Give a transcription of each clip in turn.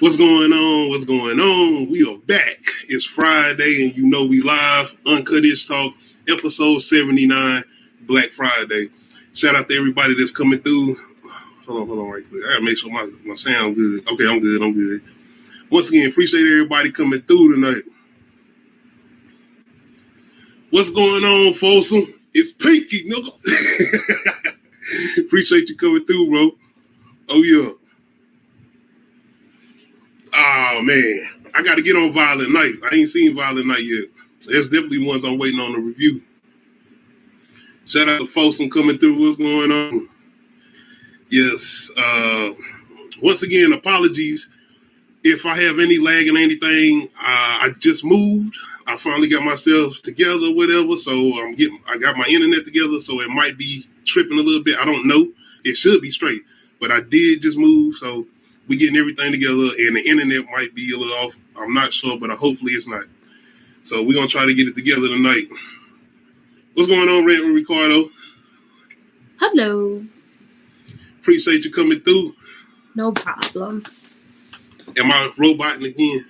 What's going on? What's going on? We are back. It's Friday, and you know we live. Uncut Ishhh Talk, episode 79, Black Friday. Shout out to everybody that's coming through. Hold on, right quick. I gotta make sure my sound good. Okay, I'm good. Once again, appreciate everybody coming through tonight. What's going on, Folsom? It's Pinky, nigga. Appreciate you coming through, bro. Oh, yeah. Oh, man. I got to get on Violent Night. I ain't seen Violent Night yet. There's definitely ones I'm waiting on to review. Shout out to Folsom coming through. What's going on? Yes. Once again, apologies if I have any lag and anything. I just moved. I finally got myself together, whatever. So I got my internet together, so it might be tripping a little bit. I don't know. It should be straight, but I did just move, so we getting everything together, and the internet might be a little off. I'm not sure, but hopefully it's not. So we're gonna try to get it together tonight. What's going on, Rent with Ricardo? Hello. Appreciate you coming through. No problem. Am I roboting again?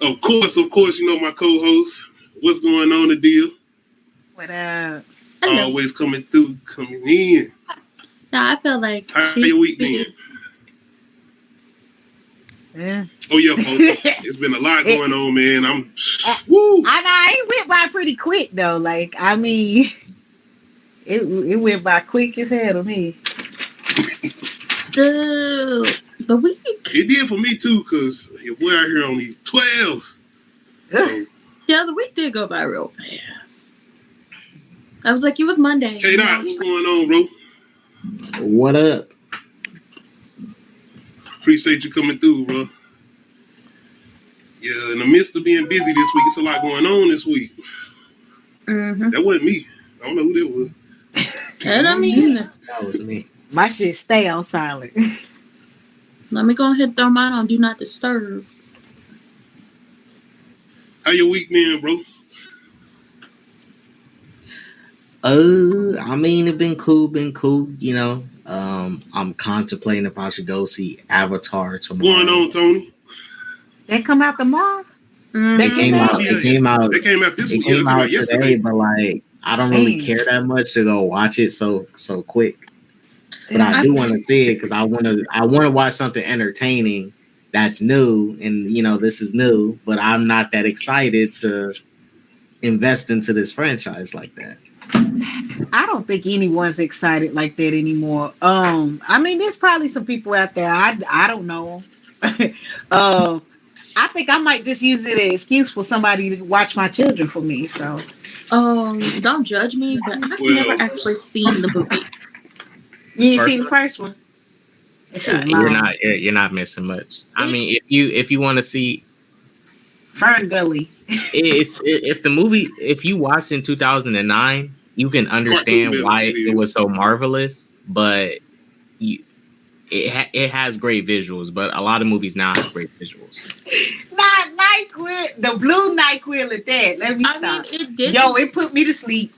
Of course, you know my co-host. What's going on, the deal? What up? Hello. Always coming in. Nah, I feel like How your week been? Yeah. Oh yeah, folks. It's been a lot going on, man. Woo. I know it went by pretty quick though. Like, I mean, it went by quick as hell to me. The week. It did for me too, cause we're out here on these 12s. So, Yeah, the week did go by real fast. I was like, it was Monday. K-Dot, what's going on, bro? What up? Appreciate you coming through, bro. Yeah, in the midst of being busy this week, it's a lot going on this week. Mm-hmm. That wasn't me. I don't know who that was. That don't mean either. That was me. My shit stay on silent. Let me go ahead and throw mine on Do Not Disturb. How your week been, bro? I mean, it been cool, you know. I'm contemplating if I should go see Avatar tomorrow. What's going on, Tony? They come out tomorrow? Mm-hmm. They came out. Yeah, They came out. They came out this They week. came out yesterday. today, but like, I don't really care that much to go watch it so quick. But I do want to see it because I want to watch something entertaining that's new, and you know this is new. But I'm not that excited to invest into this franchise like that. I don't think anyone's excited like that anymore. I mean, there's probably some people out there. I don't know. I think I might just use it as an excuse for somebody to watch my children for me. So, don't judge me, but I've never actually seen the movie. you ain't seen the first one? Yeah, you're not missing much. I mean, if you want to see Fern Gully, if you watched in 2009, you can understand why it was so marvelous. But it has great visuals, but a lot of movies now have great visuals. not NyQuil, the blue NyQuil at that. Let me stop. I mean, it did. Yo, it put me to sleep.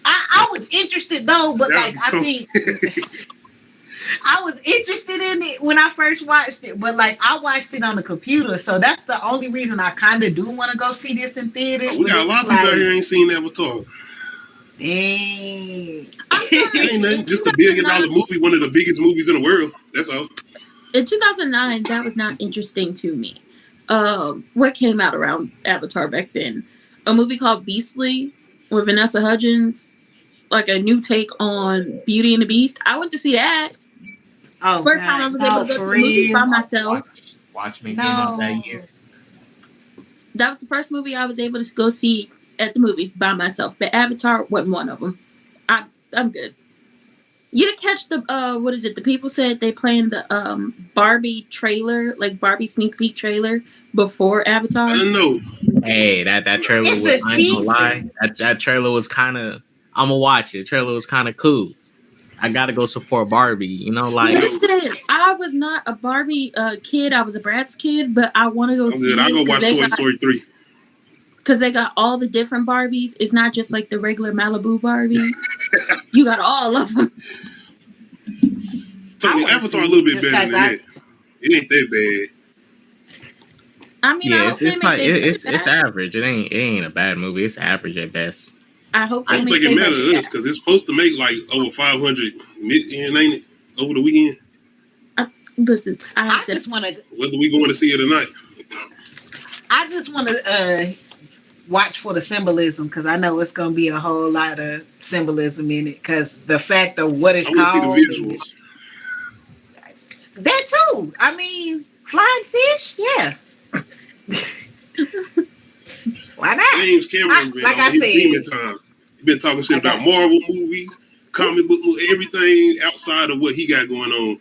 I was interested though, but like I think I was interested in it when I first watched it, but like I watched it on the computer, so that's the only reason I kind of do want to go see this in theaters. We got a lot of people out here ain't seen Avatar. Dang. It ain't nothing, just $1 billion movie, one of the biggest movies in the world. That's all. In 2009, that was not interesting to me. What came out around Avatar back then? A movie called Beastly with Vanessa Hudgens, like a new take on Beauty and the Beast. I went to see that. Oh, First time I was able to go to the movies by myself. Watch me that year. That was the first movie I was able to go see at the movies by myself. But Avatar wasn't one of them. I'm good. You didn't catch the what is it? The people said they planned the Barbie trailer, like Barbie sneak peek trailer before Avatar. I don't know. Hey, that trailer was, I ain't gonna lie. That trailer was kind of, I'm gonna watch it. The trailer was kind of cool. I gotta go support Barbie, you know, like. Listen, I was not a Barbie kid. I was a Bratz kid, but I want to go see it. I'll go watch Toy Story 3. Because they got all the different Barbies. It's not just like the regular Malibu Barbie. You got all of them. Tony, Avatar a little bit better than that. It ain't that bad. I mean, Yeah, it's average. It ain't a bad movie. It's average at best. I hope. I don't think it matters to us because it's supposed to make like over 500 million, ain't it? Over the weekend. Listen, I just want to. Whether we going to see it or not. I just want to watch for the symbolism because I know it's going to be a whole lot of symbolism in it. Because the fact of what it's called. I want to see the visuals. That too. I mean, flying fish, yeah. Why not? James Cameron, like I said, demon time. He been talking shit about Marvel movies, comic book movies, everything outside of what he got going on.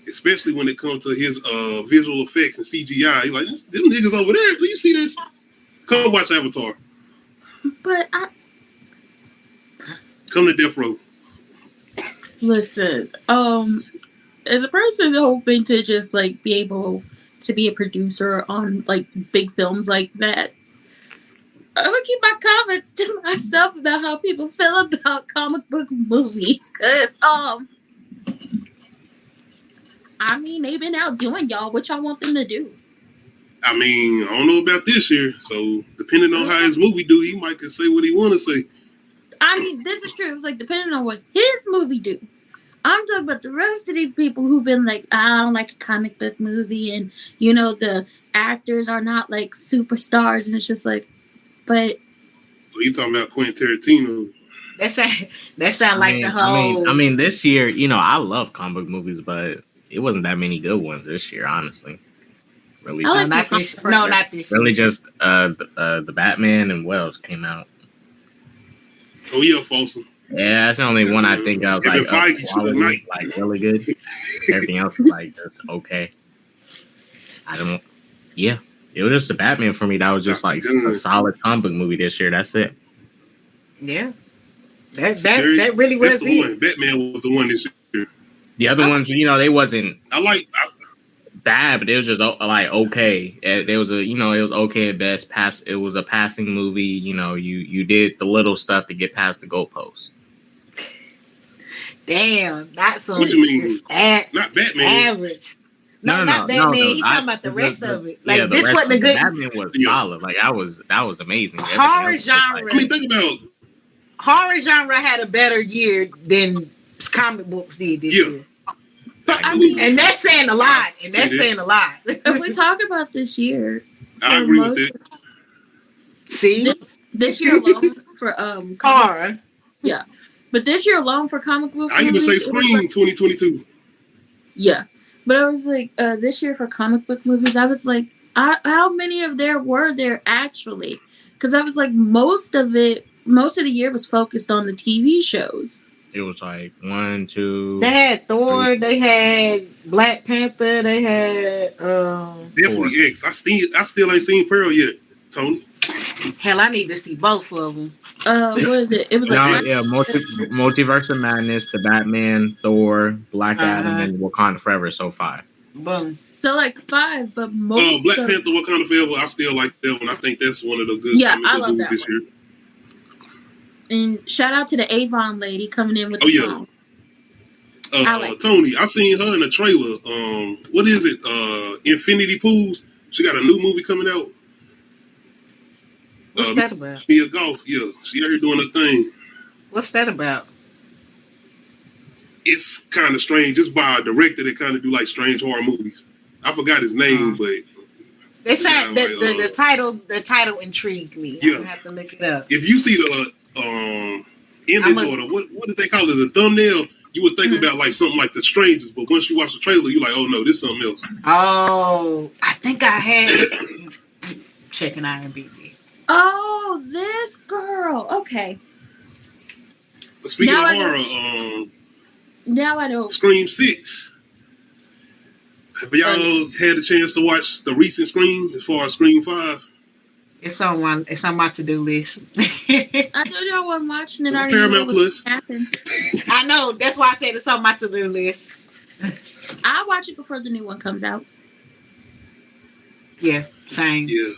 Especially when it comes to his visual effects and CGI. He's like, them niggas over there. Do you see this? Come watch Avatar. But come to Death Row. Listen, as a person hoping to just like be able to be a producer on like big films like that, I'm gonna keep my comments to myself about how people feel about comic book movies. Cause I mean, they've been out doing y'all what y'all want them to do. I mean, I don't know about this year, so depending on how his movie do, he might can say what he want to say. I mean, this is true. It's like depending on what his movie do. I'm talking about the rest of these people who've been like, I don't like a comic book movie, and you know the actors are not like superstars, and it's just like, but. So you talking about Quentin Tarantino? That sound like the whole. I mean, this year, you know, I love comic book movies, but it wasn't that many good ones this year, honestly. Really, not this year. Really, just the Batman and what else came out? Oh yeah, Folsom. Yeah, that's the only one I think I was like, quality, like really good. Everything else was like just okay. Yeah, it was just the Batman for me. That was just like a solid comic book movie this year. That's it. Yeah, that really was the one. Batman was the one this year. The other ones, you know, they wasn't. I bad, but it was just like okay. There was it was okay at best. It was a passing movie. You know, you did the little stuff to get past the goalposts. Damn, not so. What you mean? Not Batman. Average. No, not Batman. He's talking about the rest of it. Like, yeah, this wasn't a good. Batman was solid. Like, that was amazing. Horror genre. I mean, think about horror genre had a better year than comic books did this year. But I mean, and that's saying a lot. If we talk about this year, I agree with it. See, this year alone for horror. Yeah. But this year alone for comic book I even say Scream 2022. Yeah. But I was like, this year for comic book movies, I was like, how many of there were there actually? Because I was like, most of the year was focused on the TV shows. It was like 1, 2. They had Thor, 3. They had Black Panther, they had definitely 4. X. I still ain't seen Pearl yet, Tony. Hell, I need to see both of them. What is it? It was like Multiverse of Madness, the Batman, Thor, Black Adam, and Wakanda Forever. So 5. Boom. So like 5, but most. Black Panther, Wakanda Forever. I still like that one. I think that's one of the good. I love that this one. Year. And shout out to the Avon lady coming in with the song. Tony, I seen her in the trailer. What is it? Infinity Pools. She got a new movie coming out. What's that about? Mia Goth, yeah. She out here doing her thing. What's that about? It's kind of strange. It's by a director that kind of do like strange horror movies. I forgot his name, but they said the title intrigued me. Yeah. I have to look it up. If you see the image or the what did they call it, the thumbnail, you would think about like something like The Strangers, but once you watch the trailer, you're like, oh no, this is something else. Oh, I think I had checking IMDb. Oh, this girl. Okay. But speaking of horror, now I know. Scream 6. Have y'all had a chance to watch the recent Scream as far as Scream 5? It's on my to-do list. I told you I wasn't watching it. I Paramount Plus. I know. That's why I said it's on my to-do list. I'll watch it before the new one comes out. Yeah, same. Yeah.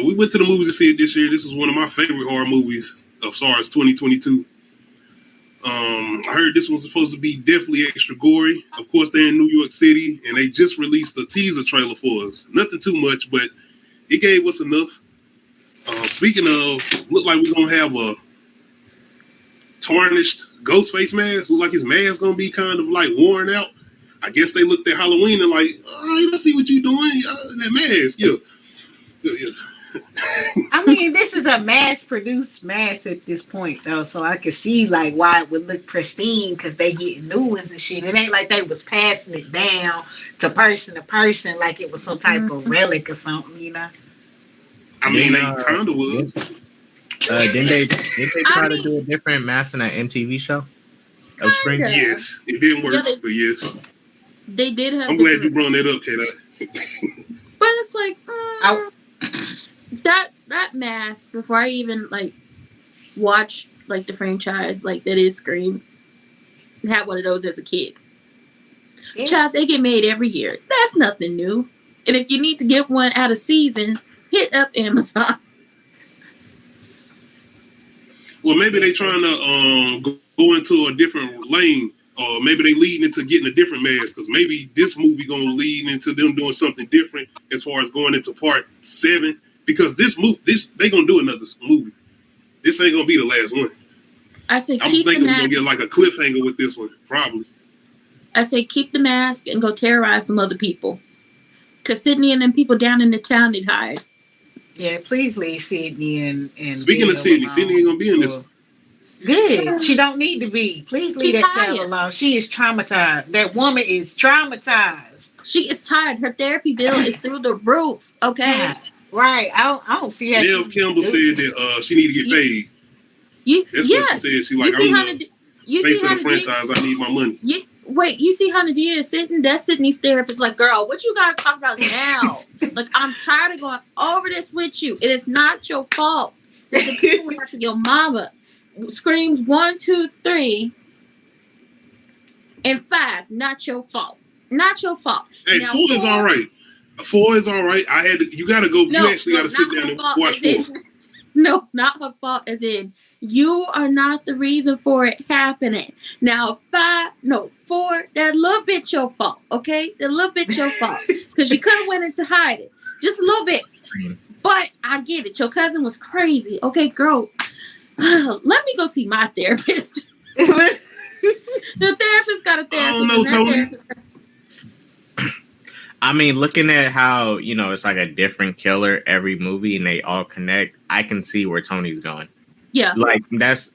We went to the movies to see it this year. This was one of my favorite horror movies of SARS 2022. I heard this was supposed to be definitely extra gory. Of course, they're in New York City, and they just released a teaser trailer for us. Nothing too much, but it gave us enough. Speaking of, look like we're going to have a tarnished Ghostface mask. Look like his mask going to be kind of like worn out. I guess they looked at Halloween and like, all right, I see what you're doing. That mask, yeah. I mean, this is a mass-produced mask at this point, though, so I could see like why it would look pristine because they getting new ones and shit. It ain't like they was passing it down to person like it was some type of relic or something, you know. I mean, they kind of was. Didn't they try to do a different mask in that MTV show? Of Spring? Yes, it didn't work, but yes. They did have. I'm glad you brought that up, Kayla. But it's like that mask. Before I even like watch like the franchise, like that is Scream. I had one of those as a kid. Yeah. Child, they get made every year. That's nothing new. And if you need to get one out of season, hit up Amazon. Well, maybe they trying to go into a different lane, or maybe they leading into getting a different mask. Because maybe this movie gonna lead into them doing something different as far as going into part 7. Because this they gonna do another movie. This ain't gonna be the last one. I say I'm keep the thinking mask. we're gonna get like a cliffhanger with this one, probably. I say keep the mask and go terrorize some other people. Because Sydney and them people down in the town need hired. Yeah, please leave Sydney and Speaking of Sydney, Sydney ain't gonna be in this. Good. She don't need to be. Please leave that child alone. She is traumatized. That woman is traumatized. She is tired. Her therapy bill is through the roof. Okay. Yeah. Right. I don't see how. Nev Campbell said that she need to get paid. That's what she said. She like, I'm the face of the franchise. I need my money. Wait, you see how Nadia is sitting? That's Sydney's therapist. Like, girl, what you gotta talk about now? Like, I'm tired of going over this with you. It is not your fault that the people went after your mama. Screams 1, 2, 3, and 5. Not your fault. Not your fault. Hey, now, 4 is all right. 4 is all right. You gotta go. You actually gotta sit down and watch 4. No, not her fault. As in, you are not the reason for it happening. Now, 4, that little bit your fault, okay? That little bit your fault. Because you could have went in to hide it. Just a little bit. But I get it. Your cousin was crazy. Okay, girl. Let me go see my therapist. The therapist got a therapist. I don't know, Tony. I mean, looking at how, it's like a different killer every movie and they all connect, I can see where Tony's going. Yeah. Like, that's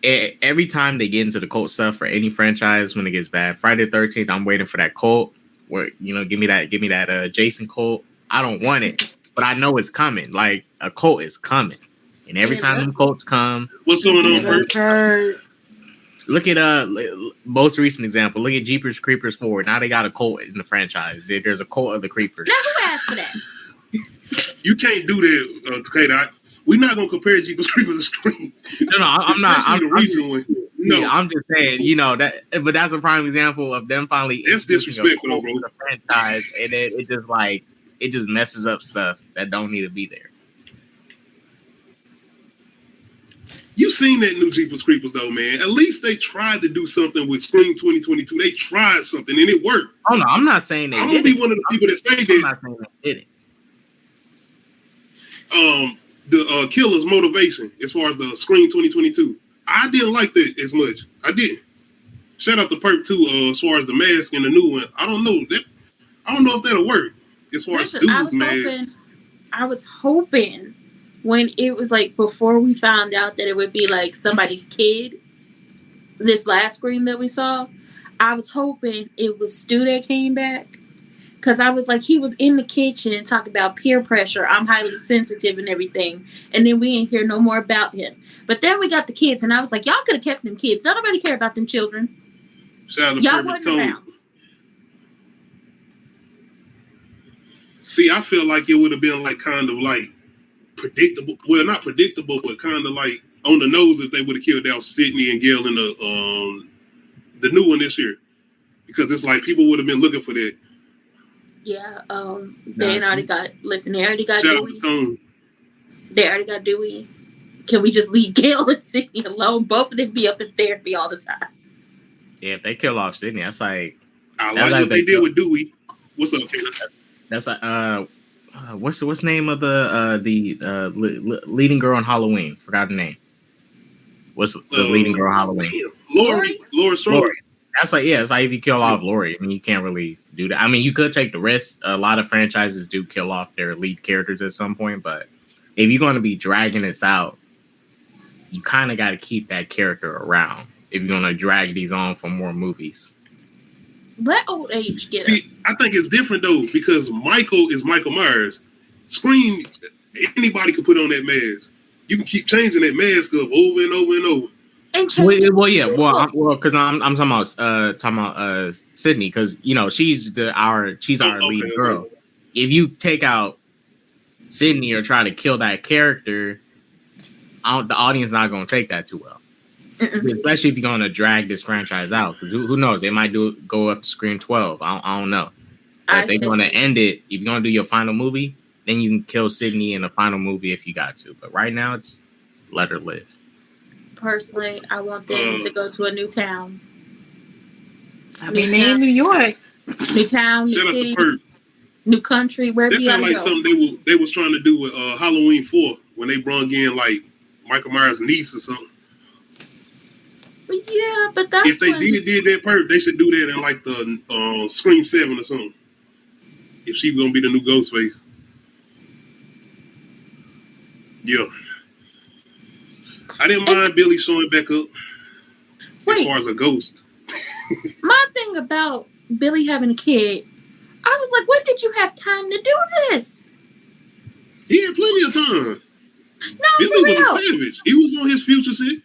every time they get into the cult stuff for any franchise when it gets bad. Friday the 13th, I'm waiting for that cult where, give me that Jason cult. I don't want it, but I know it's coming. Like, a cult is coming. And every time them cults come. What's going on, Bert? Look at most recent example. Look at Jeepers Creepers 4. Now they got a cult in the franchise. There's a cult of the Creepers. Now who asked for that? You can't do that, Kate. We're not gonna compare Jeepers Creepers to Scream. No, I'm not. I'm the recent one. No, yeah, I'm just saying. That, but that's a prime example of them finally. That's disrespectful, bro. The franchise, and it just messes up stuff that don't need to be there. You've seen that new Jeepers Creepers, though, man. At least they tried to do something with Scream 2022. They tried something, and it worked. Oh, no, I'm not saying they I'm going to be one of the people that say that. I'm not saying they did it. The killer's motivation, as far as the Scream 2022, I didn't like that as much. I didn't. Shout out to Perk, too, as far as the mask and the new one. I don't know if that'll work, as far as Stu's mask. I was hoping when it was like before we found out that it would be like somebody's kid, this last Scream that we saw, I was hoping it was Stu that came back. Because I was like, he was in the kitchen talking about peer pressure. I'm highly sensitive and everything. And then we didn't hear no more about him. But then we got the kids, and I was like, y'all could have kept them kids. Don't nobody care about them children. Shout out to y'all wasn't around. See, I feel like it would have been like kind of like predictable. Well, not predictable, but kind of like on the nose if they would have killed out Sydney and Gail in the new one this year. Because it's like people would have been looking for that. Yeah, they already got. Listen, they already got. Shout out to Tone. They already got Dewey can we just leave Gail and Sydney alone? Both of them be up in therapy all the time. Yeah, if they kill off Sydney, that's like I like what they did with Dewey. What's up, Kayla? That's like what's the name of the leading girl on Halloween? Forgot the name. What's the leading girl on Halloween? Laurie Strode. That's like, yeah, it's like if you kill off Laurie, I mean, you can't really do that. I mean, you could take the risk. A lot of franchises do kill off their lead characters at some point, but if you're going to be dragging this out, you kind of got to keep that character around if you're going to drag these on for more movies. Let old age get See, I think it's different, though, because Michael is Michael Myers. Scream, anybody can put on that mask. You can keep changing that mask up over and over and over. Well, yeah, because I'm talking about Sydney, because you know she's our lead girl. If you take out Sydney or try to kill that character, the audience is not going to take that too well. Especially if you're going to drag this franchise out, because who knows, they might go up to Scream 12. I don't know. But if they're going to end it, if you're going to do your final movie, then you can kill Sydney in the final movie if you got to. But right now, just let her live. Personally, I want them to go to a new town. I mean, they're in New York. New town, new city, new country. Wherever that sounds like something they was trying to do with Halloween 4 when they brought in like Michael Myers' niece or something. Yeah, but that's if they did that perp, they should do that in like the Scream 7 or something. If she's gonna be the new Ghostface. Yeah. I didn't mind Billy showing back up as far as a ghost. My thing about Billy having a kid, I was like, when did you have time to do this? He had plenty of time. No, Billy was a savage. He was on his future shit.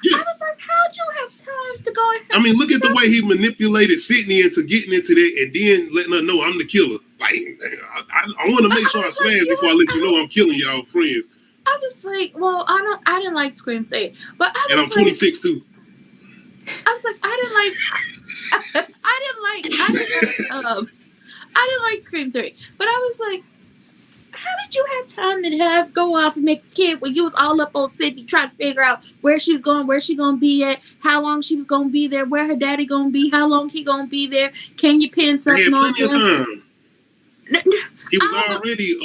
Yeah. I was like, how'd you have time to go? I mean, look at the way he manipulated Sydney into getting into that and then letting her know I'm the killer. Like, I want to make sure I smash before I let you know I'm killing y'all friends. I was like, well, I didn't like Scream 3, but and I'm 26 too. I was like, I didn't like Scream 3, but I was like, how did you have time to go off and make a kid when you was all up on Sydney trying to figure out where she was going, where she gonna be at, how long she was gonna be there, where her daddy gonna be, how long he gonna be there? Can you pin something on him? He had plenty of time. He was already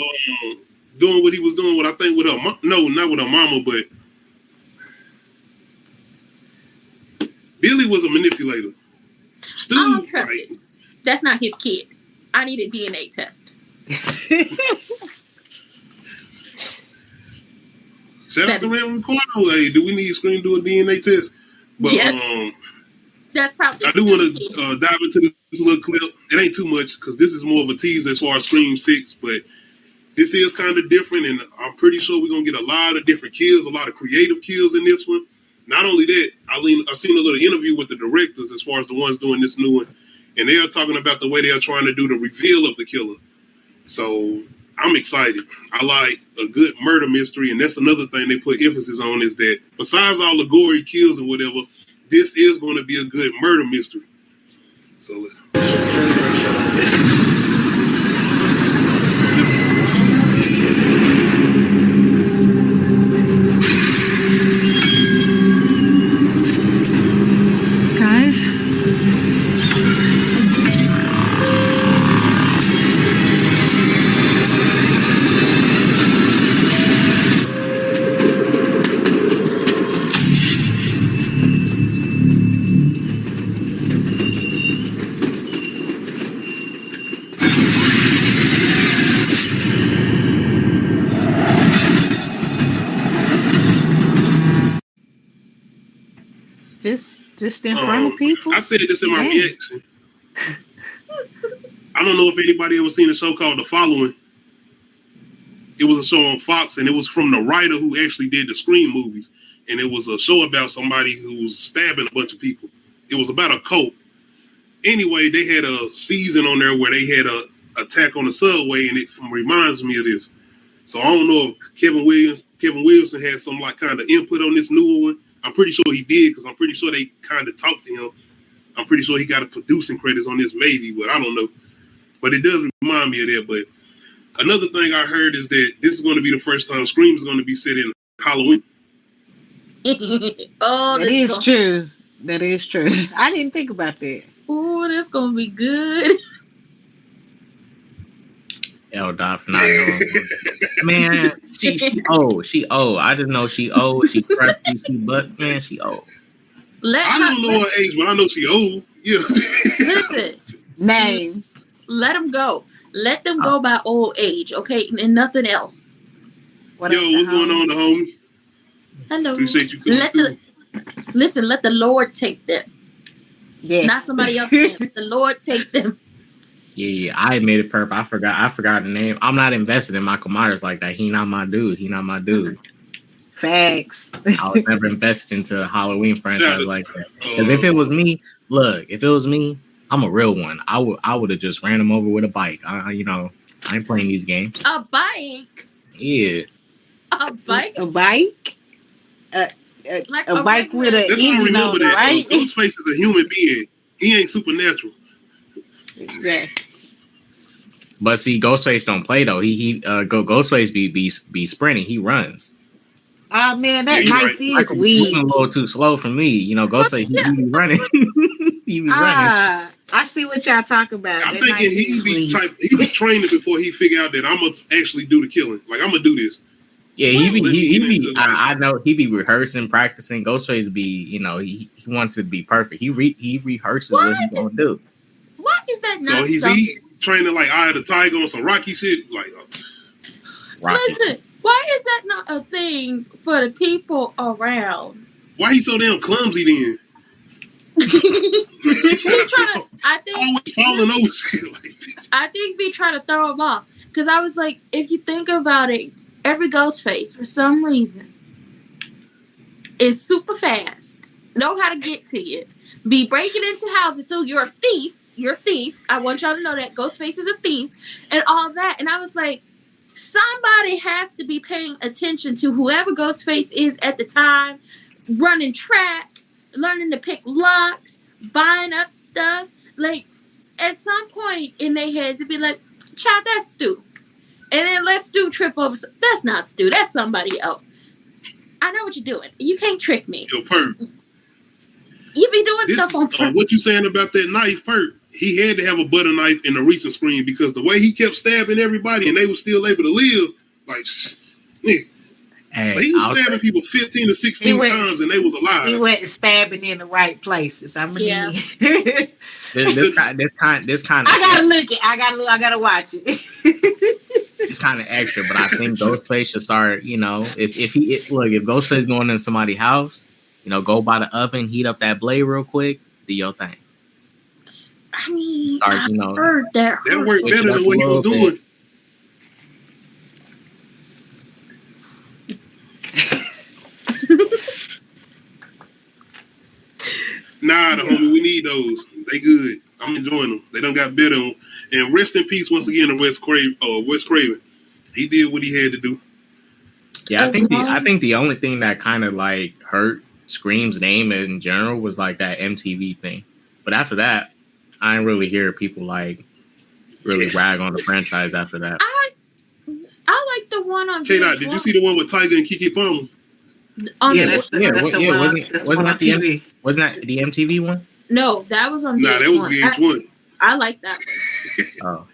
doing what he was doing. What I think with her, no, not with her mama, but Billy was a manipulator. I don't trust it. That's not his kid. I need a DNA test. Shout out to Ram Ricardo. Hey, do we need Scream to do a DNA test? But that's probably. I do want to dive into this little clip. It ain't too much because this is more of a tease as far as Scream 6, but this is kind of different, and I'm pretty sure we're gonna get a lot of different kills, a lot of creative kills in this one. Not only that, I seen a little interview with the directors as far as the ones doing this new one, and they are talking about the way they are trying to do the reveal of the killer. So I'm excited. I like a good murder mystery, and that's another thing they put emphasis on is that besides all the gory kills or whatever, this is going to be a good murder mystery. So just in front of people. I said this in my reaction. I don't know if anybody ever seen a show called The Following. It was a show on Fox, and it was from the writer who actually did the Scream movies. And it was a show about somebody who was stabbing a bunch of people. It was about a cult. Anyway, they had a season on there where they had a attack on the subway, and it reminds me of this. So I don't know if Kevin Williamson had some like kind of input on this newer one. I'm pretty sure he did because I'm pretty sure they kind of talked to him. I'm pretty sure he got a producing credits on this maybe, but I don't know. But it does remind me of that. But another thing I heard is that this is going to be the first time Scream is going to be set in Halloween. Oh, That is true. That is true. I didn't think about that. Oh, that's gonna be good. L dot for not knowing. Man, she old. She old. I just know she old. She crusty. She butt. Man, she old. I don't know her age, but I know she old. Yeah. Listen. Name. Let them go. Let them go by old age, okay? And nothing else. What Yo, what's going on, the homie? Hello. Appreciate you coming through. Listen, let the Lord take them. Yes. Not somebody else. Let the Lord take them. Yeah, I admitted perp. I forgot the name. I'm not invested in Michael Myers like that. He not my dude. Facts. I was never invested into a Halloween franchise like that. Because if it was me, I'm a real one. I would have just ran him over with a bike. I ain't playing these games. A bike? Yeah. A bike? A bike? Like a bike with an engine on it, right? Ghostface is a human being. He ain't supernatural. Exactly. But see, Ghostface don't play though. Ghostface be sprinting. He runs. Oh man, that knife is weak. weak. A little too slow for me. Ghostface he be running. He be running. I see what y'all talking about. I'm thinking he be training before he figure out that I'm gonna actually do the killing. Like I'm gonna do this. Yeah, he be. I know he be rehearsing, practicing. Ghostface be, he wants to be perfect. He rehearses what he gonna do. Why is that not? So he training like Eye of the Tiger on some Rocky shit? Like, Rocky. Listen, why is that not a thing for the people around? Why he so damn clumsy then? I think always falling over shit like that. I think we try to throw him off because I was like, if you think about it, every Ghostface for some reason is super fast, know how to get to you, be breaking into houses. So you're a thief. You're a thief. I want y'all to know that Ghostface is a thief and all that. And I was like, somebody has to be paying attention to whoever Ghostface is at the time, running track, learning to pick locks, buying up stuff. Like, at some point in their heads, it'd be like, child, that's Stu. And then let Stu trip over. That's not Stu. That's somebody else. I know what you're doing. You can't trick me. Yo, Perk. You be doing stuff on purpose. What you saying about that knife, Perk? He had to have a butter knife in the recent screen because the way he kept stabbing everybody and they were still able to live, like, nigga. Hey, he was stabbing people 15 to 16 times and they was alive. He went stabbing in the right places. I mean, yeah. this kind. I gotta look it. I gotta watch it. It's kind of extra, but I think Ghostface should start. If Ghostface going in somebody's house, go by the oven, heat up that blade real quick, do your thing. I mean, I heard that worked better than what he was doing. Nah, the homie, we need those. They good. I'm enjoying them. They done got better. And rest in peace once again to Wes Craven. He did what he had to do. Yeah, I think the only thing that kind of like hurt Scream's name in general was like that MTV thing. But after that, I didn't really hear people like really rag on the franchise after that. I like the one on K-Dot, did you see the one with Tiger and Keke Palmer? That's the one. Wasn't that the MTV one? No, that was on VH1. Nah, that was VH1. I like that one. Oh.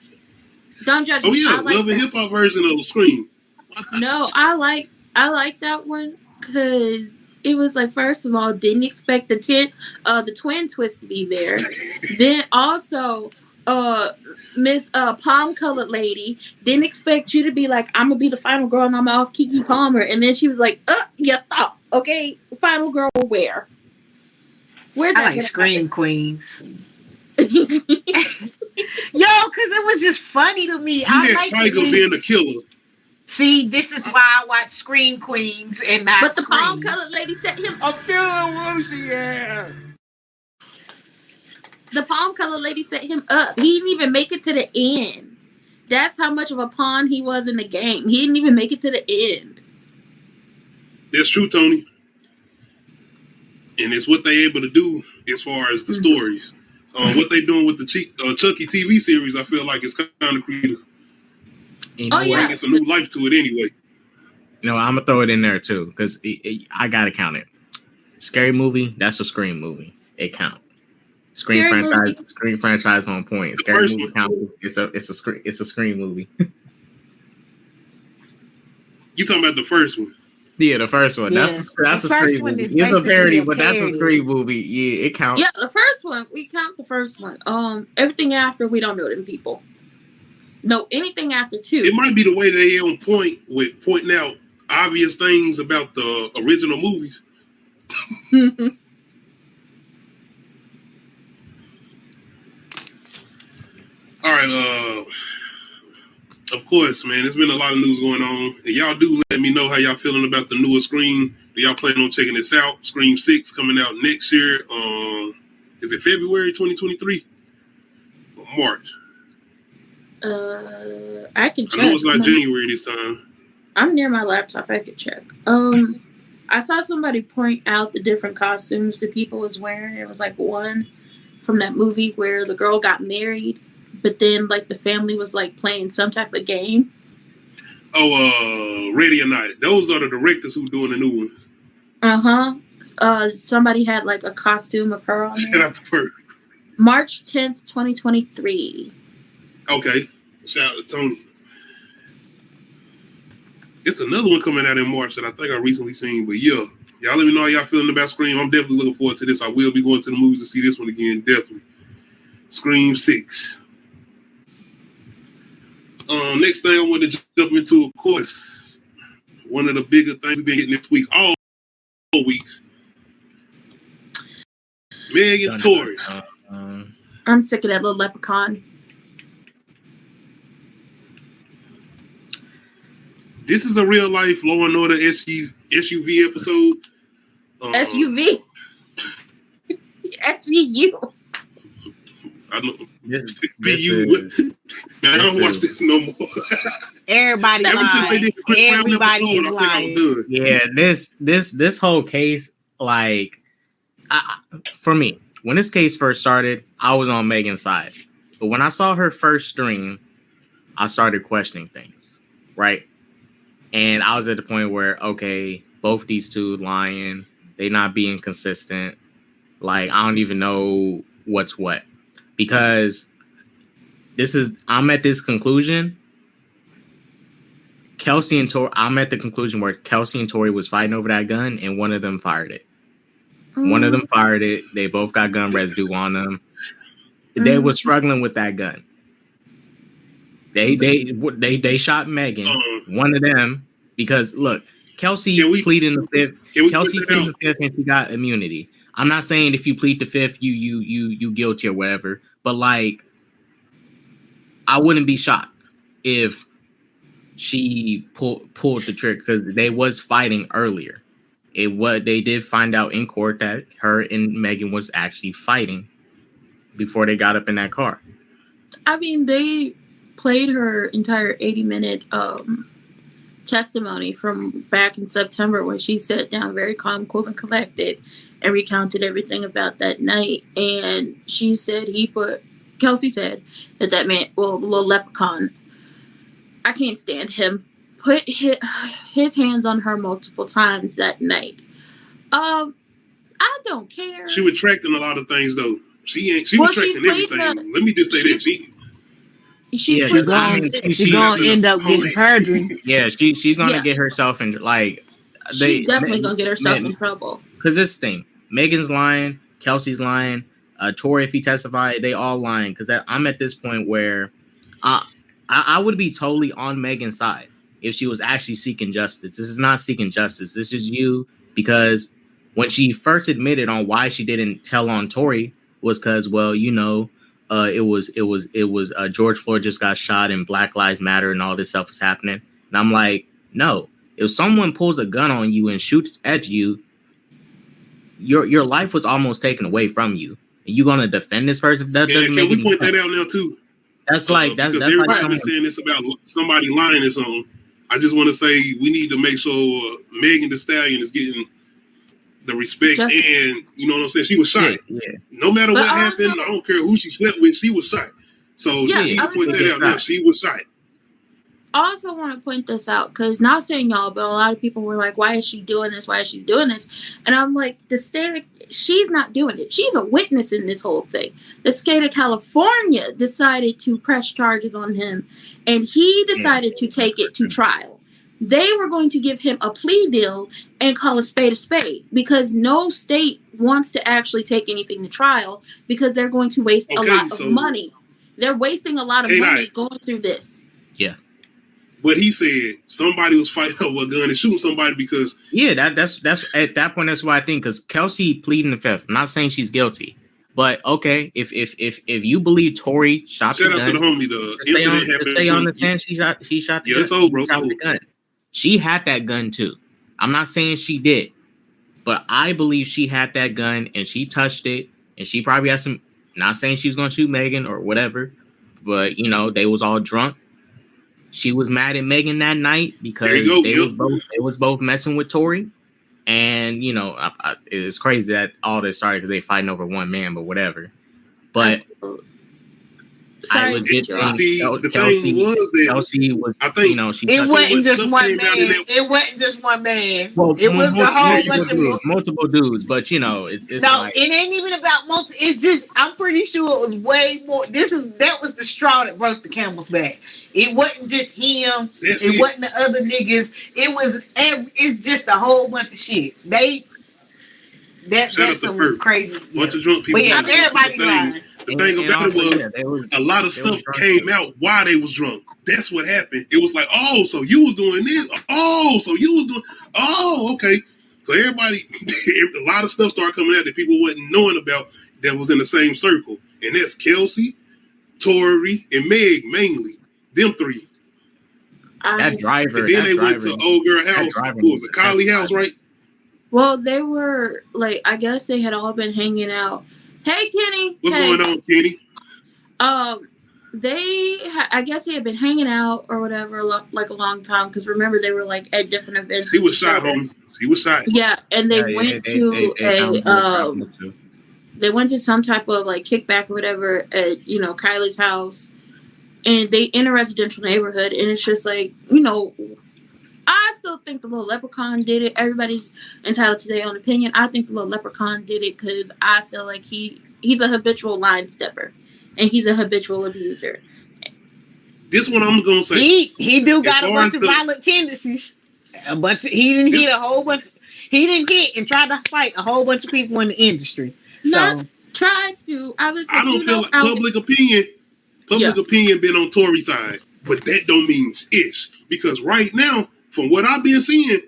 Don't judge me. Oh yeah, Love and Hip Hop version of the Scream. No, I like that one because it was like, first of all, didn't expect the twin twist to be there. Then also, Miss Palm Colored Lady didn't expect you to be like, I'm gonna be the final girl and I'm off Keke Palmer, and then she was like, you thought, okay, final girl where? Where's that? I like Scream Queens. Yo, because it was just funny to me. I like Tiger being the killer. See, this is why I watch Scream Queens and not But the Scream. Palm Colored Lady set him. I'm feeling woozy, yeah. The Palm Colored Lady set him up. He didn't even make it to the end. That's how much of a pawn he was in the game. He didn't even make it to the end. That's true, Tony. And it's what they able to do as far as the stories. What they doing with the Chucky TV series, I feel like it's kind of creative. Yeah. It's a new life to it anyway. I'm gonna throw it in there too because I gotta count it. Scary movie. That's a Scream movie. It counts. Scream Scary franchise. movie. Scream franchise on point. The Scary first movie one. counts. It's a Scream movie. You talking about the first one? Yeah, the first one. Yeah. That's The a first Scream one movie. is It's a basically parody, a but that's a parody. Scream movie. Yeah, it counts. Yeah, the first one. We count the first one. Everything after, we don't know them people. No, anything after 2. It might be the way they on point with pointing out obvious things about the original movies. All right, of course, man, there's been a lot of news going on. And y'all do let me know how y'all feeling about the newer Scream. Do y'all plan on checking this out? Scream 6 coming out next year. Is it February 2023? Or March? I can check. I know it's not January this time. I'm near my laptop. I could check. I saw somebody point out the different costumes the people was wearing. It was like one from that movie where the girl got married, but then like the family was like playing some type of game. Oh, Ready or Not. Those are the directors who doing the new ones. Somebody had like a costume of her on Shout there. out to Perk. March 10th, 2023. Okay. Shout out to Tony. It's another one coming out in March that I think I recently seen, but yeah. Y'all let me know how y'all feeling about Scream. I'm definitely looking forward to this. I will be going to the movies to see this one again, definitely. Scream 6. Next thing I want to jump into, of course, one of the bigger things we've been getting this week, all week. Meg and Tory. I'm sick of that little leprechaun. This is a real life Law and Order SUV episode. SUV. SVU. I know. This BU. Man, I don't watch this no more. Everybody Ever since they lying. did the Chris Brown Everybody episode, is I think I lying. was done. Yeah, this whole case, like, for me, when this case first started, I was on Megan's side. But when I saw her first stream, I started questioning things, right? And I was at the point where, okay, both these two lying, they not being consistent. Like, I don't even know what's what. Because I'm at this conclusion. Kelsey and Tori, I'm at the conclusion where Kelsey and Tori was fighting over that gun and one of them fired it. One of them fired it. They both got gun residue on them. They were struggling with that gun. They shot Megan, one of them, because look, Kelsey pleaded the fifth. Kelsey pleaded the fifth and she got immunity. I'm not saying if you plead the fifth, you guilty or whatever, but like, I wouldn't be shocked if she pulled the trigger because they was fighting earlier. They did find out in court that her and Megan was actually fighting before they got up in that car. I mean, they played her entire 80-minute testimony from back in September when she sat down very calm, cool, and collected and recounted everything about that night. And she said Kelsey said that man, well, the little leprechaun, I can't stand him, put his hands on her multiple times that night. I don't care. She retracting a lot of things though. She retracting everything. Let me just say this. She's gonna end up getting perjury. Yeah, she's gonna get herself in she's definitely gonna get herself in trouble. Because this thing, Megan's lying, Kelsey's lying, Tori, if he testified, they all lying. Because I'm at this point where I would be totally on Megan's side if she was actually seeking justice. This is not seeking justice. This is you, because when she first admitted on why she didn't tell on Tori was because, well, you know, it was George Floyd just got shot and Black Lives Matter and all this stuff was happening. And I'm like, no, if someone pulls a gun on you and shoots at you, your life was almost taken away from you. And you're gonna defend this person? That doesn't make any sense. Can we point that out now too? That's like because that's everybody's like been saying this about somebody lying or something. I just want to say we need to make sure Megan Thee Stallion is getting the respect, and you know what I'm saying. She was shot. Yeah. No matter what happened, I don't care who she slept with. She was shot. So you need to point that out now. She was shot. also want to point this out because not saying y'all, but a lot of people were like, "Why is she doing this? Why is she doing this?" And I'm like, she's not doing it. She's a witness in this whole thing. The state of California decided to press charges on him, and he decided to take it to trial. They were going to give him a plea deal and call a spade because no state wants to actually take anything to trial because they're going to waste a lot of money. They're wasting a lot of money going through this. Yeah. But he said somebody was fighting over a gun and shooting somebody because that's at that point. That's what I think because Kelsey pleading the fifth. I'm not saying she's guilty, but okay, if you believe Tory shot the gun, shout out to the homie. The incident happened. Stay on the stand. She shot the gun. It's old, bro. Shot the gun. She had that gun too. I'm not saying she did, but I believe she had that gun and she touched it, and she probably had some. Not saying she was gonna shoot Megan or whatever, but they was all drunk. She was mad at Megan that night because they was both messing with Tory, and it's crazy that all this started because they fighting over one man, but whatever. But I legit think the thing was that Kelsey was, I think, she it wasn't just one man. It wasn't just one man. Well, it was a whole bunch of multiple dudes. But it's no, like, it ain't even about multiple. It's just I'm pretty sure it was way more. That was the straw that broke the camel's back. It wasn't just him. It wasn't the other niggas. It's just a whole bunch of shit. That's some crazy. Bunch of drunk people. But yeah, everybody lying. The thing about it was a lot of stuff came out while they was drunk. That's what happened. It was like, oh, so you was doing this. Oh, so you was doing. Oh, okay. So everybody, a lot of stuff started coming out that people wasn't knowing about that was in the same circle, and that's Kelsey, Tory, and Meg mainly. Them three. That driver. And then they went to old girl house. Who was it? Kylie house, right? Well, they were like, I guess they had all been hanging out. Hey, Kenny. What's going on, Kenny? I guess they had been hanging out or whatever, like a long time. Because remember, they were like at different events. He was shot, homie. He was shot. Yeah, and they went to they went to some type of like kickback or whatever at Kylie's house, and they in a residential neighborhood, and it's just like I still think the little leprechaun did it. Everybody's entitled to their own opinion. I think the little leprechaun did it because I feel like he's a habitual line stepper and he's a habitual abuser. This one I'm gonna say he do got a bunch of violent tendencies. He didn't hit a whole bunch. He didn't hit and try to fight a whole bunch of people in the industry. Not tried to. I don't feel like public opinion been on Tory's side, but that don't mean ish because right now. From what I've been seeing,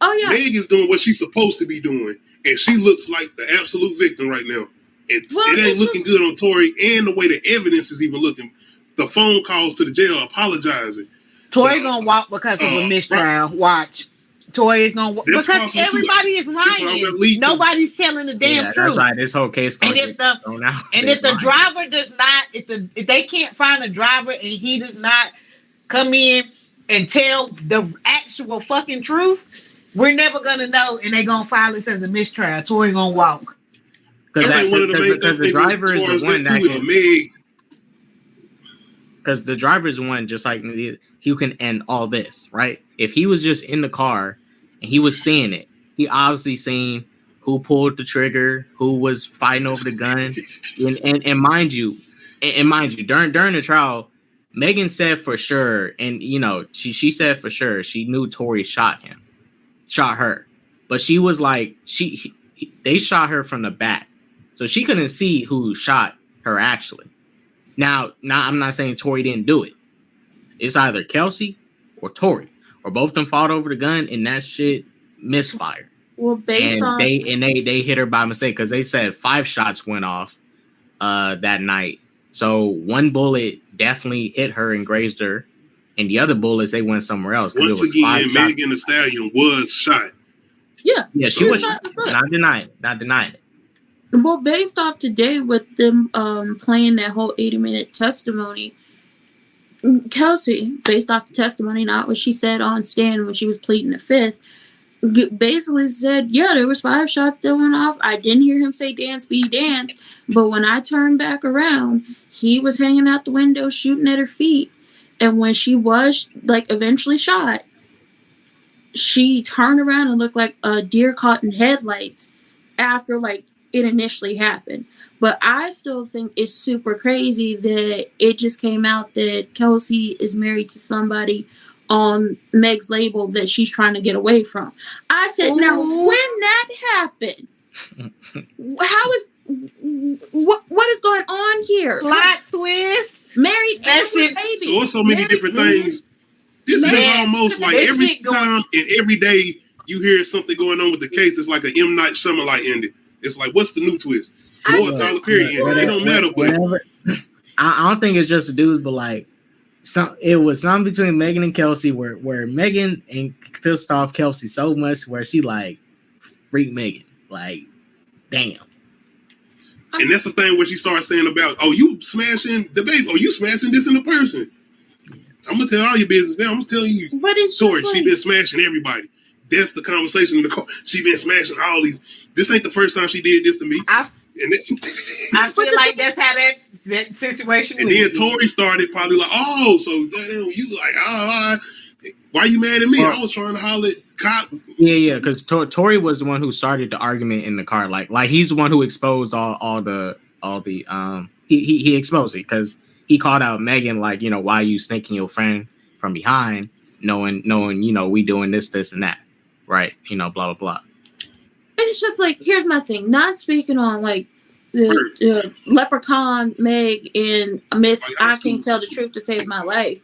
Meg is doing what she's supposed to be doing, and she looks like the absolute victim right now. It ain't looking good on Tory, and the way the evidence is even looking. The phone calls to the jail apologizing. Tory gonna walk because of a mistrial. Right. Watch. Tory is gonna walk because everybody is lying. Nobody's telling the damn truth. That's right. This whole case and if the driver does not, if they can't find a driver and he does not come in and tell the actual fucking truth, we're never gonna know, and they gonna file this as a mistrial. Tory gonna walk. Because the driver is the one that can. Because the driver is the one, just like you can end all this, right? If he was just in the car and he was seeing it, he obviously seen who pulled the trigger, who was fighting over the gun, and mind you, during the trial. Megan said for sure, and she said for sure she knew Tory shot her, but she was like they shot her from the back, so she couldn't see who shot her actually. Now I'm not saying Tory didn't do it. It's either Kelsey or Tory, or both of them fought over the gun, and that shit misfired. Well, they hit her by mistake because they said 5 shots went off that night. So one bullet definitely hit her and grazed her, and the other bullets they went somewhere else. Once again, Megan Thee Stallion was shot. Yeah, she was shot. Not denying it. Well, based off today with them playing that whole 80-minute testimony, Kelsey, based off the testimony, not what she said on stand when she was pleading the fifth, basically said, there was 5 shots that went off. I didn't hear him say dance, be dance. But when I turned back around, he was hanging out the window shooting at her feet. And when she was like eventually shot, she turned around and looked like a deer caught in headlights after like it initially happened. But I still think it's super crazy that it just came out that Kelsey is married to somebody on Meg's label that she's trying to get away from. I said, now when that happened, how is what is going on here? Plot twist. Married That and shit- with baby. So it's so many different things. This is almost like This every shit going- time and every day you hear something going on with the case. It's like an M. Night Shyamalan ending. It's like, what's the new twist? More Tyler Perry ending. It don't matter. But Whatever. I don't think it's just the dudes, but like it was something between Megan and Kelsey where Megan and pissed off Kelsey so much where she like freak Megan. Like, damn. and that's the thing where she starts saying about, oh, you smashing the baby. Oh, you smashing this in the person. I'm gonna tell all your business now. I'm telling you, But it's Tori, just she like, been smashing everybody. That's the conversation in the car. She been smashing all these. This ain't the first time she did this to me. I And that's, feel like that's how that situation and went. then Tori started probably like, oh, so you like, why you mad at me? Well, I was trying to holler at cop. Yeah, because Tori was the one who started the argument in the car. Like he's the one who exposed all the he exposed it because he called out Megan like, you know, why you snaking your friend from behind, knowing you know we doing this and that, right? You know, blah blah blah. and it's just like, here's my thing. Not speaking on like the Leprechaun, Meg, and Miss I Can't Tell the Truth to Save My Life.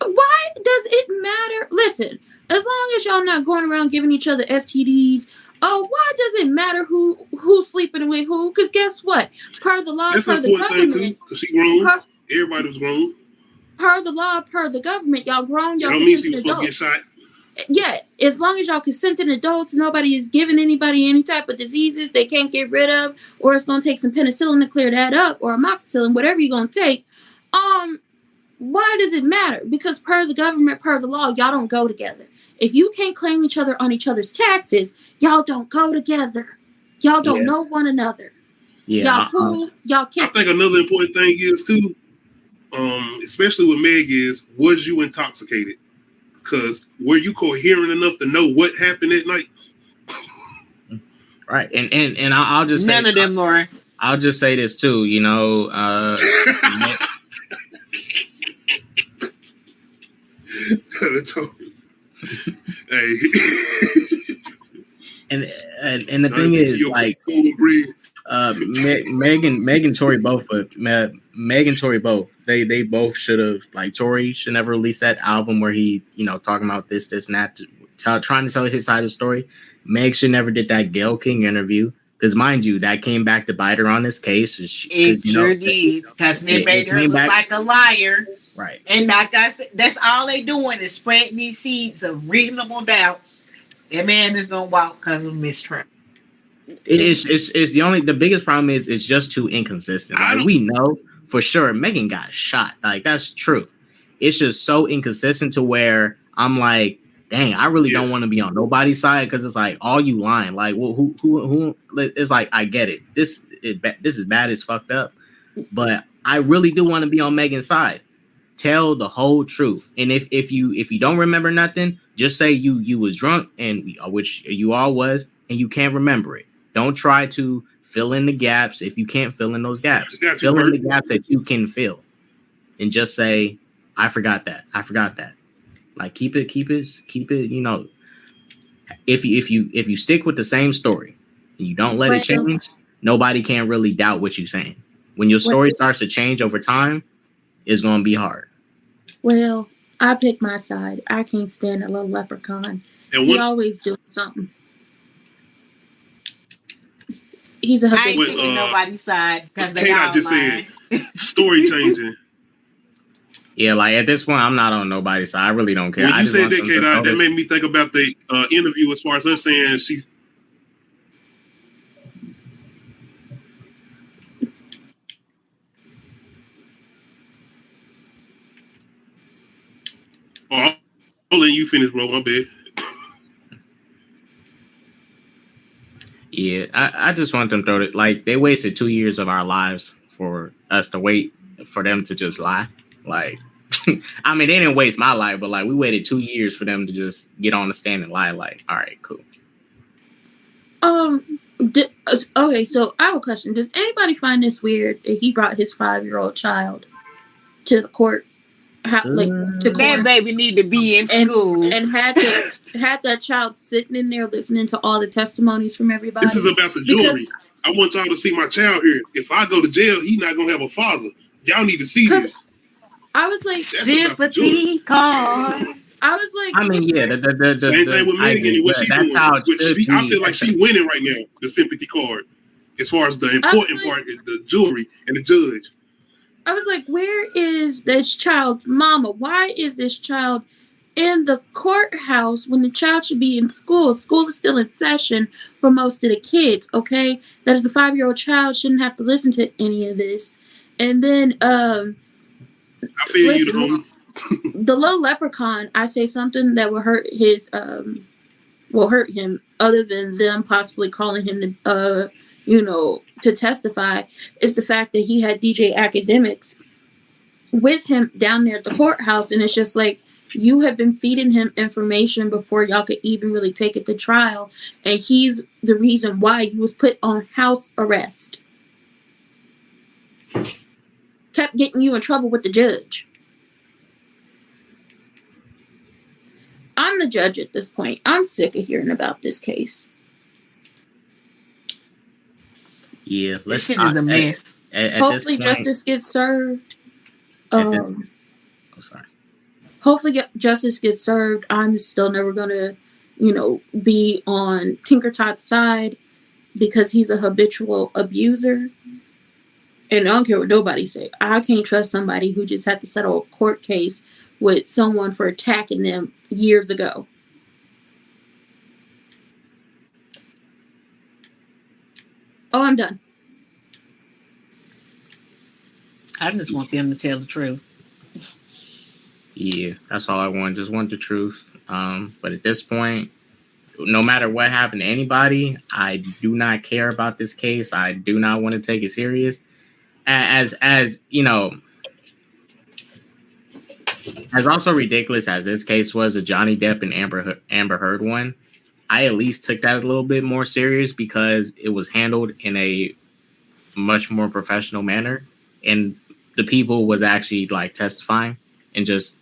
Why does it matter? Listen, as long as y'all not going around giving each other STDs, why does it matter who's sleeping with who? Because guess what? Per the law, That's per an the important thing government, too, because she grown. per, Everybody was grown. per the law, per the government, y'all grown, It y'all don't mean she consenting was supposed to get adults. shot. Yeah, as long as y'all consenting adults, nobody is giving anybody any type of diseases they can't get rid of, or it's gonna take some penicillin to clear that up, or amoxicillin, whatever you're gonna take. Why does it matter? Because per the government, per the law, y'all don't go together. If you can't claim each other on each other's taxes, y'all don't go together. Y'all don't know one another. Yeah, Y'all cool. Y'all I can't. think another important thing is too, especially with Meg, is was you intoxicated? Because were you coherent enough to know what happened that night? right. And I'll just say None of them, Laura. I'll just say this too. You know, Hey. And the thing is, like, Meg and Tori both, Meg and Tori both, they both should have, like, Tori should never release that album where he, you know, talking about this and that, trying to tell his side of the story. Meg should never did that Gayle King interview, because mind you, that came back to bite her on this case. It sure did, because they made her look like a liar. Right. And like I said, that's all they doing is spreading these seeds of reasonable doubt. That man is gonna walk because of mistrust. It's the biggest problem is it's just too inconsistent. Like, we know for sure Megan got shot. Like, that's true. It's just so inconsistent to where I'm like, dang, I really don't want to be on nobody's side, because it's like, all you lying. Like, well, who? It's like, I get it. This is bad as fucked up, but I really do want to be on Megan's side. Tell the whole truth. And if you don't remember nothing, just say you was drunk, and which you all was, and you can't remember it. Don't try to fill in the gaps if you can't fill in those gaps. Fill in the gaps that you can fill, and just say, I forgot that. Like, keep it. You know, if you stick with the same story and you don't let it change, nobody can really doubt what you're saying. When your story starts to change over time, it's gonna be hard. Well, I pick my side. I can't stand a little leprechaun. He always doing something. He's a I ain't picking nobody's side because they all just lying. said story changing. Yeah, like, at this point, I'm not on nobody's side. I really don't care. When you said that, K-Dot, that made me think about the interview as far as her saying she. Oh, I'll let you finish, bro. My bad. Yeah, I just want them to throw it. Like, they wasted 2 years of our lives for us to wait for them to just lie. Like, I mean, they didn't waste my life, but like we waited 2 years for them to just get on the stand and lie. Like, all right, cool. Okay, so I have a question. Does anybody find this weird that he brought his 5-year-old child to the court? To court? That baby need to be in school. And had that child sitting in there listening to all the testimonies from everybody. This is about the jury. I want y'all to see my child here. If I go to jail, he's not gonna have a father. Y'all need to see this. I was like, sympathy card. I was like, I mean, yeah, the same thing with Megan. What she doing? I feel like she winning right now. The sympathy card, as far as the important part, is the jury and the judge. I was like, where is this child's mama? Why is this child in the courthouse when the child should be in school? School is still in session for most of the kids. Okay, that is a 5-year-old child shouldn't have to listen to any of this. And then, I feel you, homie. The little leprechaun, I say something that will hurt him other than them possibly calling him to testify, is the fact that he had DJ Academics with him down there at the courthouse. And it's just like, you have been feeding him information before y'all could even really take it to trial. And he's the reason why he was put on house arrest. Kept getting you in trouble with the judge. I'm the judge at this point. I'm sick of hearing about this case. Yeah, this shit is a mess. Hopefully, justice gets served. Hopefully, justice gets served. I'm still never gonna, be on Tinker Todd's side because he's a habitual abuser. And I don't care what nobody say. I can't trust somebody who just had to settle a court case with someone for attacking them years ago. Oh, I'm done. I just want them to tell the truth. Yeah, that's all I want. Just want the truth. But at this point, no matter what happened to anybody, I do not care about this case. I do not want to take it serious. As also ridiculous as this case was, a Johnny Depp and Amber Heard one, I at least took that a little bit more serious because it was handled in a much more professional manner, and the people was actually like testifying, and just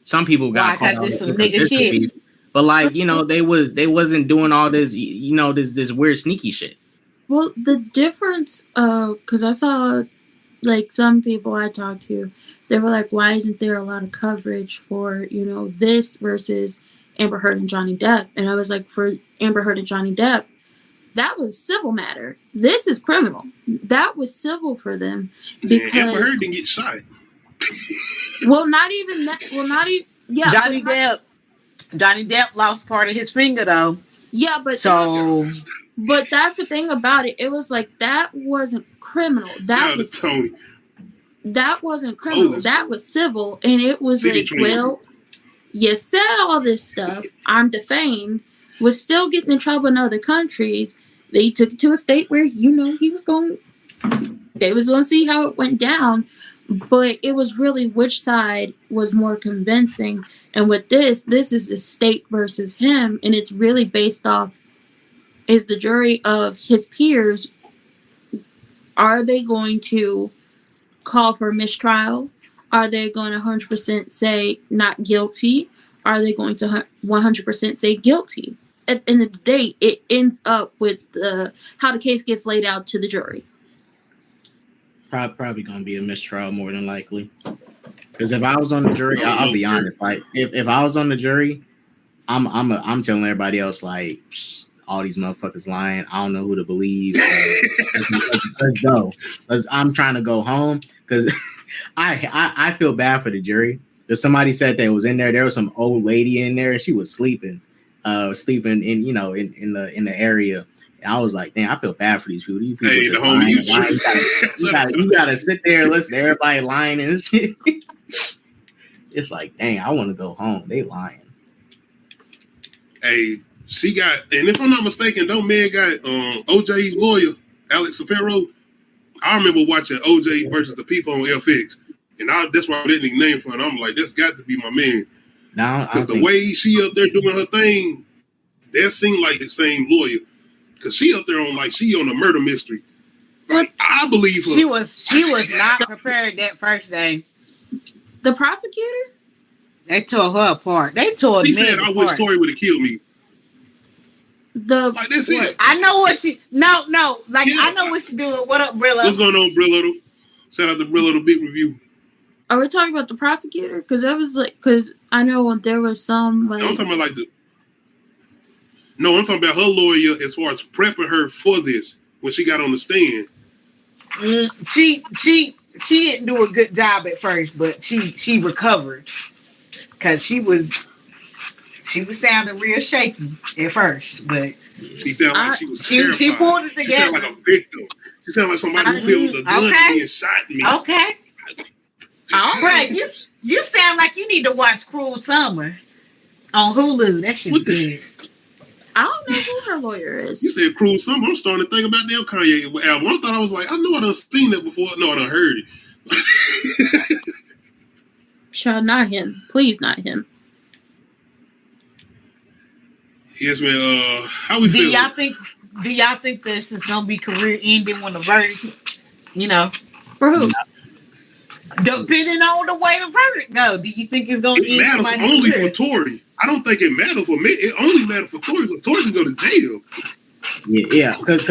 some people got caught out some nigga shit, but like they wasn't doing all this this weird sneaky shit. Well, the difference, because I saw, like, some people I talked to, they were like, why isn't there a lot of coverage for, this versus Amber Heard and Johnny Depp? And I was like, for Amber Heard and Johnny Depp, that was civil matter. This is criminal. That was civil for them. Because Amber Heard didn't get shot. Well, not even that. Well, not even. Yeah. Johnny Depp lost part of his finger, though. Yeah, but so... But that's the thing about it. It was like, that wasn't criminal. That wasn't criminal. That was civil. And it was like, well, you said all this stuff. I'm defamed. Was still getting in trouble in other countries. They took it to a state where, they was going to see how it went down. But it was really which side was more convincing. And with this is the state versus him. And it's really based off, is the jury of his peers, are they going to call for mistrial? Are they going to 100% say not guilty? Are they going to 100% say guilty? At the end of the day, it ends up with how the case gets laid out to the jury. Probably going to be a mistrial more than likely. Because if I was on the jury, I'll be honest. Like if I was on the jury, I'm telling everybody else like, all these motherfuckers lying. I don't know who to believe. Let's go. I'm trying to go home because I feel bad for the jury. Because somebody said they was in there. There was some old lady in there and she was sleeping in in the area. And I was like, damn, I feel bad for these people. These people hey, the homie, you gotta sit there, listen to everybody lying and shit. It's like, dang, I want to go home. They lying. Hey, she got, and if I'm not mistaken, don't Meg got OJ's lawyer, Alex Shapiro. I remember watching OJ versus the people on FX, And that's why I didn't name for her. And I'm like, that's got to be my man. Now, because the way she up there doing her thing, that seemed like the same lawyer. Because she up there on she on a murder mystery. Like, I believe her. She was not prepared that first day. The prosecutor? They tore her apart. They tore She me said, apart. I wish Tori would have killed me. Like, that's it. I know what she... No. Like, Yeah. I know what she doing. What up, Brillo? What's going on, Brillo? Shout out to Brillo, big review. Are we talking about the prosecutor? Because that was because I know there was some I'm talking about I'm talking about her lawyer as far as prepping her for this when she got on the stand. She didn't do a good job at first, but she recovered because she was sounding real shaky at first, but she sounded like she was terrified. She pulled it together. She sounded like a victim. She sounded like somebody who killed the gun and shot me. Okay. Right, you sound like you need to watch Cruel Summer on Hulu. That shit was good. I don't know who her lawyer is. You said Cruel Summer. I'm starting to think about damn Kanye album. I thought I was like, I know I done seen that before. No, I done heard it. Child, not him. Please, not him. Yes, man. How we feel? Do y'all think this is gonna be career ending when the verdict? For who? Depending on the way the verdict go, do you think it's gonna It end? matters only for Tory. I don't think it matters for me. It only matters for Tory because Tory can go to jail. Yeah, because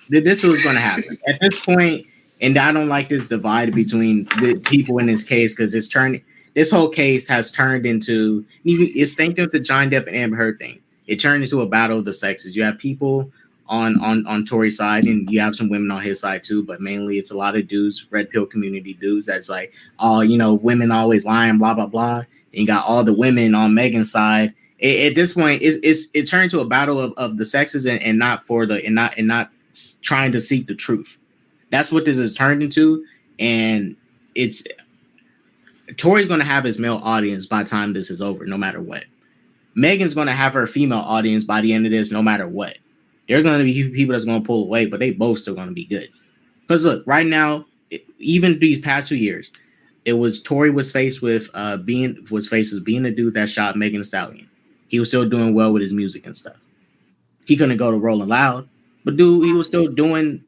this was going to happen at this point, and I don't like this divide between the people in this case because this whole case has turned into it's synced with the John Depp and Amber Heard thing. It turned into a battle of the sexes. You have people on Tory's side, and you have some women on his side too, but mainly it's a lot of dudes, red pill community dudes. That's like, oh, women always lying, blah blah blah. And you got all the women on Megan's side. At this point, it turned into a battle of the sexes and not trying to seek the truth. That's what this has turned into, and it's Tory's going to have his male audience by the time this is over, no matter what. Megan's going to have her female audience by the end of this, no matter what. There are going to be people that's going to pull away, but they both still going to be good. Because look, right now, even these past 2 years, it was Tory was faced with being a dude that shot Megan Thee Stallion. He was still doing well with his music and stuff. He couldn't go to Rolling Loud, but dude, he was still doing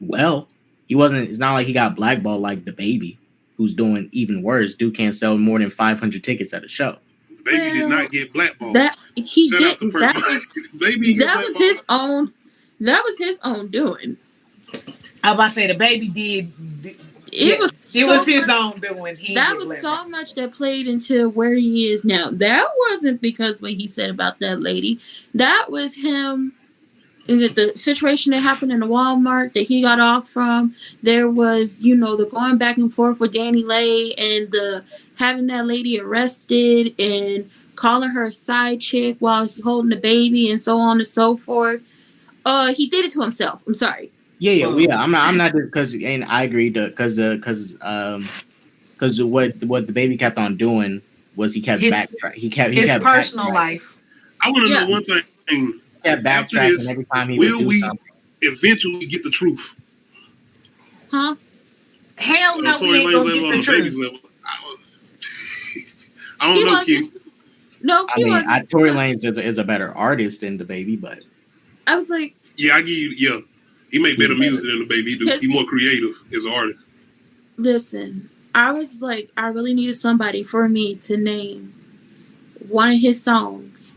well. It's not like he got blackballed like the Baby, who's doing even worse. Dude can't sell more than 500 tickets at a show. The Baby did not get blackballed. That was his own doing. I was about to say the Baby did. It was his own doing. That was so much that played into where he is now. That wasn't because what he said about that lady. That was him. The situation that happened in the Walmart that he got off from. There was, the going back and forth with Danny Lay and the having that lady arrested and calling her a side chick while he's holding the baby and so on and so forth. He did it to himself. I'm sorry. Yeah. I'm not because, and I agree because what the Baby kept on doing was he kept backtracking. He kept personal life. I want to know one thing. He kept backtracking every time he would do something. Eventually get the truth? Huh? Hell no, we ain't gonna get the truth. I don't know, Q. No, Q wasn't. Tory Lanez is a better artist than the Baby, but I was like, yeah, I give you, yeah. He made better music than the Baby. He's more creative as an artist. Listen, I was like, I really needed somebody for me to name one of his songs.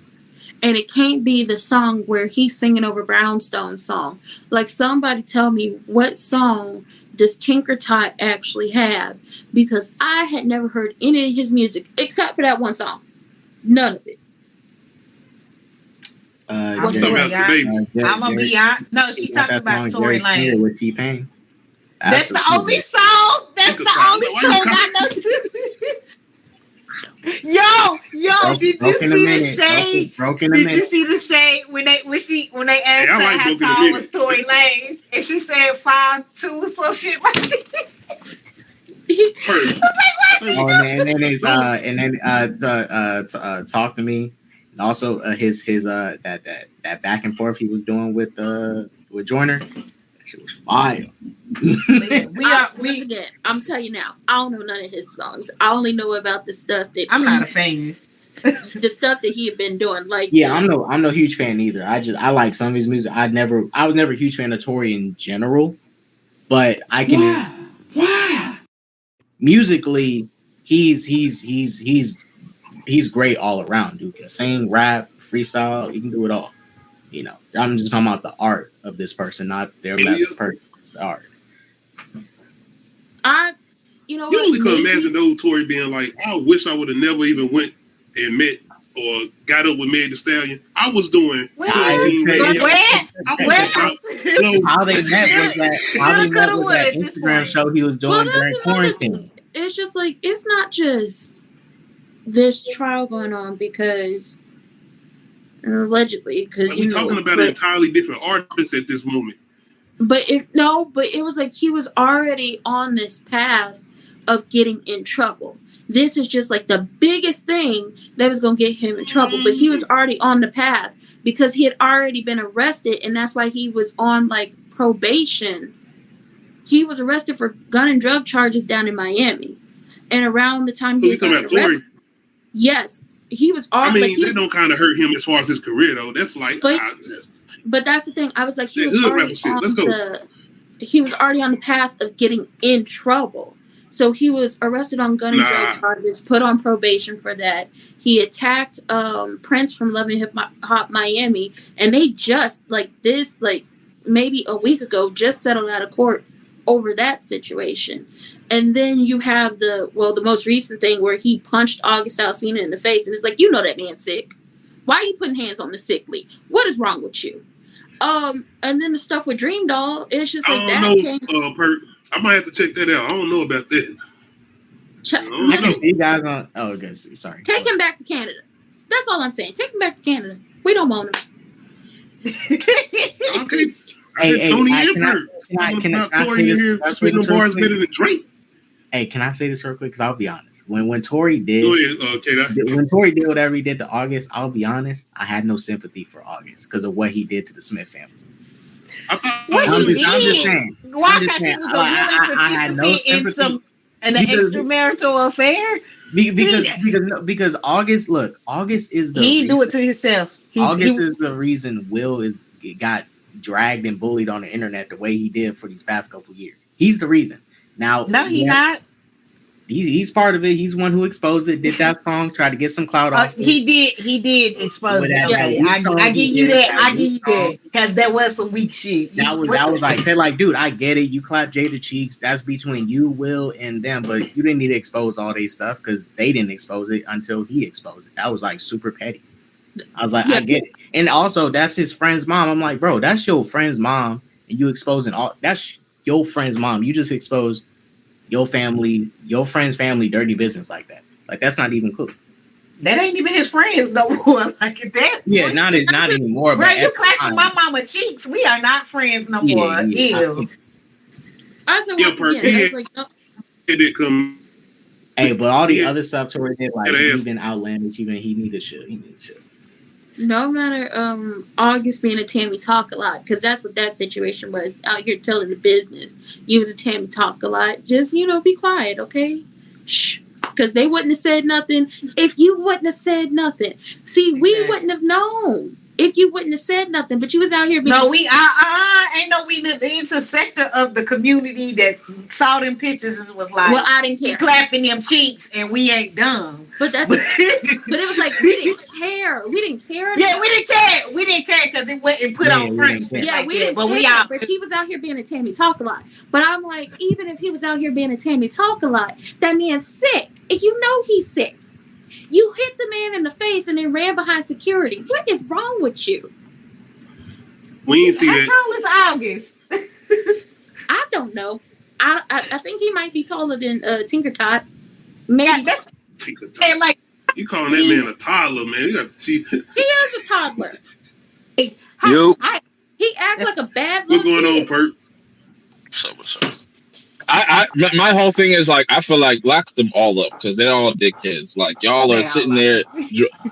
And it can't be the song where he's singing over Brownstone's song. Like, somebody tell me what song does Tinker Tot actually have? Because I had never heard any of his music except for that one song. None of it. I'm gonna be honest. No, she talked about Tory Lanez with T-Pain. That's the only song. That's the only song I know too. Yo, did you see the shade? Did you see the shade when they asked her how tall was Tory Lanez and she said 5'2" or some shit like that? Talk to Me, and also his that back and forth he was doing with Joyner. That shit was fire. we again, I'm telling you now, I don't know none of his songs. I only know about the stuff that I'm not a fan. the stuff that he had been doing. Like, Yeah, I'm no huge fan either. I like some of his music. I was never a huge fan of Tory in general, but I can musically, he's great all around. Dude can sing, rap, freestyle. He can do it all. You know, I'm just talking about the art of this person, not their best person. It's the art. You know, you only could imagine though Tory being like, I wish I would have never even went and met or got up with Meg Thee Stallion. I was doing quarantine radio. How they met was that Instagram show he was doing during quarantine. It's just like, it's not just this trial going on because allegedly, because we're talking about an entirely different artist at this moment. But it was like he was already on this path of getting in trouble. This is just like the biggest thing that was going to get him in trouble. But he was already on the path because he had already been arrested, and that's why he was on like probation. He was arrested for gun and drug charges down in Miami, and around the time he talking about Tory? Yes, he was. I mean, they don't kind of hurt him as far as his career though. That's like. But that's the thing. I was like, he was already on the path of getting in trouble. So he was arrested on gun and drug charges, put on probation for that. He attacked Prince from Love and Hip Hop Miami, and they just maybe a week ago just settled out of court over that situation. And then you have the most recent thing where he punched August Alsina in the face, and it's like, you know that man's sick. Why are you putting hands on the sickly? What is wrong with you? And then the stuff with Dream Doll, it's just like that. I might have to check that out. I don't know about that. I can see you guys on. Oh, okay. Sorry. Take him back to Canada. That's all I'm saying. Take him back to Canada. We don't want him. Okay. Tony Emperor. Can I say this spitting bars better than Drake? Hey, can I say this real quick? Because I'll be honest. When Tory did, when Tory did whatever he did to August, I'll be honest, I had no sympathy for August because of what he did to the Smith family. I'm just saying. I had no sympathy. An extramarital affair? Because August, look, August is the he do it to himself. August is the reason Will got dragged and bullied on the internet the way he did for these past couple of years. He's the reason. Now, no, he's not. He's part of it. He's one who exposed it. Did that song? Tried to get some clout off. He did expose it. Okay, I give you that. Because there was some weak shit. That was like, they're like, dude, I get it. You clap Jada Cheeks. That's between you, Will, and them. But you didn't need to expose all their stuff because they didn't expose it until he exposed it. That was like super petty. I was like, I get it. And also, that's his friend's mom. I'm like, bro, that's your friend's mom, and you exposing all. That's your friend's mom. You just exposed your family, your friend's family, dirty business like that. Like, that's not even cool. That ain't even his friends no more. Like that. Yeah, not anymore. Bro, you clapping my mama cheeks. We are not friends no more. Ew. I said, it did come. Hey, but all the other stuff Tory did, like, he's been outlandish. Even he needed shit. No matter August being a Tammy talk a lot, because that's what that situation was, out here telling the business. You was a Tammy talk a lot. Just, be quiet, okay? Shh. Because they wouldn't have said nothing if you wouldn't have said nothing. See, we wouldn't have known if you wouldn't have said nothing, but you was out here being... No, we it's a sector of the community that saw them pictures and was like, well, I didn't care. Clapping them cheeks and we ain't dumb. But but it was like, we didn't care. We didn't care. Yeah, we didn't care. We didn't care because it went and put on French. Yeah, we didn't care. But he was out here being a Tammy talk a lot. But I'm like, even if he was out here being a Tammy talk a lot, that man's sick. And you know he's sick. You hit the man in the face and then ran behind security. What is wrong with you? We ain't see that. How tall is August? I don't know. I think he might be taller than Tinker Tot. Maybe. Yeah, that's Tinker Tot. Like, you calling that man a toddler, man? You got to see. He is a toddler. He acts like a bad. What's going on, Perk? What's up? My whole thing is like, I feel like lock them all up because they're all dickheads. Like, y'all are sitting there,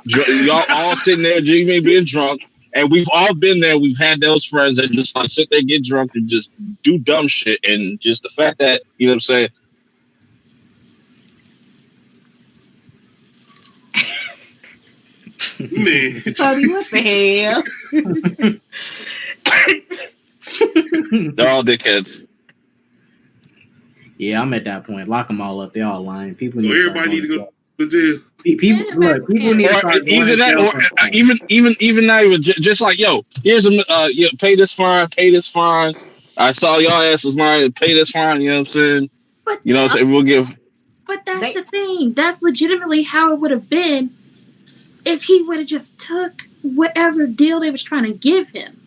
y'all all sitting there, Jimmy being drunk, And we've all been there. We've had those friends that just like sit there, get drunk, and just do dumb shit. And just the fact that, you know what I'm saying? Man. Tony, what the hell? They're all dickheads. Yeah, I'm at that point. Lock them all up. They all lying. People. So everybody need to go to jail. People need to start going Either to that, jail or for- even now, just like, yo, here's a pay this fine. I saw y'all asses lying. Pay this fine. You know what I'm saying? But You know what I'm saying? We'll give. But that's the thing. That's legitimately how it would have been if he would have just took whatever deal they was trying to give him.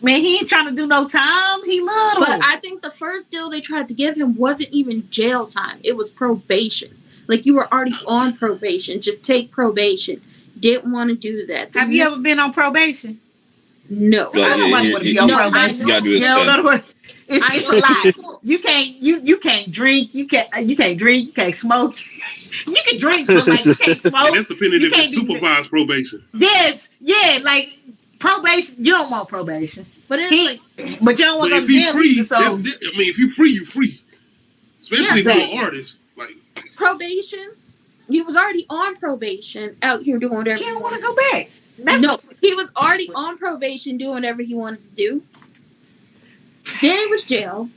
Man, he ain't trying to do no time. He little. But I think the first deal they tried to give him wasn't even jail time. It was probation. Like, you were already on probation. Just take probation. Didn't want to do that. Have you ever been on probation? No. Yeah, I don't want to be on probation. You gotta do this. It's a lot. You can't drink. You can't drink. You can't smoke. You can drink, but like you can't smoke. And that's depending if it's supervised probation. Yes, yeah, like probation. You don't want probation, but it's but you don't want But to if you free, either, so if you free, you free. Especially if you're an artist. Like probation. He was already on probation, out here doing whatever. He don't want to go back. No, he was already on probation, doing whatever he wanted to do. Then it was jail.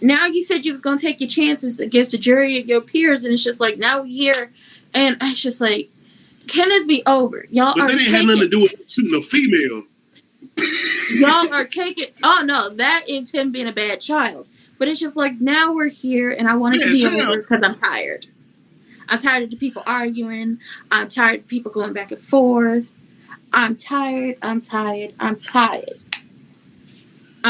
Now you said you was gonna take your chances against a jury of your peers, and it's just like now we're here, and it's just like, can this be over? Y'all but are that didn't have nothing to do with shooting a female. Y'all are taking. Oh no, that is him being a bad child. But it's just like now we're here, and I want it to be over because I'm tired. I'm tired of the people arguing. I'm tired of people going back and forth. I'm tired. I'm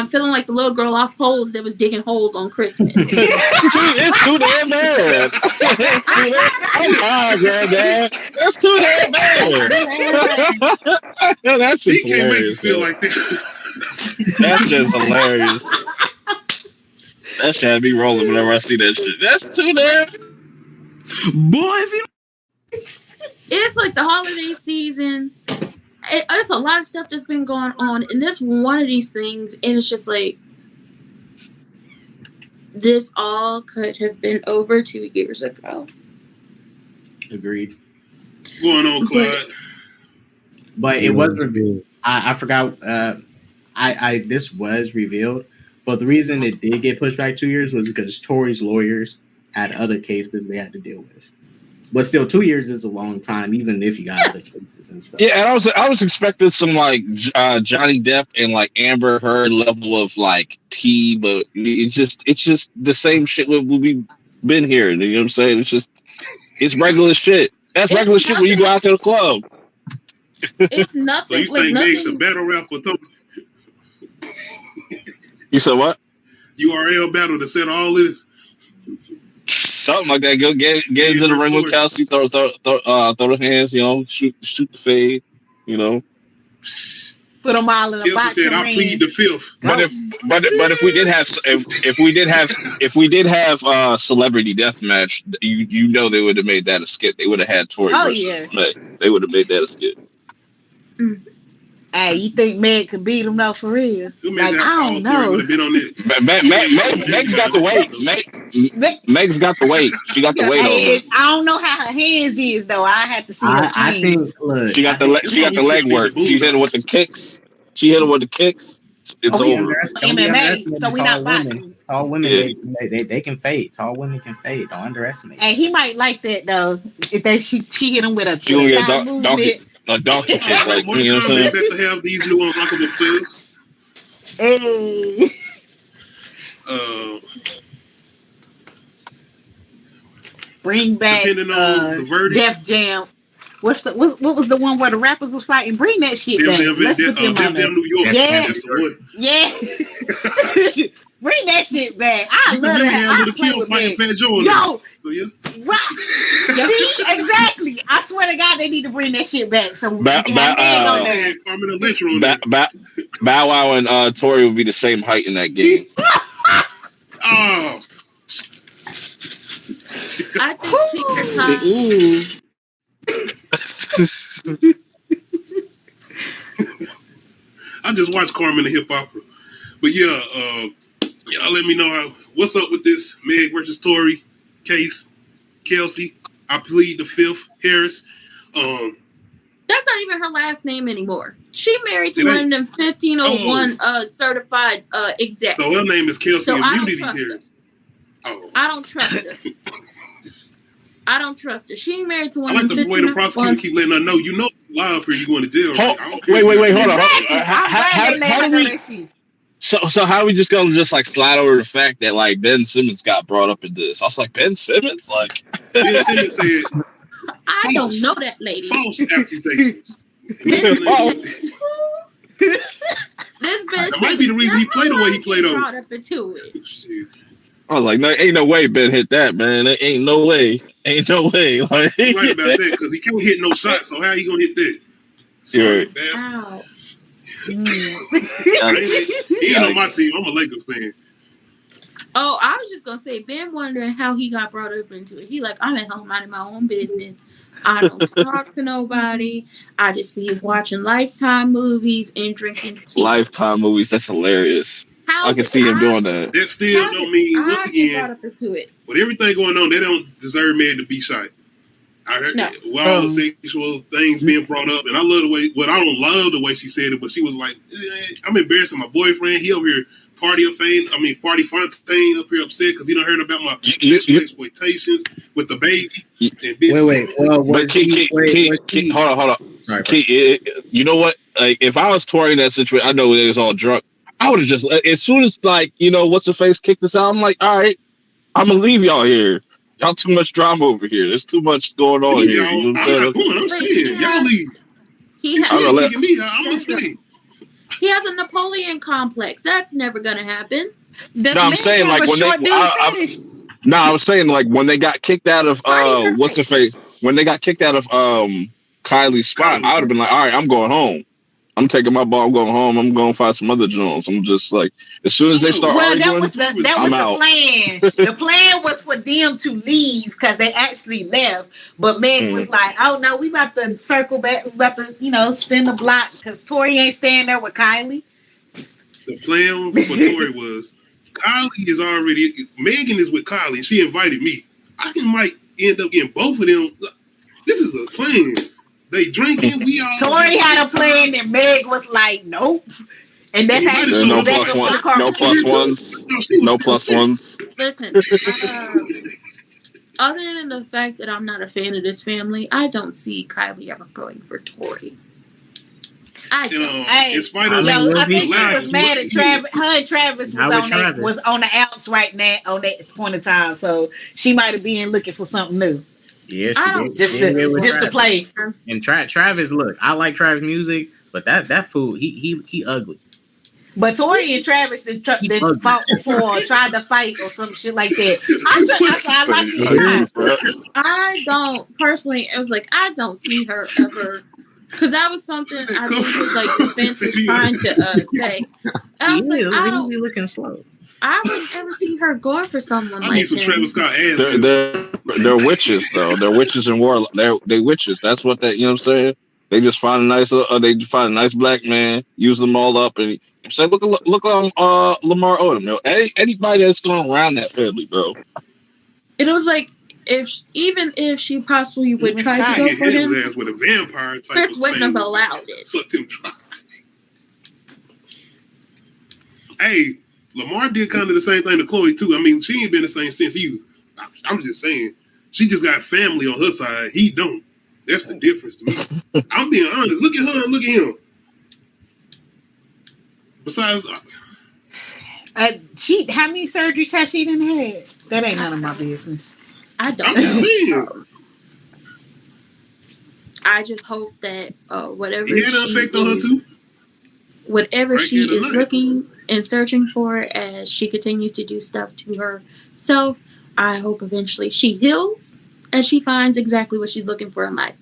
feeling like the little girl off Holes that was digging holes on Christmas. It's too damn bad. I'm tired, Granddad. That's too damn bad. That's just He can't make you hilarious. feel like that. That's just hilarious. That shit had me rolling whenever I see that shit. That's too damn. Boy, if you It's like the holiday season. It's a lot of stuff that's been going on, and this one of these things, and it's just like this all could have been over 2 years ago. Agreed. Going on, Clyde. But it was revealed. I forgot. I this was revealed, but the reason it did get pushed back 2 years was because Tory's lawyers had other cases they had to deal with. But still, 2 years is a long time, even if you got other cases and stuff. Yeah, and I was expecting some like Johnny Depp and like Amber Heard level of like tea, but it's just the same shit we've been here. You know what I'm saying? It's regular shit. That's regular shit when you go out to the club. It's nothing. So you think Meg's a battle rap for Tony? You said what? URL battle to set all this? Something like that. Go get into the ring with Kelsey, throw the hands, you know, shoot the fade, you know. Put them all in a box. Said, I plead the fifth. But if we did have celebrity death match, you know they would have made that a skit. They would have had Tori versus Meg. They would have made that a skit. Mm. Hey, you think Meg could beat him though for real? Like, I don't know. Meg's got the weight. Meg's got the weight. She got the weight on her. I don't know how her hands is though. I had to see her swing. I think look, she got the leg work. She hit her with the kicks. It's over. MMA, so we not boxing. Tall women, they can fade. Tall women can fade. Don't underestimate. And he might like that though. If she hit him with a she gonna get a donkey kick, like, you know what I'm saying? Better to have these new unlockable players. Hey. Bring back the verdict. Def Jam. What was the one where the rappers was fighting? Bring that shit back. Let's put them on there. New York. Yeah. Bring that shit back. I love that. I play with Fat Joe. Yo, so yeah. Right. See, exactly. I swear to God, they need to bring that shit back. So we can have Meg on there. Bow Wow and Tori would be the same height in that game. Oh. I think I just watched Carmen the Hip Hopper. But yeah, y'all let me know what's up with this Meg versus Tory case. Kelsey, I plead the fifth. Harris. That's not even her last name anymore. She married to one of them 1501 certified execs. So her name is Kelsey so Immunity Harris. Oh. I don't trust her. I don't trust her. She ain't married to one I of like them the way the prosecutor keep letting her know. You know, lie up here, you're going to jail. Wait, hold on. How do we? So how are we just gonna just like slide over the fact that like Ben Simmons got brought up in this? I was like, Ben Simmons, like Ben Simmons said, I don't know that lady. False accusations. This Ben that might be the reason he played the way he played. Brought up into it. Shit. I was like, no, ain't no way Ben hit that, man. Ain't no way. Like, right about that because he can't hit no shots. So how he gonna hit that? Sorry, Ow. He ain't on my team. I'm a Lakers fan. Oh, I was just gonna say, Ben wondering how he got brought up into it. He like, I'm at home minding my own business. I don't talk to nobody. I just be watching Lifetime movies and drinking tea. Lifetime movies, that's hilarious. I can see him doing that. That still don't mean, once again, brought up into it. with everything going on, they don't deserve Meg to be shot. I heard with all the sexual things being brought up, and I love the way. Well, I don't love the way she said it, but she was like, "I'm embarrassing my boyfriend. He over here party Fontaine up here upset because he done heard about my sexual exploitations with the baby." And wait. Well, hold on. Sorry, you know what? Like, if I was Tory in that situation, I know they was all drunk. I would have just, as soon as like what's her face kicked us out, I'm like, all right, I'm gonna leave y'all here. Y'all too much drama over here. There's too much going on here. I'm not going. I'm staying. Y'all leave. I'm gonna stay. He has a Napoleon complex. That's never gonna happen. No, I'm saying like when I was saying like when they got kicked out of what's her face? When they got kicked out of Kylie's spot, I would have been like, all right, I'm going home. I'm taking my ball. I'm going home. I'm going to find some other joints. I'm just like, as soon as they start arguing, that was the plan. The plan was for them to leave because they actually left. But Meg was like, oh, no, we about to circle back. We about to, spin the block because Tory ain't staying there with Kylie. The plan for Tory was, Kylie is already, Megan is with Kylie. She invited me. might end up getting both of them. This is a plan. They drinking. We all. Tory had a plan, and Meg was like, "Nope." And that's how she no plus one. No plus ones. No plus ones. Listen, other than the fact that I'm not a fan of this family, I don't see Kylie ever going for Tory. I think she was mad at Travis. Her and Travis was on the outs right now on that point of time, so she might have been looking for something new. Yeah, she did. Just to play. And Travis, look, I like Travis music, but that fool, he ugly. But Tory and Travis that fought before or tried to fight or some shit like that. I like it. I don't personally. It was like I don't see her ever. Because that was something I think was like the fence was trying to say. And I was like, I don't be looking slow. I wouldn't ever see her going for someone like need some him. Travis Scott they're witches though. They're witches and warlocks. They're witches. That's what you know what I'm saying? They just find a nice black man, use them all up, and say, look on Lamar Odom. Anybody that's going around that family, bro. It was like even if she possibly would try to go for him, with a vampire type Chris wouldn't have allowed it. Sucked him dry. Hey, Lamar did kind of the same thing to Chloe too. I mean, she ain't been the same since he. I'm just saying, she just got family on her side. He don't. That's the difference to me. I'm being honest. Look at her and look at him. Besides, how many surgeries has she done had? That ain't none of my business. I don't know. I just hope that whatever he had an effect on her too. Whatever she is looking and searching for as she continues to do stuff to herself, I hope eventually she heals and she finds exactly what she's looking for in life.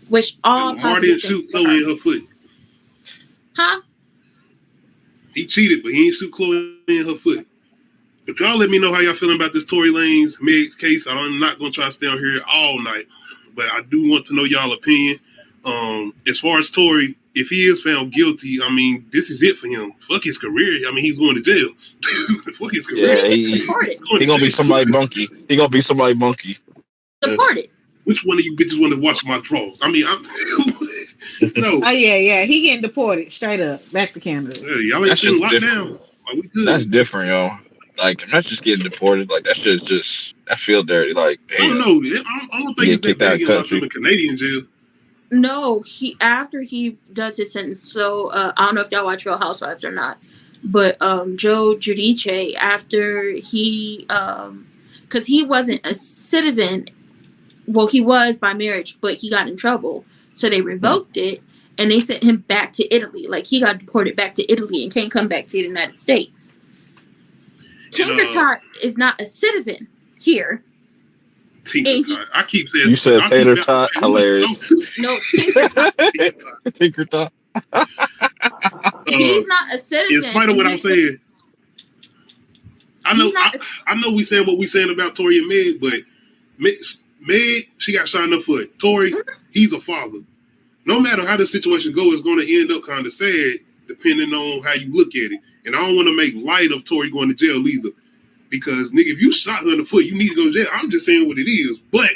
Which all Lamar didn't shoot Chloe in her foot. Huh? He cheated, but he didn't shoot Chloe in her foot. But y'all let me know how y'all feeling about this Tory Lanez Meg's case. I'm not going to try to stay on here all night, but I do want to know y'all opinion. As far as Tory, if he is found guilty, I mean, this is it for him. Fuck his career. I mean, he's going to jail. Fuck his career. Yeah, he gonna be somebody bunky. He gonna be somebody bunky. Deported. Which one of you bitches want to watch my drawers? I mean, no. Oh yeah, he getting deported straight up back to Canada. Yeah, y'all ain't seen lockdown. Like, we good. That's different, yo. Like, I'm not just getting deported. Like, that shit's just, I feel dirty. Like, damn. I don't know. I don't think it's that bad getting locked up in Canadian jail. No, after he does his sentence. So I don't know if y'all watch Real Housewives or not, but Joe Giudice, after he, because he wasn't a citizen. Well, he was by marriage, but he got in trouble. So they revoked it, and they sent him back to Italy. Like, he got deported back to Italy and can't come back to the United States. Tinker Tot is not a citizen here. Tinker Tot. I keep saying... You said Tater Tot. Hilarious. No, Tinker Tot. Tinker Tot. He's not a citizen. In spite of what I'm saying, I know we saying what we saying about Tory and Meg, but Meg, she got shot in the foot. Tory, he's a father. No matter how the situation goes, it's going to end up kind of sad, depending on how you look at it. And I don't want to make light of Tory going to jail either. Because, nigga, if you shot her in the foot, you need to go to jail. I'm just saying what it is. But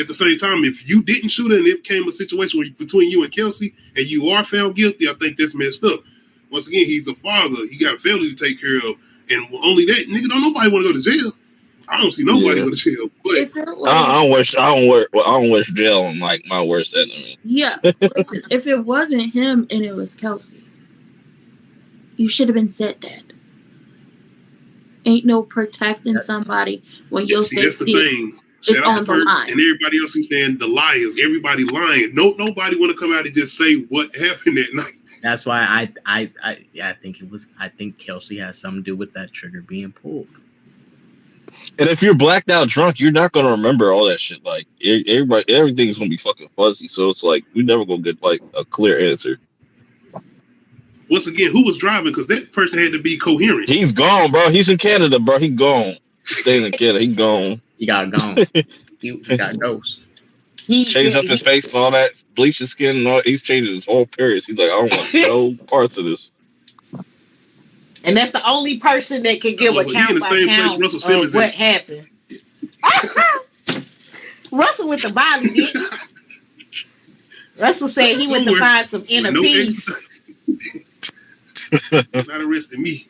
at the same time, if you didn't shoot her and it became a situation between you and Kelsey and you are found guilty, I think that's messed up. Once again, he's a father. He got a family to take care of. And only that, nigga, don't nobody want to go to jail. I don't see nobody go to jail. But I don't wish jail on like my worst enemy. Yeah, listen, if it wasn't him and it was Kelsey, you should have been said that. Ain't no protecting somebody when your safety is on the line. And everybody else who's saying the liars, everybody lying. Nobody want to come out and just say what happened that night. That's why I think Kelsey has something to do with that trigger being pulled. And if you're blacked out drunk, you're not gonna remember all that shit. Like everything's gonna be fucking fuzzy. So it's like we never gonna get like a clear answer. Once again, who was driving? Because that person had to be coherent. He's gone, bro. He's in Canada, bro. He gone. Staying in Canada. He gone. He got gone. he got ghost. He changed up his face and all that, bleached his skin and all. He's changed his whole appearance. He's like, I don't want no parts of this. And that's the only person that can give a count by count of what happened. Russell with the body, bitch. Russell said he went to find some inner peace. Not arresting me.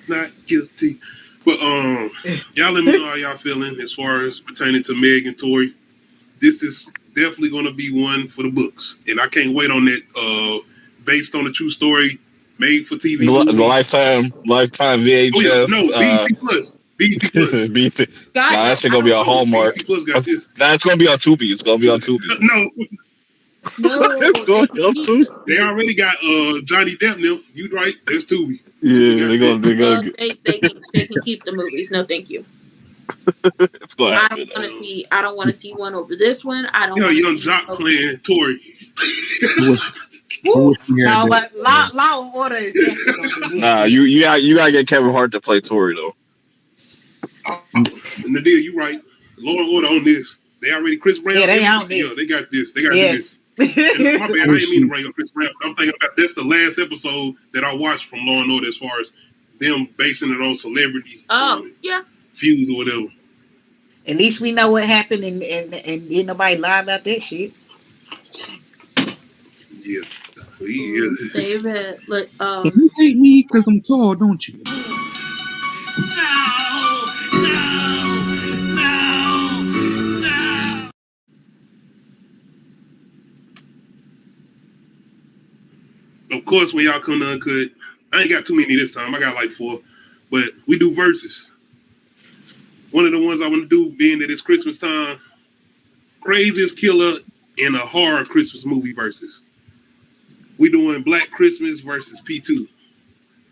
Not guilty. But y'all let me know how y'all feeling as far as pertaining to Meg and Tory. This is definitely going to be one for the books, and I can't wait on that. Based on a true story, made for TV. The lifetime VHS. Oh, yeah, no, BET Plus. BET Plus. BET. That shit gonna be a Hallmark. That's gonna be on Tubi. It's gonna be on Tubi. No. It's going on Tubi. They already got Johnny Depp now. You right? There's Tubi. Yeah, they're gonna they can keep the movies. No, thank you. It's going I don't want to see one over this one. I don't. Young Jock playing Tory. No, but Law and Order is definitely. Nah, you gotta get Kevin Hart to play Tory though. Nadia, you right. Law and Order on this. They already Chris Brown. Yeah, they on this. Yeah, they got this. They got this. And my bad, I didn't mean to bring up Chris Brown. I'm thinking about that's the last episode that I watched from Law and Order as far as them basing it on celebrity. Yeah. Feuds or whatever. At least we know what happened and didn't nobody lie about that shit. Yeah. David, look, you hate me because I'm tall, don't you? Of course, when y'all come to Uncut, I ain't got too many this time. I got like 4, but we do verses. One of the ones I want to do, being that it's Christmas time, craziest killer in a horror Christmas movie versus. We doing Black Christmas versus P2.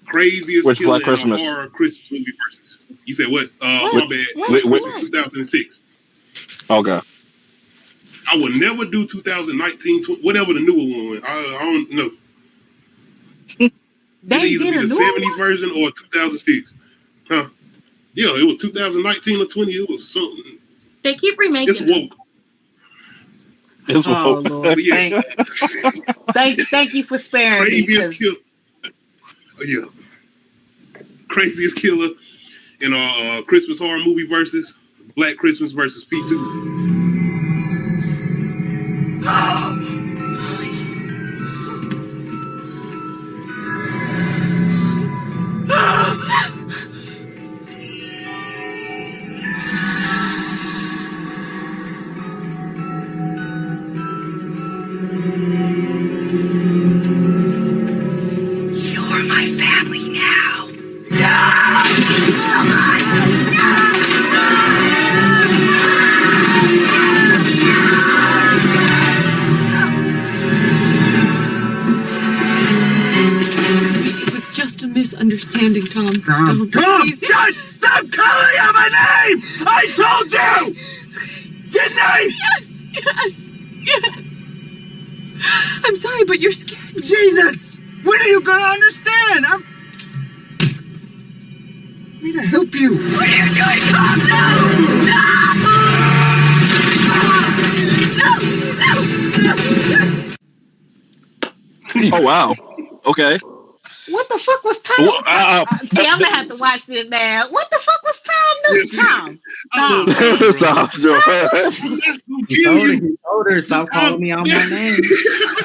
Craziest Which killer Black Christmas? in a horror Christmas movie versus. You said what? My bad. Which was 2006. Okay. I would never do 2019, whatever the newer one was. I don't know. It'd either be the 70s version or 2006. Huh? Yeah, it was 2019 or 20. It was something. They keep remaking. It's woke. His Oh woke. Lord, But yeah, thank you for sparing me. craziest 'Cause killer. Yeah, craziest killer in Christmas horror movie versus Black Christmas versus P2. You're my family now. It was just a misunderstanding, Tom. Tom, Please. just stop calling out my name! I told you! Didn't I? Yes. I'm sorry, but you're scared. Jesus! When are you gonna understand? I'm need to help you. What are you doing, Tom? No! Oh wow. Okay. what the fuck was Tom? See, I'm gonna have to watch this now. What the fuck was Tom doing? Tom. He told her, stop calling me out my name.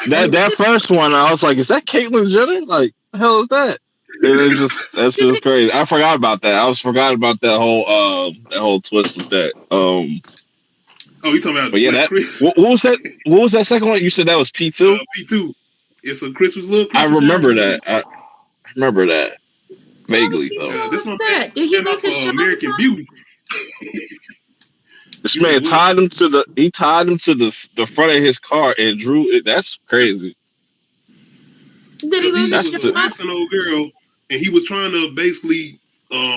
That first one, I was like, is that Caitlyn Jenner? Like, the hell is that? And that's just crazy. I forgot about that. I forgot about that whole twist with that. Oh, you talking about? But yeah, that what was that? What was that second one? You said that was P2. P2. It's a little Christmas. I remember that. I remember that vaguely though. So This my upset. Did he lose his job or American something? Beauty. This man tied him to the front of his car and drew it. That's crazy. Did he lose He his was job? harassing an old girl, and he was trying to basically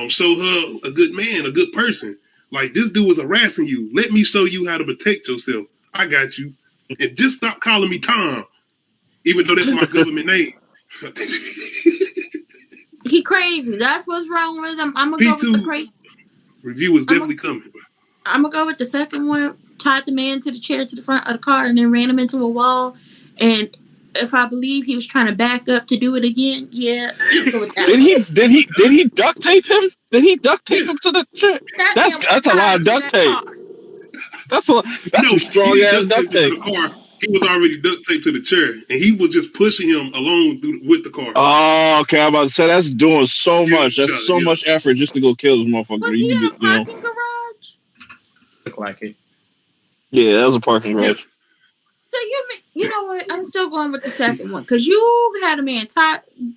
show her a good man, a good person. Like, this dude was harassing you. Let me show you how to protect yourself. I got you. And just stop calling me Tom, even though that's my government name. He crazy. That's what's wrong with him. I'm gonna go with the crazy. Review is definitely coming. I'm gonna go with the second one. Tied the man to the chair to the front of the car and then ran him into a wall. And if I believe he was trying to back up to do it again, yeah. Go with that. Did he duct tape him? Did he duct tape him to the chair? That's a lot of duct tape. That's a strong ass duct tape. He was already duct taped to the chair, and he was just pushing him along with the car. Oh, okay. I'm about to say that's doing so much. That's so much effort just to go kill this motherfucker. Was he in a parking garage? Look like it. Yeah, that was a parking garage. So you know what? I'm still going with the second one because you had a man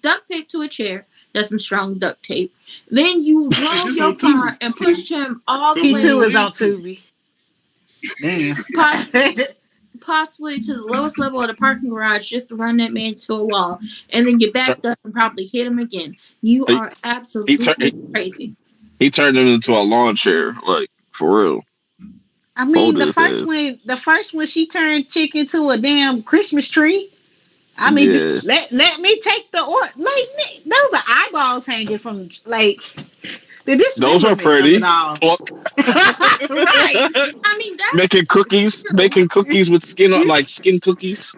duct taped to a chair. That's some strong duct tape. Then you drove your car and pushed him all the way. P2 is on Tubi. Damn. Possibly to the lowest level of the parking garage just to run that man to a wall and then get backed up and probably hit him again. You are absolutely crazy. He turned him into a lawn chair, like, for real. I mean, the first one, she turned chick into a damn Christmas tree. I mean, just let me take the those are eyeballs hanging from those are pretty. Right. I mean, that's making cookies with skin on, like skin cookies.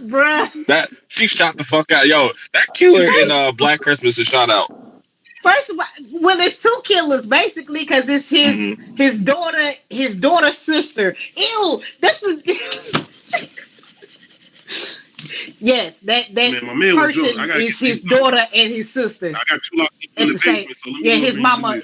Bruh. That she shot the fuck out. Yo, that killer in Black Christmas is shot out. First of all, well, it's two killers basically because it's his daughter's sister. Ew, that's yes, that man, person is his daughter and his sister. I got two locked in the basement, so let me his mama.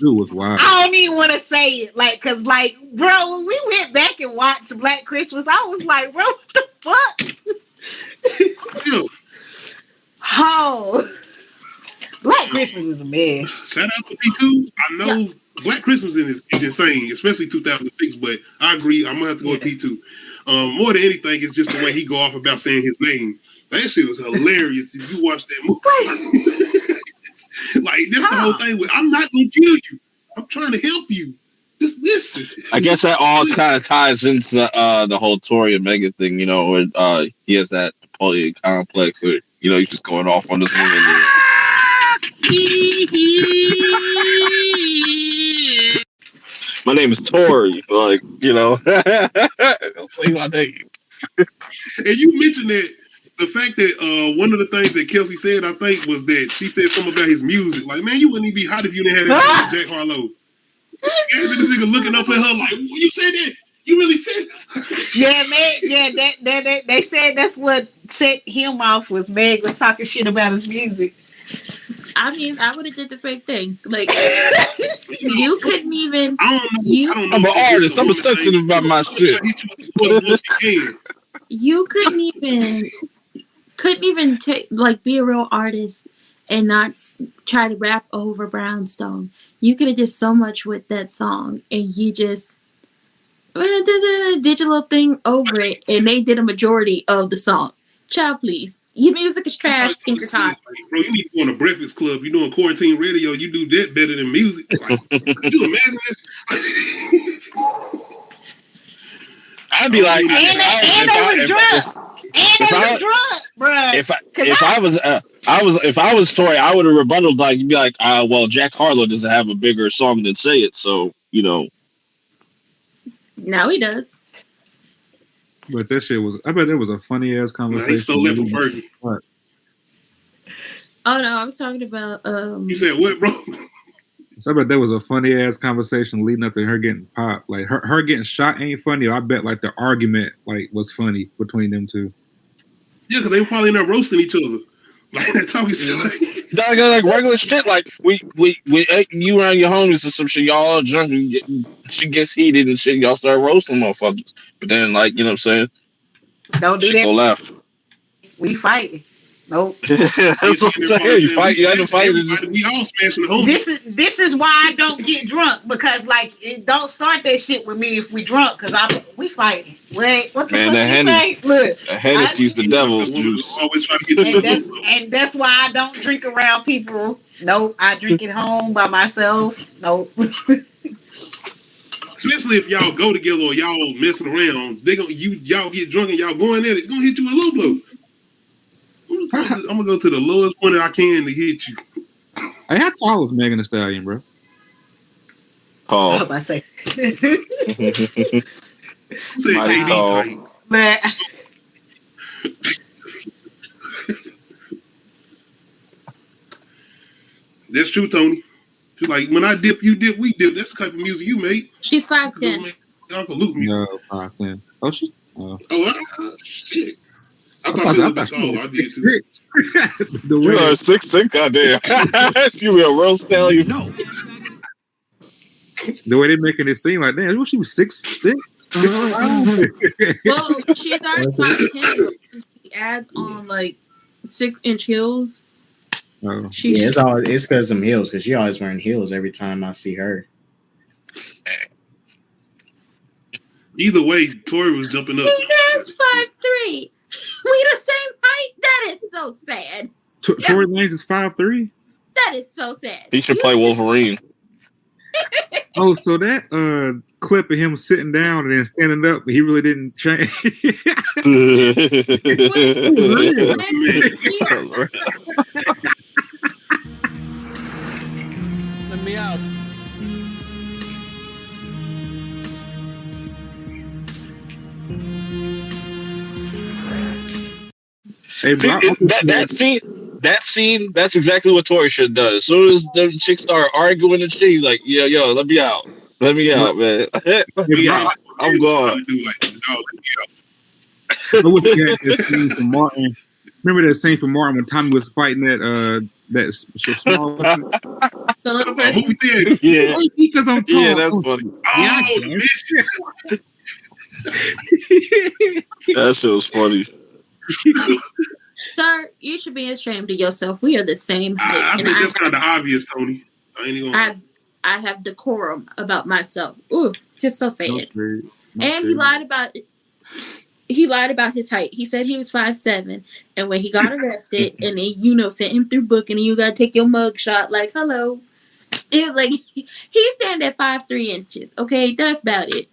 was wild. I don't even want to say it, cause bro, when we went back and watched Black Christmas, I was like, bro, what the fuck? Oh, Black Christmas is a mess. Shout out to P2. I know Black Christmas is insane, especially 2006. But I agree. I'm gonna have to go with P2. More than anything, it's just the way he go off about saying his name. That shit was hilarious. If you watch that movie, that's the whole thing. I'm not gonna kill you. I'm trying to help you. Just listen. I guess that all kind of ties into the whole Tori and Megan thing. You know, where he has that Napoleon complex, or he's just going off on this woman. My name is Tori. Like, don't say my name. And you mentioned that the fact that one of the things that Kelsey said, I think, was that she said something about his music. Like, man, you wouldn't even be hot if you didn't have that Jack Harlow. Yeah, this nigga looking up at her like, you said that? You really said? Yeah, man. Yeah, they said that's what set him off was Meg was talking shit about his music. I mean, I would have did the same thing. Like, you couldn't even. I don't know. I'm an artist. I'm sensitive about my shit. You couldn't even take be a real artist and not try to rap over Brownstone. You could have did so much with that song, and you just did your little thing over it, and they did a majority of the song. Child, please. Your music is trash. Tinker Todd. Bro, you need to go on a Breakfast Club. You're doing quarantine radio. You do that better than music. Like, could you imagine this? I'd be like, and they was drunk, bro. If I was Tori, I would have rebutted like, you'd be like, well, Jack Harlow doesn't have a bigger song than Say It, so Now he does. But that shit was, I bet that was a funny ass conversation. He stole that from Fergie. What? Oh no, I was talking about You said what, bro? So I bet that was a funny ass conversation leading up to her getting popped. Like her getting shot ain't funny. I bet like the argument was funny between them two. Yeah, because they were probably in there roasting each other. Like they're talking shit. Like regular shit. Like we you around your homies or some shit, y'all all drunk and she gets heated and shit, y'all start roasting motherfuckers. But then you know what I'm saying? Don't do that. Go left. We fighting. Nope. That's what I'm saying. You fight, you have to fight. We all smashing the homies. This is why I don't get drunk, because it don't start that shit with me if we drunk, because we fighting. Wait, what the fuck you say? Look, Hennessy's the devil's juice. Always trying to get and that's why I don't drink around people. Nope, I drink at home by myself. Nope. Especially if y'all go together or y'all messing around, y'all get drunk and y'all going at it. It's gonna hit you with a low blow. I'm gonna go to the lowest point that I can to hit you. Hey, how tall was Megan Thee Stallion, bro? Tall. I hope I say. Say KD tight. Man. That's true, Tony. She's like, when I dip, you dip, we dip. That's the type of music you make. She's 5'10". Uncle Luke music. No, 5'10". Oh, she. Oh, shit. I thought she was a bit taller. I did too. You are 6'6", goddamn. You a real stallion. No. The way they're making it seem like, damn, she was 6'6". Well, she's already 5'10", and she adds on 6-inch heels. Oh. It's because of some heels, because she always wearing heels every time I see her. Either way, Tori was jumping up. That's 5'3". We the same height? That is so sad. Tory Lanez is 5'3"? That is so sad. He should play Wolverine. Oh, so that clip of him sitting down and then standing up, he really didn't change. Let me out. Hey, See, that scene, that's exactly what Tori should have done. As soon as the chicks start arguing and shit, he's like, yo, let me out. Let me out, man. Let me out. I'm going. Scene from Martin. Remember that scene from Martin when Tommy was fighting that small the little person? Yeah. Because I'm tall. Yeah, that's funny. That shit was funny. Sir, you should be ashamed of yourself. We are the same height. I think that's kind of obvious, Tony. I have decorum about myself. Ooh, just so sad. And he lied about it. He lied about his height. He said he was 5'7", and when he got arrested, and then sent him through booking, and you gotta take your mug shot. Like, hello, it was like he's standing at 5'3" inches. Okay, that's about it.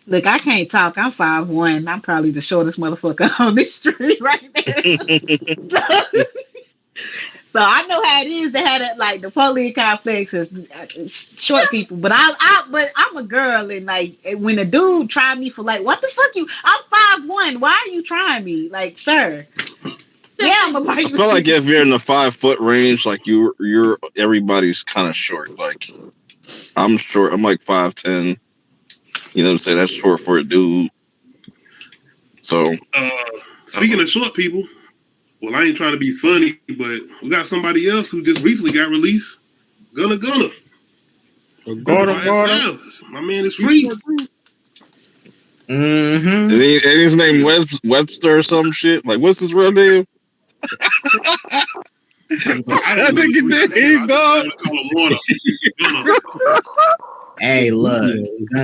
Look, I can't talk. I'm 5'1". I'm probably the shortest motherfucker on this street right now. So So I know how it is to have that, like the police complex as short people. But but I'm a girl, and like when a dude try me for like, what the fuck you? I'm 5'1". Why are you trying me, like, sir? Yeah, I'm a I feel like if you're in the 5 foot range, like you're everybody's kind of short. Like I'm short. I'm like 5'10". You know what I'm saying? That's short for a dude. So speaking of short people, well, I ain't trying to be funny, but we got somebody else who just recently got released. Gunna. My man is free. Mm-hmm. and his name Webster or some shit. Like, what's his real name? I think he did, dog. Hey, look,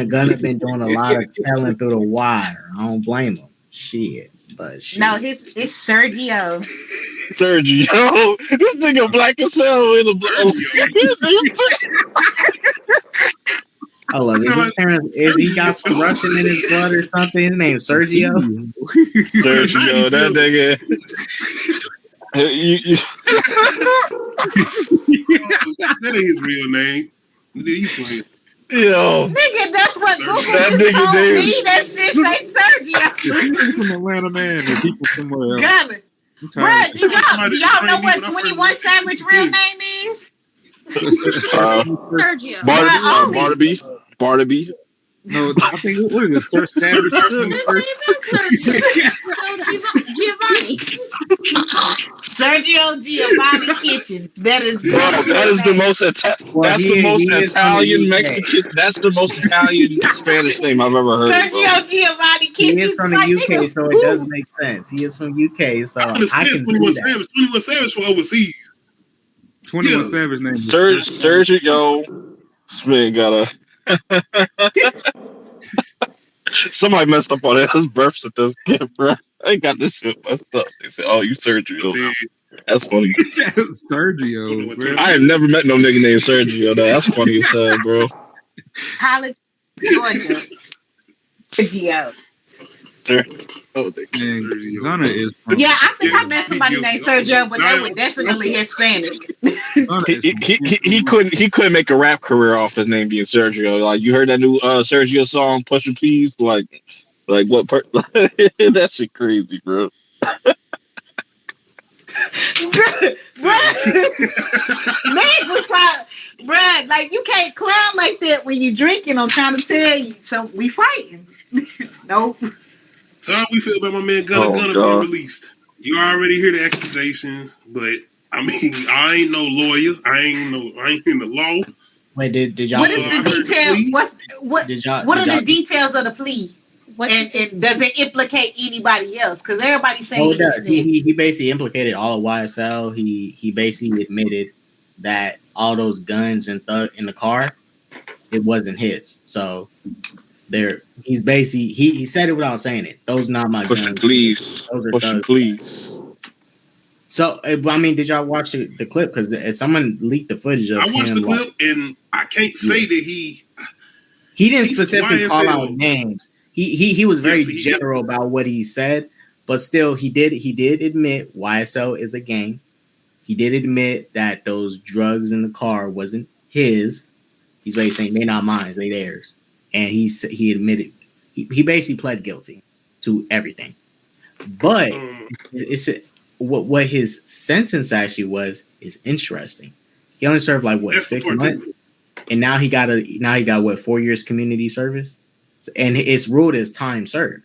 Gunna been doing a lot of telling through the wire. I don't blame him. Shit, but shit. No, it's Sergio. Sergio, this nigga black as hell with a Hold on, is he got some Russian in his blood or something? His name's Sergio. Sergio, that nigga. That ain't his real name. You playing? Yo, nigga, that's what Google that just nigga told did. me. That shit say Sergio. He's from Atlanta, man, and people somewhere else. Gunna. Bruh, do y'all know what 21 Savage real name is? Sergio. Barnaby. No, I think what is it? Sir Savage. His name is Sergio. Giovanni. Sergio Giovanni Kitchens. That is the most Italian Mexican. That's the most Italian Spanish name I've ever heard. Sergio Giovanni Kitchens. He is from the UK, so it does make sense. He is from UK, so I can see that. 21 Savage from overseas. 21 Savage name. Sergio. Smith got a. Somebody messed up on his birth certificate, bro. They got this shit messed up. They said, "Oh, you Sergio." That's funny. Sergio, bro. I have never met no nigga named Sergio. That's funny as hell, bro. College, Georgia. Sergio. Oh, Gunna is from, yeah, I think I met somebody named Sergio, but they were definitely Hispanic. He couldn't make a rap career off his name being Sergio. Like, you heard that new Sergio song, Pushing Peas? Like what? That shit crazy, bro. Man was probably, bruh, like, you can't clown like that when you drinking. I'm trying to tell you. So we fighting. Nope. So how we feel about my man Gunna being released? You already hear the accusations, but I mean, I ain't no lawyer. I ain't in the law. Wait, did y'all? What is the detail? What are the details of the plea? And does it implicate anybody else? Because everybody's saying it does. He basically implicated all of YSL. He basically admitted that all those guns and in the car, it wasn't his. So he's basically he said it without saying it. Those not my guns. Please. Those are Pushing, please. So I mean, did y'all watch the clip? Because someone leaked the footage of him. I watched the clip, and I can't say that he didn't specifically call out names. He was very general about what he said, but still he did admit YSL is a gang. He did admit that those drugs in the car wasn't his. He's basically saying they're not mine, they theirs. And he admitted he basically pled guilty to everything. But it's what his sentence actually was is interesting. He only served 6 months, and now he got 4 years community service. And it's ruled as time served.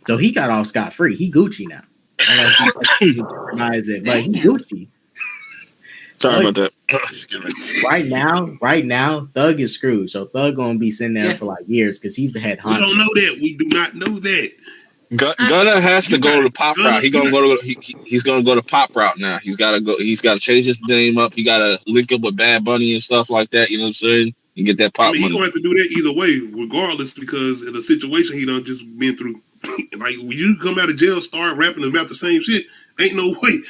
So he got off scot-free. He Gucci now. But he Gucci. Sorry about that. Right now, Thug is screwed. So Thug gonna be sitting there for years because he's the head honcho. We don't know that. We do not know that. Gunna has to go to the pop route. He's gonna go to pop route now. He's gotta change his name up. He gotta link up with Bad Bunny and stuff like that. You know what I'm saying? You get that pop money. He's gonna have to do that either way, regardless, because of the situation he done just been through. Like, when you come out of jail, start rapping about the same shit, ain't no way.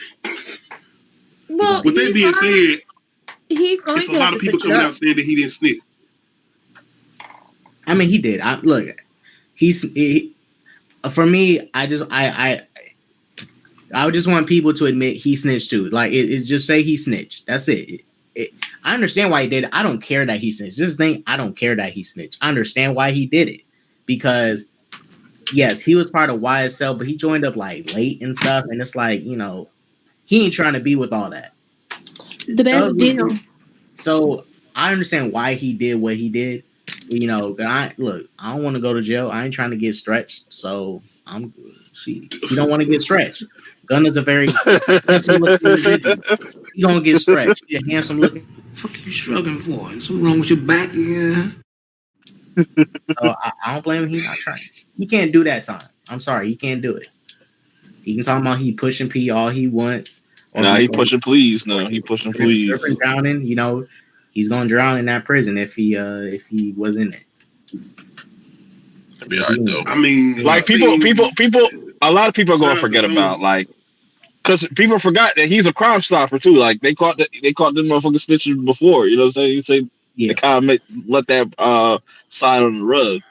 Well, with that being said, he's going it's a lot of people coming out saying that he didn't snitch. I mean, he did. For me, I just want people to admit he snitched too. Like it's just say he snitched. That's it. I understand why he did it. I don't care that he snitched. This thing, I don't care that he snitched. I understand why he did it because yes, he was part of YSL, but he joined up like late and stuff, and it's like he ain't trying to be with all that. The best deal. So I understand why he did what he did. I don't want to go to jail. I ain't trying to get stretched. So you don't want to get stretched. Gunn is a very handsome looking individual. You gonna get stretched. You're handsome looking. What are you shrugging for? Something wrong with your back? Yeah. So I don't blame him. He's not trying. He can't do that time. I'm sorry. He can't do it. He can talk about he pushing P all he wants. He pushing please. No, he pushing please. Drowning, he's gonna drown in that prison if he was in it. That'd be all right though. I mean, like people. A lot of people are gonna forget about because people forgot that he's a crime stopper too. Like they caught them motherfucking snitching before. You know what I'm saying? They kind of let that slide on the rug.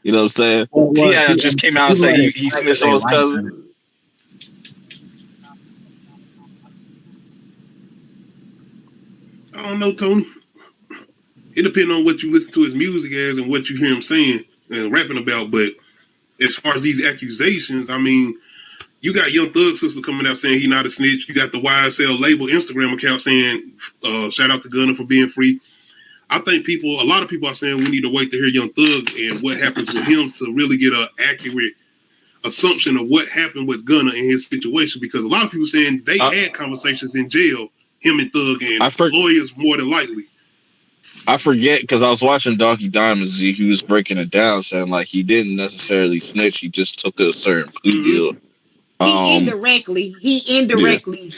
You know what I'm saying? T.I. just came out and said he snitched on his cousin. I don't know, Tony. It depends on what you listen to his music as and what you hear him saying and rapping about. But as far as these accusations, I mean, you got Young Thug sister coming out saying he not a snitch. You got the YSL label Instagram account saying, shout out to Gunna for being free. I think a lot of people are saying we need to wait to hear Young Thug and what happens with him to really get an accurate assumption of what happened with Gunna in his situation. Because a lot of people saying they had conversations in jail, him and Thug and lawyers more than likely. I forget because I was watching Donkey Diamonds. He was breaking it down, saying like he didn't necessarily snitch. He just took a certain plea deal. He indirectly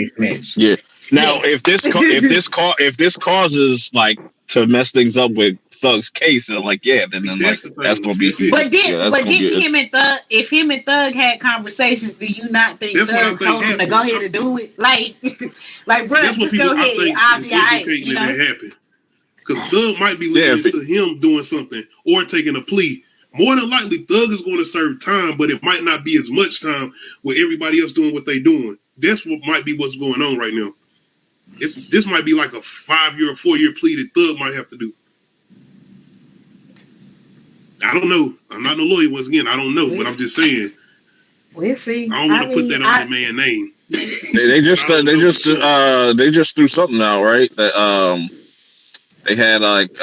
snitched. Yeah. Now, if this causes like to mess things up with Thug's case, then like then that's gonna be. But if him and Thug had conversations, do you not think Thug told him to go ahead and do it? Like bro, just go ahead. I'll be alright. That happened. Because Thug might be listening to him doing something or taking a plea. More than likely, Thug is going to serve time, but it might not be as much time with everybody else doing what they're doing. That's what might be what's going on right now. This might be like a 5-year or 4-year plea that Thug might have to do. I don't know. I'm not no lawyer once again. I don't know, but I'm just saying. We'll see. I don't want to put that on the man's name. They just threw something out, right? That they had like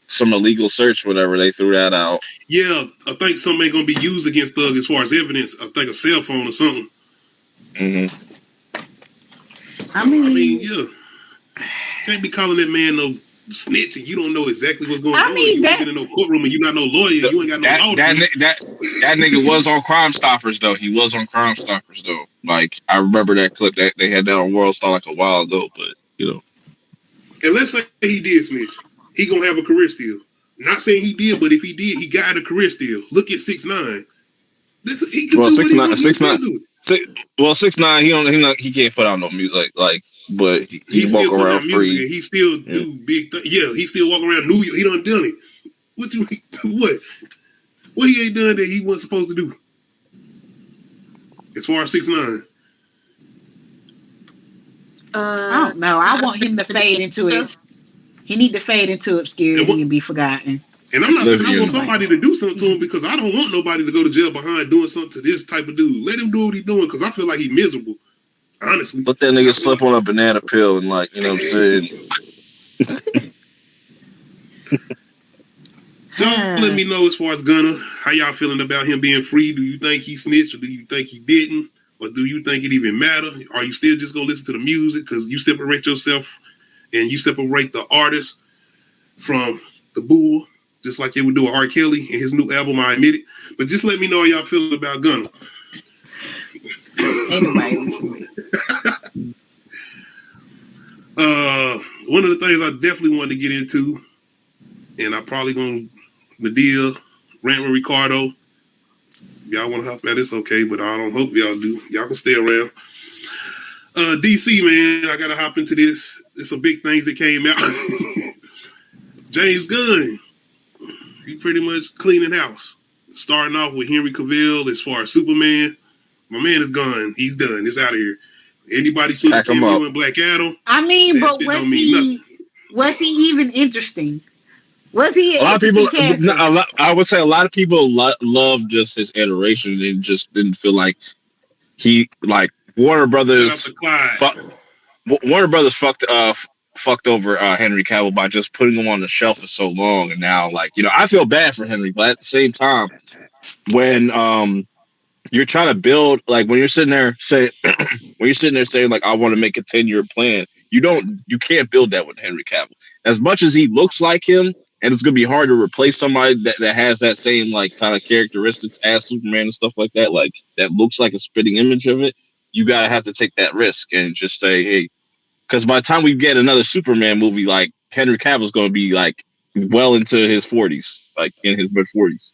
some illegal search, whatever. They threw that out. Yeah, I think something ain't gonna be used against Thug as far as evidence. I think a cell phone or something. Mm-hmm. So, I mean, yeah, can't be calling that man no snitch and you don't know exactly what's going on. You ain't in no courtroom and you not no lawyer. You ain't got no law. That nigga was on Crime Stoppers though. He was on Crime Stoppers though. Like I remember that clip that they had that on World Star like a while ago, but And let's say he did snitch, he gonna have a career still. Not saying he did, but if he did, he got a career still. Look at 6ix9ine. He can do 6ix9ine. 6ix9ine. He can't put out no music but he walk around free. He still do big things. Yeah, he still walk around New York. He done it. What he ain't done that he wasn't supposed to do? As far as 6ix9ine. I don't know. I want him to fade into it. He need to fade into obscurity and be forgotten. And I'm not saying I want somebody to do something to him because I don't want nobody to go to jail behind doing something to this type of dude. Let him do what he's doing because I feel like he's miserable. Honestly. Let that nigga slip on a banana peel and what I'm saying? Don't let me know as far as Gunna, how y'all feeling about him being free? Do you think he snitched or do you think he didn't? Or do you think it even matter? Are you still just going to listen to the music because you separate yourself and you separate the artist from the bull, just like they would do with R. Kelly and his new album, I Admit It. But just let me know how y'all feeling about Gunna. Anyway. One of the things I definitely wanted to get into, and I'm probably going to Medea, rant with Ricardo. Y'all want to hop at it's okay, but I don't hope y'all do. Y'all can stay around. DC, man, I got to hop into this. There's some big things that came out. James Gunn, he pretty much cleaning house. Starting off with Henry Cavill as far as Superman. My man is gone. He's done. It's out of here. Anybody seen the Pack 'em cameo up. in Black Adam? I mean, That but shit was don't mean nothing. he even interesting? Was he A an lot of interesting people, character? I would say a lot of people love just his iteration and just didn't feel like he like Warner Shout out Brothers. to Clyde. Warner Brothers fucked over Henry Cavill by just putting him on the shelf for so long, and now like I feel bad for Henry, but at the same time, when you're trying to build like when you're sitting there saying like I want to make a 10-year plan, you can't build that with Henry Cavill. As much as he looks like him, and it's gonna be hard to replace somebody that has that same like kind of characteristics as Superman and stuff like that, like that looks like a spitting image of it. You gotta have to take that risk and just say, hey, because by the time we get another Superman movie, like Henry Cavill's gonna be like well into his 40s, like in his mid 40s.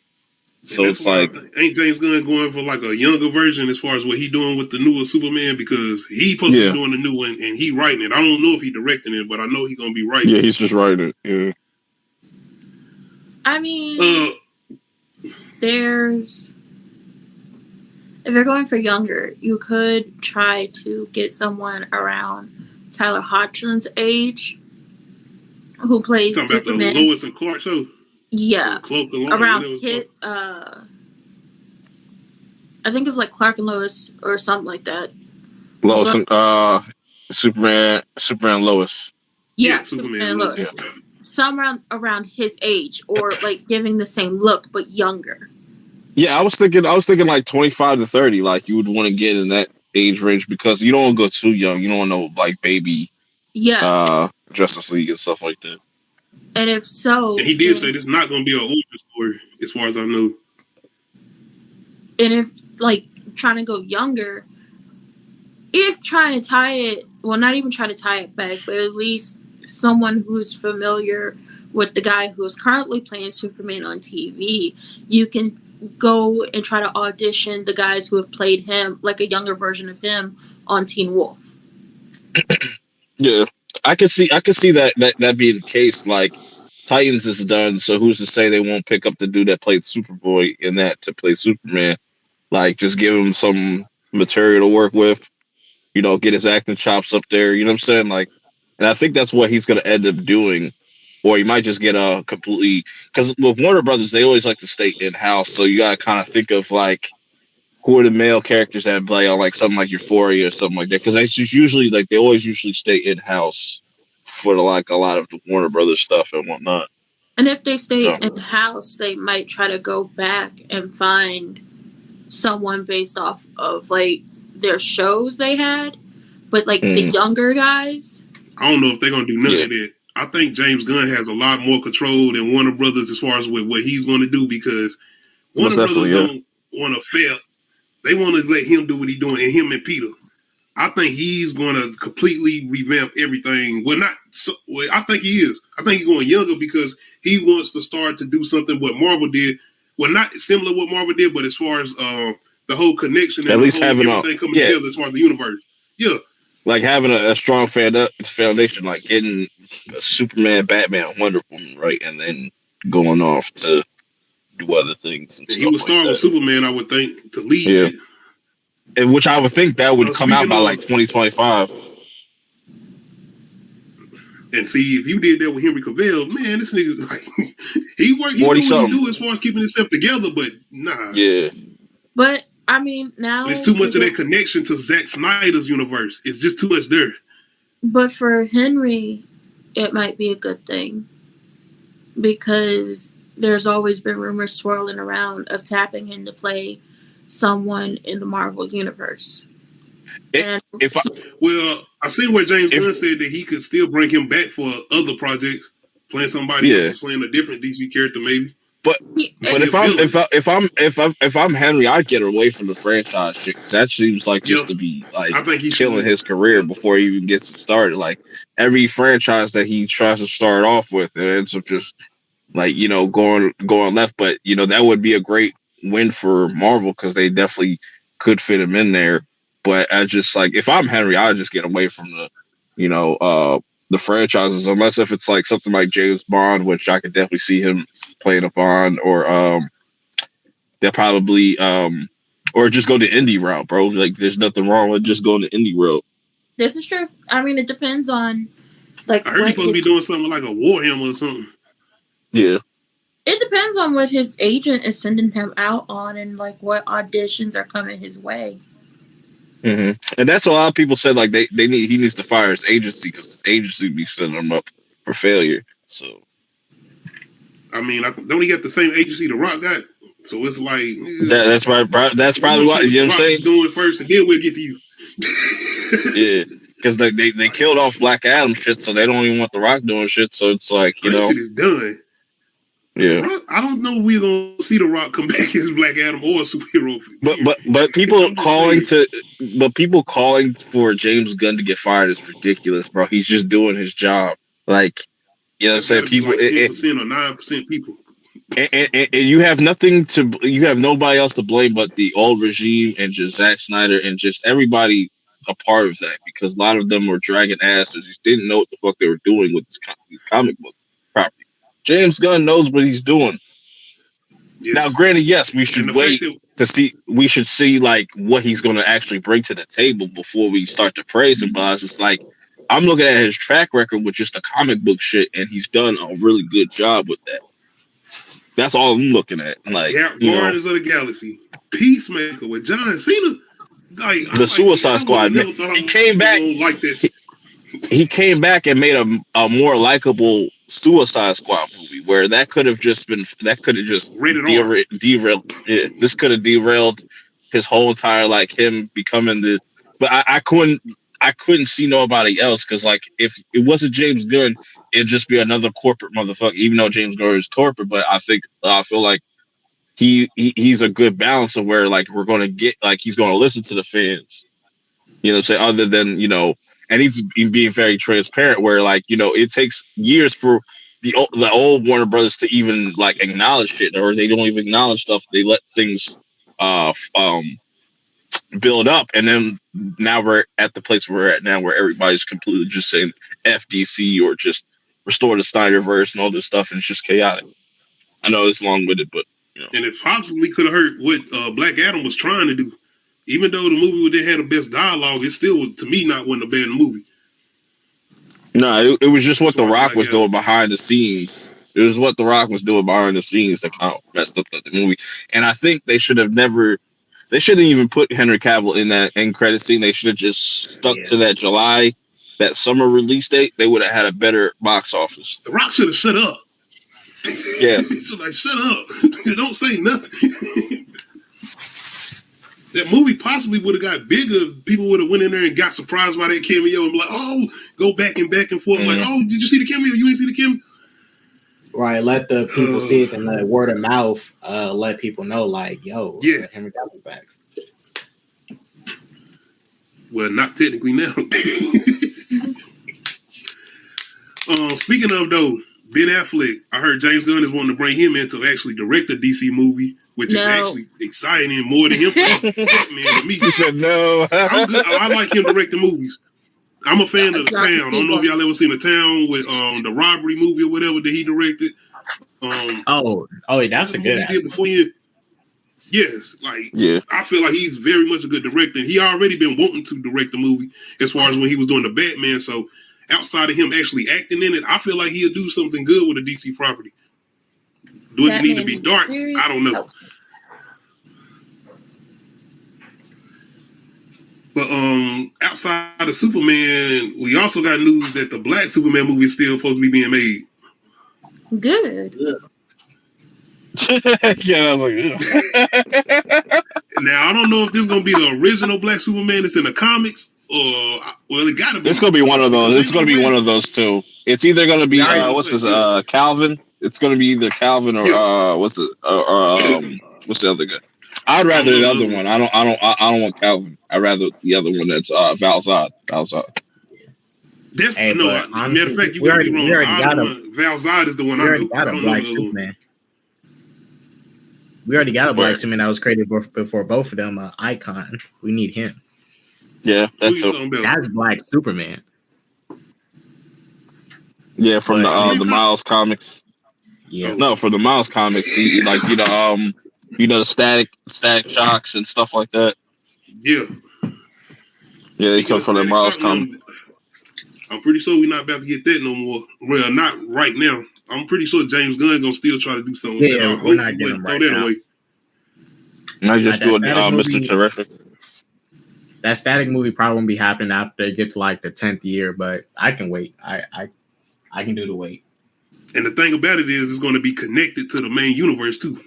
So and that's it's why like, ain't James Gunn going for like a younger version as far as what he doing with the newer Superman, because he supposed to be doing the new one and he writing it. I don't know if he directing it, but I know he's gonna be writing it. Yeah, he's just writing it. Yeah. I mean, if you're going for younger, you could try to get someone around Tyler Hoechlin's age who plays Talking Superman. about the Lois and Clark show. Yeah, Cloak and around hit. I think it's like Clark and Lois or something like that. Lois and Superman Lois. Yeah, Superman and Lois. Yeah. Some around his age, or like giving the same look but younger. Yeah, I was thinking like 25 to 30, like you would want to get in that age range because you don't want to go too young. You don't want no like baby Justice League and stuff like that. And if so, and he did say this is not going to be an older story, as far as I know. And if like trying to go younger, if trying to tie it, well, not even try to tie it back, but at least someone who's familiar with the guy who is currently playing Superman on TV, you can go and try to audition the guys who have played him, like a younger version of him, on Teen Wolf. Yeah, I could see that being the case. Like Titans is done, so who's to say they won't pick up the dude that played Superboy in that to play Superman? Like, just give him some material to work with, get his acting chops up there. You know what I'm saying? Like, and I think that's what he's going to end up doing. Or you might just get a completely, because with Warner Brothers, they always like to stay in-house. So you got to kind of think of like, who are the male characters that play on like something like Euphoria or something like that? Because it's just usually like they always usually stay in-house for like a lot of the Warner Brothers stuff and whatnot. And if they stay in-house, they might try to go back and find someone based off of like their shows they had. But like the younger guys, I don't know if they're going to do none of that. I think James Gunn has a lot more control than Warner Brothers as far as what he's going to do, because Warner Brothers don't want to fail. They want to let him do what he's doing, and him and Peter. I think he's going to completely revamp everything. Well, not so. Well, I think he is. I think he's going younger because he wants to start to do something what Marvel did. Well, not similar to what Marvel did, but as far as the whole connection and at least having everything coming together as far as the universe. Yeah. Like having a strong foundation, like getting Superman, Batman, Wonder Woman, right, and then going off to do other things. And he would start with Superman, I would think, to lead it. And which I would think that would come out by like 2025. And see, if you did that with Henry Cavill, man, this nigga, like, he do what he do as far as keeping himself together, but nah. Yeah. But I mean, now it's too much of that connection to Zack Snyder's universe. It's just too much there. But for Henry, it might be a good thing, because there's always been rumors swirling around of tapping him to play someone in the Marvel universe. I seen where James Gunn said that he could still bring him back for other projects, playing somebody else, playing a different DC character, maybe. But if I'm Henry, I'd get away from the franchise shit, 'cause that seems like just to be like I think he's killing his career before he even gets started. Like every franchise that he tries to start off with, it ends up just like going left. But that would be a great win for Marvel, because they definitely could fit him in there. But I just like, if I'm Henry, I'd just get away from the franchises, unless if it's like something like James Bond, which I could definitely see him playing a Bond, or they're probably or just go the indie route, bro. Like, there's nothing wrong with just going the indie route. This is true. I mean, it depends on like I heard he's supposed to be doing something like a Warhammer or something. Yeah. It depends on what his agent is sending him out on, and like what auditions are coming his way. And that's what a lot of people said. Like he needs to fire his agency because his agency be setting him up for failure. So, I mean, don't he got the same agency The Rock got? So it's like that's right. That's probably why. You know what I'm saying? Do it first, and then we'll get to you. Yeah, because they killed off Black Adam shit, so they don't even want The Rock doing shit. So it's like, you know, that shit is done. Yeah, I don't know if we're gonna see The Rock come back as Black Adam or a superhero. But people calling for James Gunn to get fired is ridiculous, bro. He's just doing his job. Like, you know what I'm saying? People, like 10% or 9% people. And you have nobody else to blame but the old regime and just Zack Snyder and just everybody a part of that, because a lot of them were dragging asses. They didn't know what the fuck they were doing with these comic book property. James Gunn knows what he's doing. Yeah. Now, granted, yes, we should wait to see. We should see like what he's going to actually bring to the table before we start to praise him. But I was just like, I'm looking at his track record with just the comic book shit, and he's done a really good job with that. That's all I'm looking at. Like, Guardians of the Galaxy, Peacemaker with John Cena, like the Suicide Squad. He came back like this. He came back and made a more likable Suicide Squad movie, where that could have just derailed. Yeah, this could have derailed his whole entire, like, him becoming the. But I couldn't see nobody else, because like if it wasn't James Gunn, it'd just be another corporate motherfucker. Even though James Gunn is corporate, but I feel like he's a good balance of where like we're gonna get, like, he's gonna listen to the fans. You know what I'm saying? Other than, you know. And he's being very transparent, where, like, you know, it takes years for the old Warner Brothers to even like acknowledge shit, or they don't even acknowledge stuff. They let things build up, and then now we're at the place we're at now, where everybody's completely just saying FDC or just restore the Snyderverse and all this stuff, and it's just chaotic. I know it's long-winded, but you know. And it possibly could have hurt what Black Adam was trying to do. Even though the movie didn't have the best dialogue, it still was, to me, not one of the bad movie. No, it was just what The Rock was doing behind the scenes. It was what The Rock was doing behind the scenes that kind of messed up the movie. And I think they shouldn't even put Henry Cavill in that end credit scene. They should have just stuck to that summer release date. They would have had a better box office. The Rock should have shut up. Yeah. So like, shut up. Don't say nothing. That movie possibly would have got bigger if people would have went in there and got surprised by that cameo and be like, oh, go back and forth. Like, oh, did you see the cameo? You ain't see the cameo? Right, let the people see it, and let word of mouth let people know, like, yo, Henry Cavill back. Well, not technically now. Speaking of, though, Ben Affleck, I heard James Gunn is wanting to bring him in to actually direct a DC movie, which is actually exciting more than him. Man, to me. He said no. I'm good. I like him directing movies. I'm a fan of The Town. I don't know if y'all ever seen The Town with the robbery movie or whatever that he directed. That's a good idea. Yes, I feel like he's very much a good director. He already been wanting to direct the movie as far as when he was doing the Batman. So outside of him actually acting in it, I feel like he'll do something good with a DC property. Do it need to be dark? I don't know. But outside of Superman, we also got news that the Black Superman movie is still supposed to be being made. Good. Yeah, I was like, now I don't know if this is gonna be the original Black Superman that's in the comics, or it gotta be. It's gonna be one of those. It's gonna be one of those two. It's either gonna be Calvin. It's gonna be either Calvin or what's the other guy? I'd rather the other one. I don't want Calvin. I'd rather the other one that's Val-Zod. That's matter of fact, you got me wrong. Val-Zod is the one I got a Black Superman. We already got a Black Superman that was created before both of them. Icon. We need him. Yeah, that's Black Superman. Yeah, from the Miles comics. Yeah. No, from the Miles comics. He, like, you know, You know, the static shocks and stuff like that. Yeah. Yeah, they Speaking come of from the Static Miles Shock, comic. I'm pretty sure we're not about to get that no more. Well, not right now. I'm pretty sure James Gunn gonna still try to do something with that. I Yeah, hope we're not he getting wouldn't them throw right that now. away. And I just That do Static Mr. movie- Terrific. That Static movie probably won't be happening after it gets to like the 10th year, but I can wait. I can do the wait. And the thing about it is, it's going to be connected to the main universe too.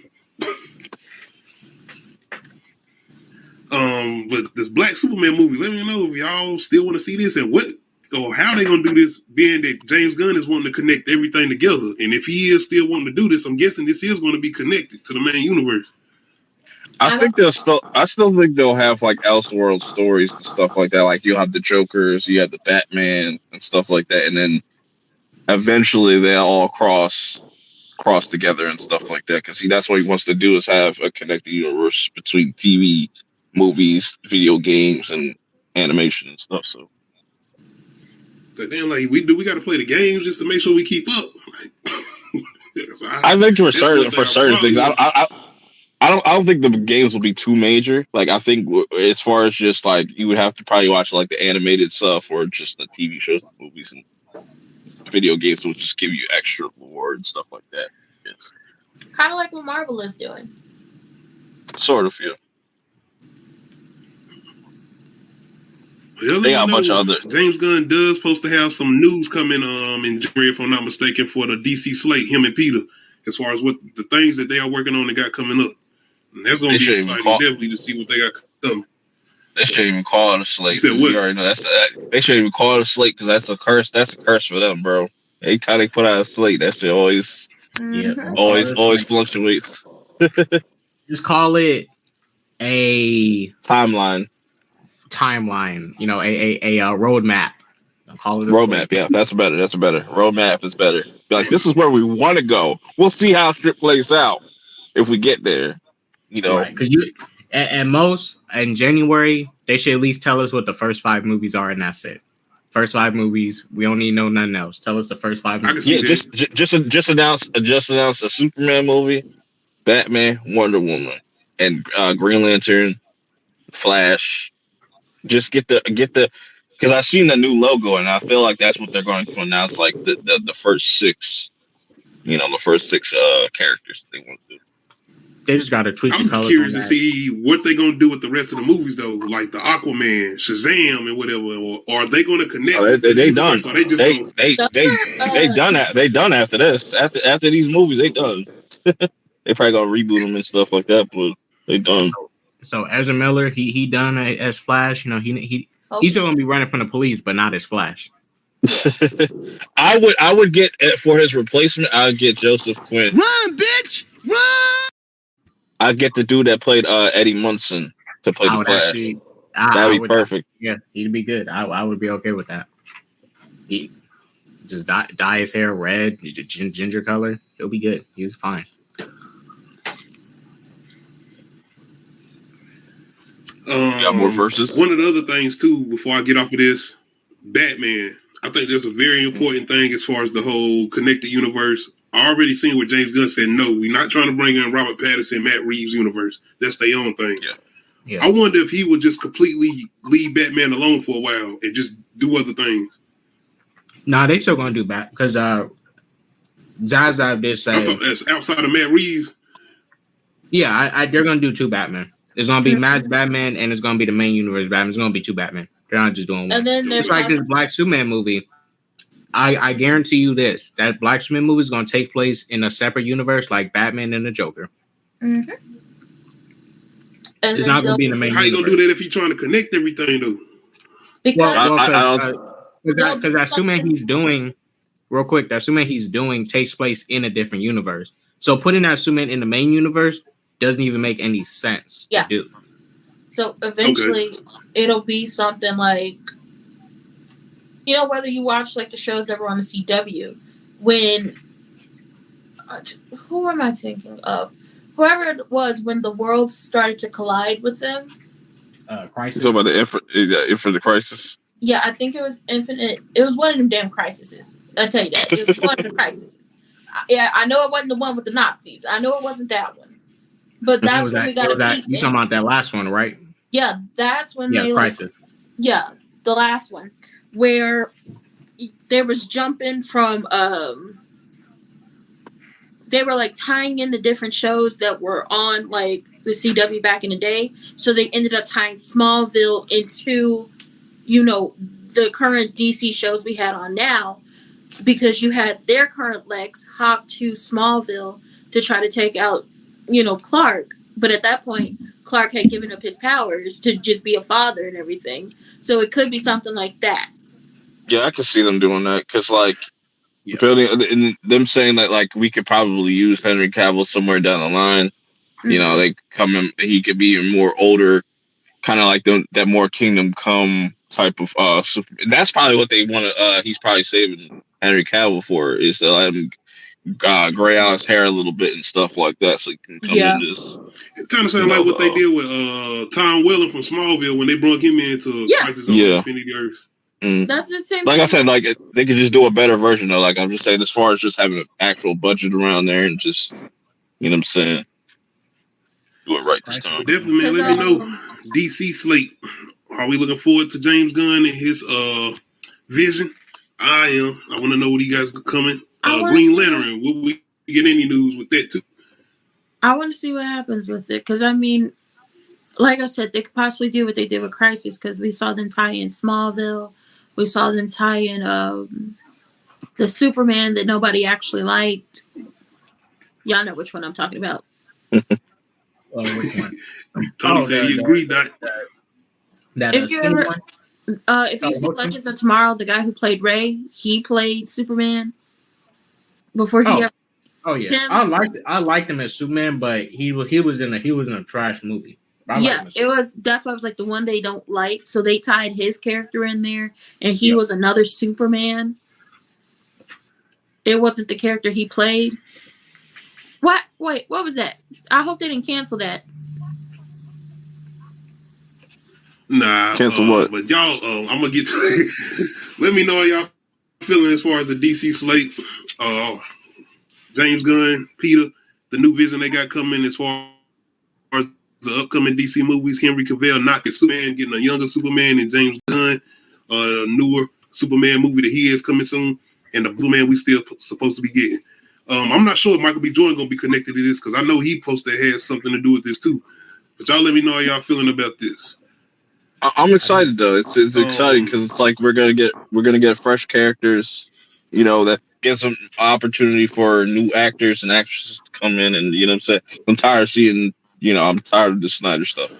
But this Black Superman movie, let me know if y'all still want to see this and what or how they going to do this. Being that James Gunn is wanting to connect everything together, and if he is still wanting to do this, I'm guessing this is going to be connected to the main universe. I still think they'll have like Elseworld stories and stuff like that. Like you'll have the Jokers, you have the Batman and stuff like that, and then eventually they'll all cross together and stuff like that. Because that's what he wants to do, is have a connected universe between TV, movies, video games, and animation and stuff. So then, like we got to play the games just to make sure we keep up. I think for certain things, I don't think the games will be too major. Like I think as far as just like you would have to probably watch like the animated stuff or just the TV shows, movies, and video games will just give you extra reward and stuff like that. Yes. Kind of like what Marvel is doing. Sort of, yeah. Well, they got a bunch of other. James Gunn does supposed to have some news coming in January, if I'm not mistaken, for the DC slate, him and Peter, as far as what the things that they are working on and got coming up. And that's going to be exciting, definitely, to see what they got coming. They shouldn't even call it a slate. You said what? You already know they shouldn't even call it a slate because that's a curse. That's a curse for them, bro. Anytime they put out a slate, that shit always fluctuates. Just call it a timeline. You know, a roadmap. I'll call it a roadmap. slate. Yeah, that's better. Roadmap is better. Be like, this is where we want to go. We'll see how shit plays out if we get there. You know, because at most in January they should at least tell us what the first 5 movies are, and that's it. First 5 movies. We don't need nothing else. Tell us the first 5 movies. Yeah, just announce a Superman movie, Batman, Wonder Woman, and Green Lantern, Flash. Just get the because I've seen the new logo and I feel like that's what they're going to announce, like the first 6, characters they want to do. They just got to tweak the colors. I'm curious to see what they're going to do with the rest of the movies, though, like the Aquaman, Shazam, and whatever. Or are they going to connect? They done. So They done after this. After these movies, they done. They probably gonna reboot them and stuff like that, but they done. So Ezra Miller, he done as Flash. You know, he's still gonna be running from the police, but not as Flash. I would get for his replacement. I'd get Joseph Quinn. Run, bitch! Run! I'd get the dude that played Eddie Munson to play the Flash. That'd be perfect. Yeah, he'd be good. I would be okay with that. He just dye his hair red, ginger color. He'll be good. He was fine. Got more verses. One of the other things too, before I get off of this, Batman. I think that's a very important thing as far as the whole connected universe. I already seen where James Gunn said, no, we're not trying to bring in Robert Pattinson, Matt Reeves universe. That's their own thing. Yeah. I wonder if he would just completely leave Batman alone for a while and just do other things. Nah, they still gonna do Bat because Zaza did say that's outside of Matt Reeves. Yeah, they're gonna do 2 Batman. It's gonna be Matt's Batman and it's gonna be the main universe Batman. It's gonna be 2 Batman. They're not just doing one. And then it's like this Black Superman movie. I guarantee you this: that Black Superman movie is gonna take place in a separate universe, like Batman and the Joker. Mm-hmm. It's not gonna be in the main. How you gonna do that if he's trying to connect everything though? Because that Superman he's doing, real quick, that Superman he's doing takes place in a different universe. So putting that Superman in the main universe doesn't even make any sense to do. So eventually it'll be something like, you know, whether you watch like the shows that were on the CW, when who am I thinking of? Whoever it was, when the worlds started to collide with them. Crisis. You talking about the Infinite Crisis? Yeah, I think it was Infinite. It was one of them damn crises. I'll tell you that. It was one of the crises. Yeah, I know it wasn't the one with the Nazis. I know it wasn't that one. But It that's was when that. we got It was a that. peek. You talking about that last one, right? Yeah, that's when Yeah, they Crisis. yeah, the last one where there was jumping from they were like tying in the different shows that were on like the CW back in the day. So they ended up tying Smallville into, the current DC shows we had on now, because you had their current Lex hop to Smallville to try to take out, Clark. But at that point, Clark had given up his powers to just be a father and everything. So it could be something like that. Yeah, I can see them doing that because, like, Yeah. building and them saying that like we could probably use Henry Cavill somewhere down the line. Mhm. They come in, he could be a more older, kind of like that more Kingdom Come type of that's probably what they want to. He's probably saving Henry Cavill for, is to let him gray out his hair a little bit and stuff like that, so he can come in this. It kind of sounds like what they did with Tom Welling from Smallville when they brought him into Crisis on Infinity Earth. That's the same. Like thing. I said, like they could just do a better version though. Like I'm just saying, as far as just having an actual budget around there and just, you know what I'm saying, do it right this time. Definitely, man. Let me know. DC slate. Are we looking forward to James Gunn and his vision? I am. I want to know what you guys are coming. Green Lantern. Will we get any news with that too? I want to see what happens with it, because I mean, like I said, they could possibly do what they did with Crisis, because we saw them tie in Smallville. We saw them tie in the Superman that nobody actually liked. Y'all know which one I'm talking about. Which one? Tony said he agreed that. If you ever, if you see Legends of Tomorrow, the guy who played Ray, he played Superman before he ever. Oh yeah, I liked him as Superman, but he was in a trash movie. It was. That's why I was like the one they don't like. So they tied his character in there, and he was another Superman. It wasn't the character he played. What? Wait, what was that? I hope they didn't cancel that. Nah, cancel what? But y'all, I'm gonna get to it. Let me know how y'all feeling as far as the DC slate. James Gunn, Peter, the new vision they got coming as far as the upcoming DC movies. Henry Cavill knocking Superman, getting a younger Superman, and James Gunn, a newer Superman movie that he is coming soon, and the Blue Man we still supposed to be getting. I'm not sure if Michael B. Jordan gonna be connected to this, because I know he supposed to have something to do with this too. But y'all let me know how y'all feeling about this. I'm excited though. It's exciting because it's like we're gonna get fresh characters, that gives them opportunity for new actors and actresses to come in, and you know what I'm saying. I'm tired of seeing, I'm tired of the Snyder stuff.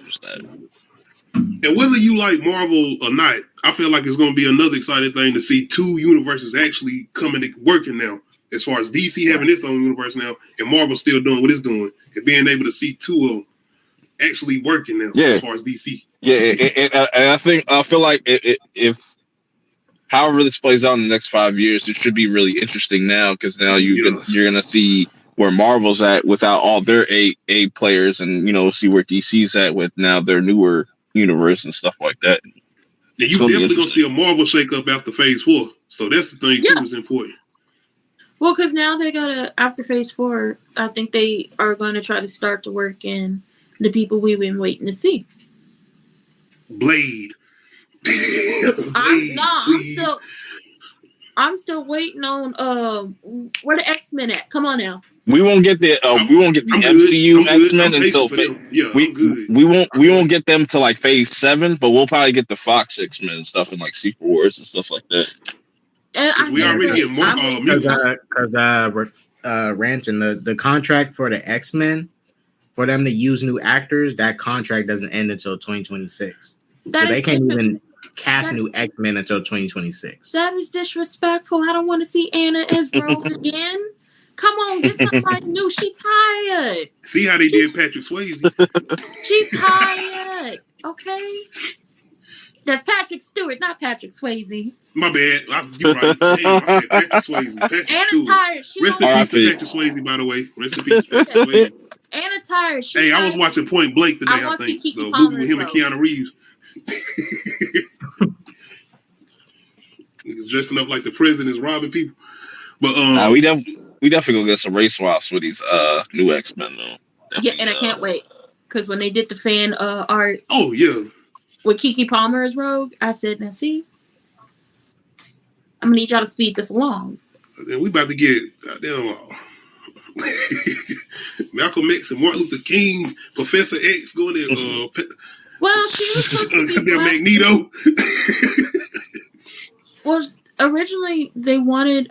And whether you like Marvel or not, I feel like it's gonna be another exciting thing to see two universes actually coming to working now. As far as DC having its own universe now, and Marvel still doing what it's doing, and being able to see two of them actually working now. As far as DC. Yeah, and I feel like if however this plays out in the next 5 years, it should be really interesting now, because now you're gonna see where Marvel's at without all their A players, and see where DC's at with now their newer universe and stuff like that. Yeah, you definitely gonna see a Marvel shakeup after Phase 4. So that's the thing too is important. Well, because now they gotta, after Phase 4, I think they are going to try to start to work in the people we've been waiting to see. Blade. I'm still waiting on where the X-Men at. Come on now. We won't get the MCU X-Men until we won't get them to like Phase 7, but we'll probably get the Fox X-Men and stuff in like Secret Wars and stuff like that. And we already get more because ranting the contract for the X-Men, for them to use new actors, that contract doesn't end until 2026. So they can't even cast new X-Men until 2026. That is disrespectful. I don't want to see Anna as Rogue again. Come on, get somebody new. She tired. See how they did Patrick Swayze. She's tired. Okay. That's Patrick Stewart, not Patrick Swayze. My bad. You're right. Damn, I said Patrick Swayze. Anna tired. Rest in peace to Patrick Swayze, by the way. Rest in peace to Patrick Swayze. Anna tired. I was watching Point Blank today, I think. The movie with him and Keanu Reeves. He's dressing up like the president's robbing people. But we definitely gonna get some race swaps with these new X-Men though. Yeah, and I can't wait. Because when they did the fan art Oh yeah. with Keke Palmer as Rogue, I said, now see, I'm going to need y'all to speed this along. And we about to get goddamn Malcolm X and Martin Luther King, Professor X going in Well, she was supposed to be goddamn black. Magneto. Well, originally they wanted,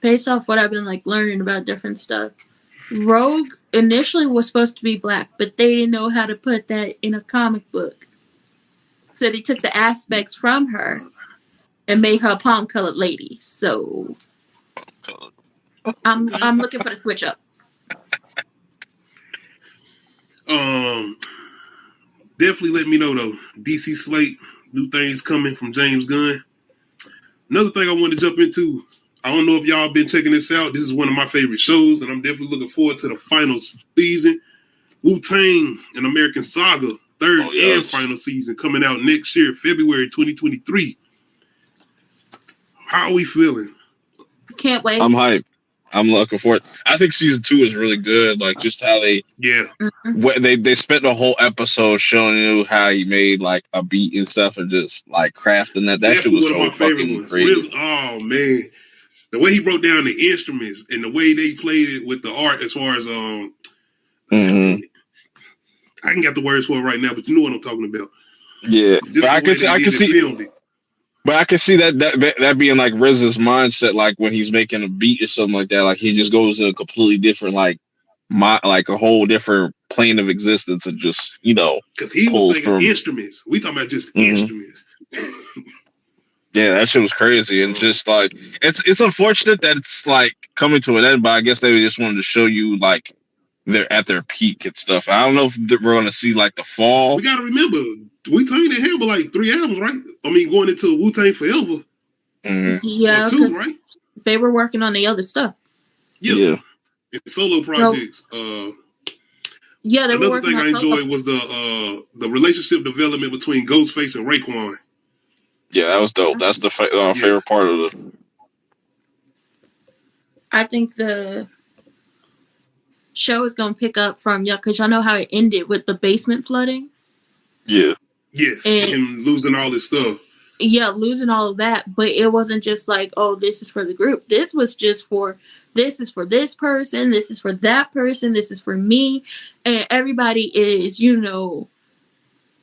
based off what I've been like learning about different stuff, Rogue initially was supposed to be black, but they didn't know how to put that in a comic book. So they took the aspects from her and made her a palm-colored lady. So I'm looking for the switch up. Definitely let me know though. DC Slate, new things coming from James Gunn. Another thing I want to jump into. I don't know if y'all been checking this out. This is one of my favorite shows, and I'm definitely looking forward to the final season. Wu-Tang: An American Saga, third and final season coming out next year, February 2023. How are we feeling? Can't wait. I'm hyped. I'm looking forward. I think season 2 is really good. Like just how they they spent the whole episode showing you how he made like a beat and stuff and just like crafting that. That shit was one of my favorite ones. Oh man, the way he broke down the instruments and the way they played it with the art, as far as I ain't got the words for it right now, but you know what I'm talking about. Yeah, but I can see. But I can see that being like RZA's mindset, like when he's making a beat or something like that, like he just goes to a completely different, like a whole different plane of existence, and just because he was thinking instruments. We talking about just instruments. Yeah, that shit was crazy, and just like it's unfortunate that it's like coming to an end, but I guess they just wanted to show you like they're at their peak and stuff. I don't know if we're going to see like the fall. We got to remember, Wu-Tang didn't have like 3 albums, right? I mean, going into Wu-Tang Forever. Yeah, 2, right? They were working on the other stuff. Yeah. And solo projects. Yeah, they another were working thing on I enjoyed was the relationship development between Ghostface and Raekwon. Yeah, that was dope. That's the favorite part of it. I think the show is going to pick up from, because y'all know how it ended with the basement flooding. Yeah. Yes, and him losing all his stuff. Yeah, losing all of that, but it wasn't just like, oh, this is for the group. This was just this is for this person, this is for that person, this is for me, and everybody is,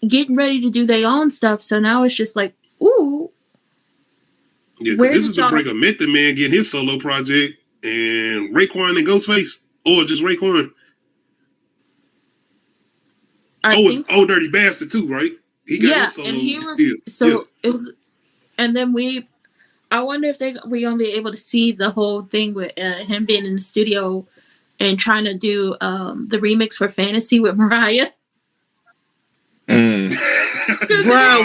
getting ready to do their own stuff. So now it's just like, ooh. Yeah, this is the break of Method Man getting his solo project, and Raekwon and Ghostface, or just Raekwon. It's Old Dirty Bastard too, right? He got his solo. And he was it was, and then I wonder if we're gonna be able to see the whole thing with him being in the studio and trying to do the remix for Fantasy with Mariah. Bro,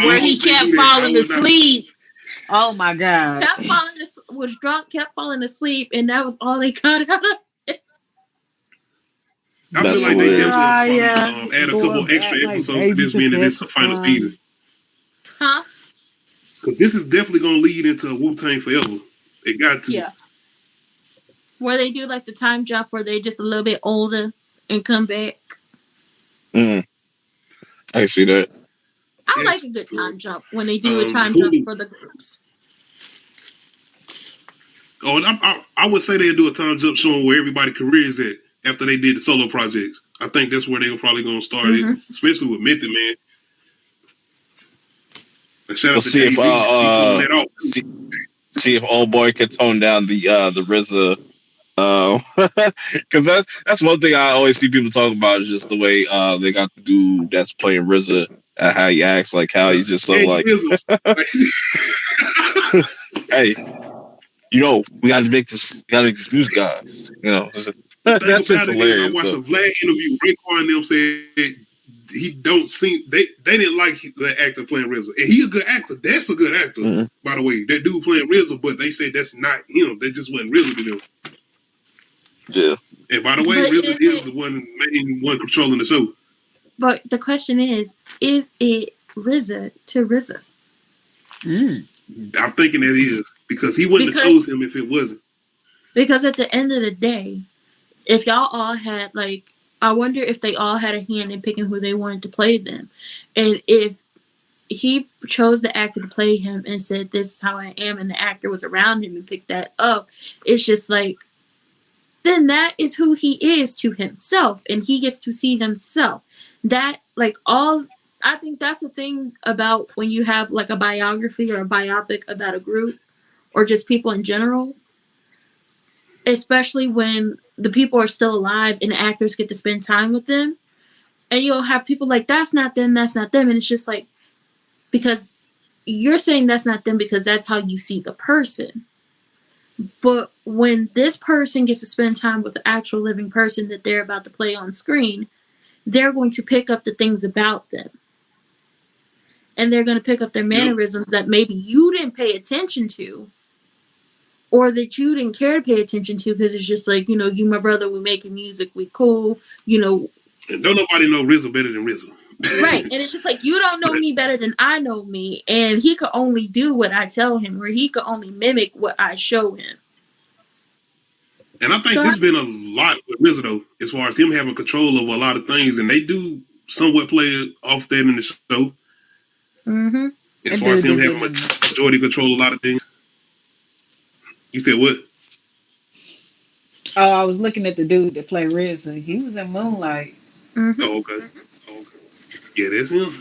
where he kept falling asleep. Oh my God! Was drunk, kept falling asleep, and that was all they got out of it. I feel like they definitely add a couple extra episodes to this being in this final season. Huh? Because this is definitely going to lead into Wu-Tang Forever. It got to. Yeah. Where they do like the time jump where they just a little bit older and come back. I see that. I like a good time jump when they do a time jump for the groups. Oh, and I would say they'd do a time jump showing where everybody's career is at after they did the solo projects. I think that's where they're probably going to start it, especially with Method Man. And shout out to see see if old boy can tone down the RZA, because that's one thing I always see people talk about is just the way they got the dude that's playing RZA and how he acts, like how he's just so like, hey, we got to make this music, guys. That's just hilarious. I watched a Vlad interview. Raekwon and them said he don't seem they didn't like the actor playing RZA, and he a good actor. That's a good actor, by the way. That dude playing RZA, but they said that's not him. That just wasn't RZA to them. Yeah. And by the way, RZA is the main one controlling the show. But the question is it RZA to RZA? I'm thinking that is because he wouldn't have chose him if it wasn't. Because at the end of the day, if y'all all had like I wonder if they all had a hand in picking who they wanted to play them. And if he chose the actor to play him and said, "This is how I am," and the actor was around him and picked that up, it's just like, then that is who he is to himself, and he gets to see himself. That, like, all, I think that's the thing about when you have, like, a biography or a biopic about a group or just people in general, especially when the people are still alive and the actors get to spend time with them, and you'll have people like, that's not them, and it's just like, because you're saying that's not them because that's how you see the person. But when this person gets to spend time with the actual living person that they're about to play on screen, they're going to pick up the things about them. And they're going to pick up their mannerisms that maybe you didn't pay attention to, or that you didn't care to pay attention to because it's just like, you my brother, we making music, we cool, And don't nobody know RZA better than RZA. Right. And it's just like, you don't know me better than I know me. And he could only do what I tell him, or he could only mimic what I show him. And I think there's been a lot with RZA, though, as far as him having control over a lot of things. And they do somewhat play it off that in the show. Mm-hmm. As far as him having majority control of a lot of things. You said what? Oh, I was looking at the dude that played RZA. He was in Moonlight. Mm-hmm. Oh, okay. Yeah, that's him.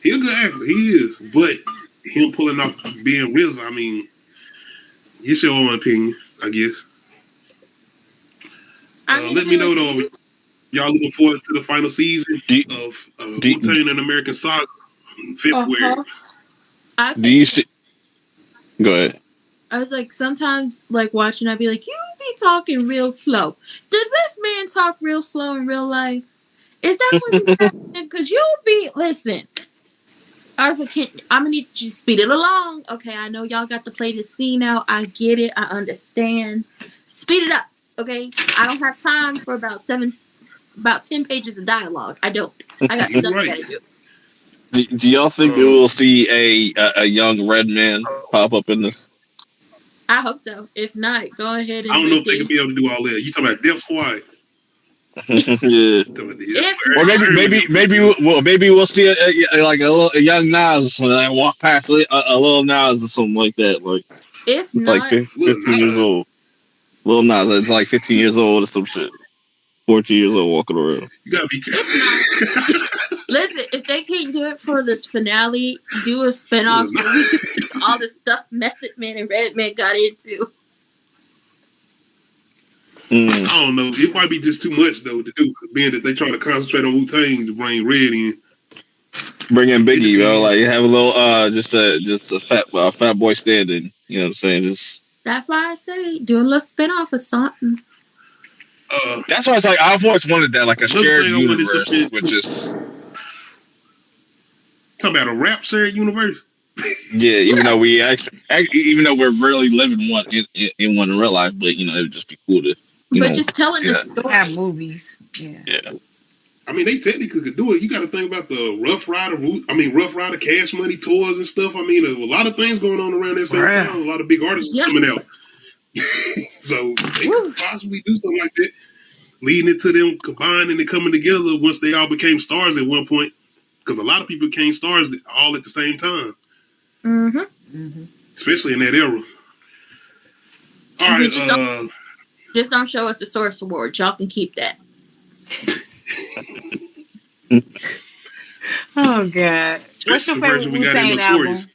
He's a good actor. He is. But him pulling off being RZA, I mean, it's your own opinion, I guess. Let me know, though, y'all looking forward to the final season of Wu-Tang and American Saga in February. Go ahead. I was like, sometimes, like, watching, I'd be like, you be talking real slow. Does this man talk real slow in real life? Is that what he's saying? Because listen. I was like, I'm going to need you to speed it along. Okay, I know y'all got to play this scene out. I get it. I understand. Speed it up, okay? I don't have time for about 10 pages of dialogue. I don't. I got stuff I got to do. Do y'all think we will see a young red man pop up in this? I hope so. If not, go ahead and... I don't know if they could be able to do all that. You talking about Def Squad? Yeah. Or maybe we'll see a young Nas or something. Like walk past a little Nas or something like that. Like, if it's not, like 15 years old. Little Nas, it's like 15 years old or some shit. 14 years old walking around. You gotta be careful. Listen, if they can't do it for this finale, do a spinoff so we can see all the stuff Method Man and Redman got into. I don't know. It might be just too much though to do, being that they try to concentrate on Wu-Tang to bring Red in. Bring in Biggie, like have a little just a fat boy standing. You know what I'm saying? Just that's why I say do a little spinoff or something. That's why it's like I've always wanted that, like a shared universe, which is talking about a rap shared universe. Yeah, even though we even though we're really living one in one in real life, but it would just be cool to. Just telling the story. Have movies. Yeah. I mean, they technically could do it. You got to think about the Rough Rider Cash Money tours and stuff. I mean, there's a lot of things going on around that same time. A lot of big artists coming out. So they could possibly do something like that, leading it to them combining and coming together once they all became stars at one point. Because a lot of people became stars all at the same time. Mm-hmm. Especially in that era. All right. Just don't show us the Source Award. Y'all can keep that. Oh, God. What's your favorite Wu-Tang album?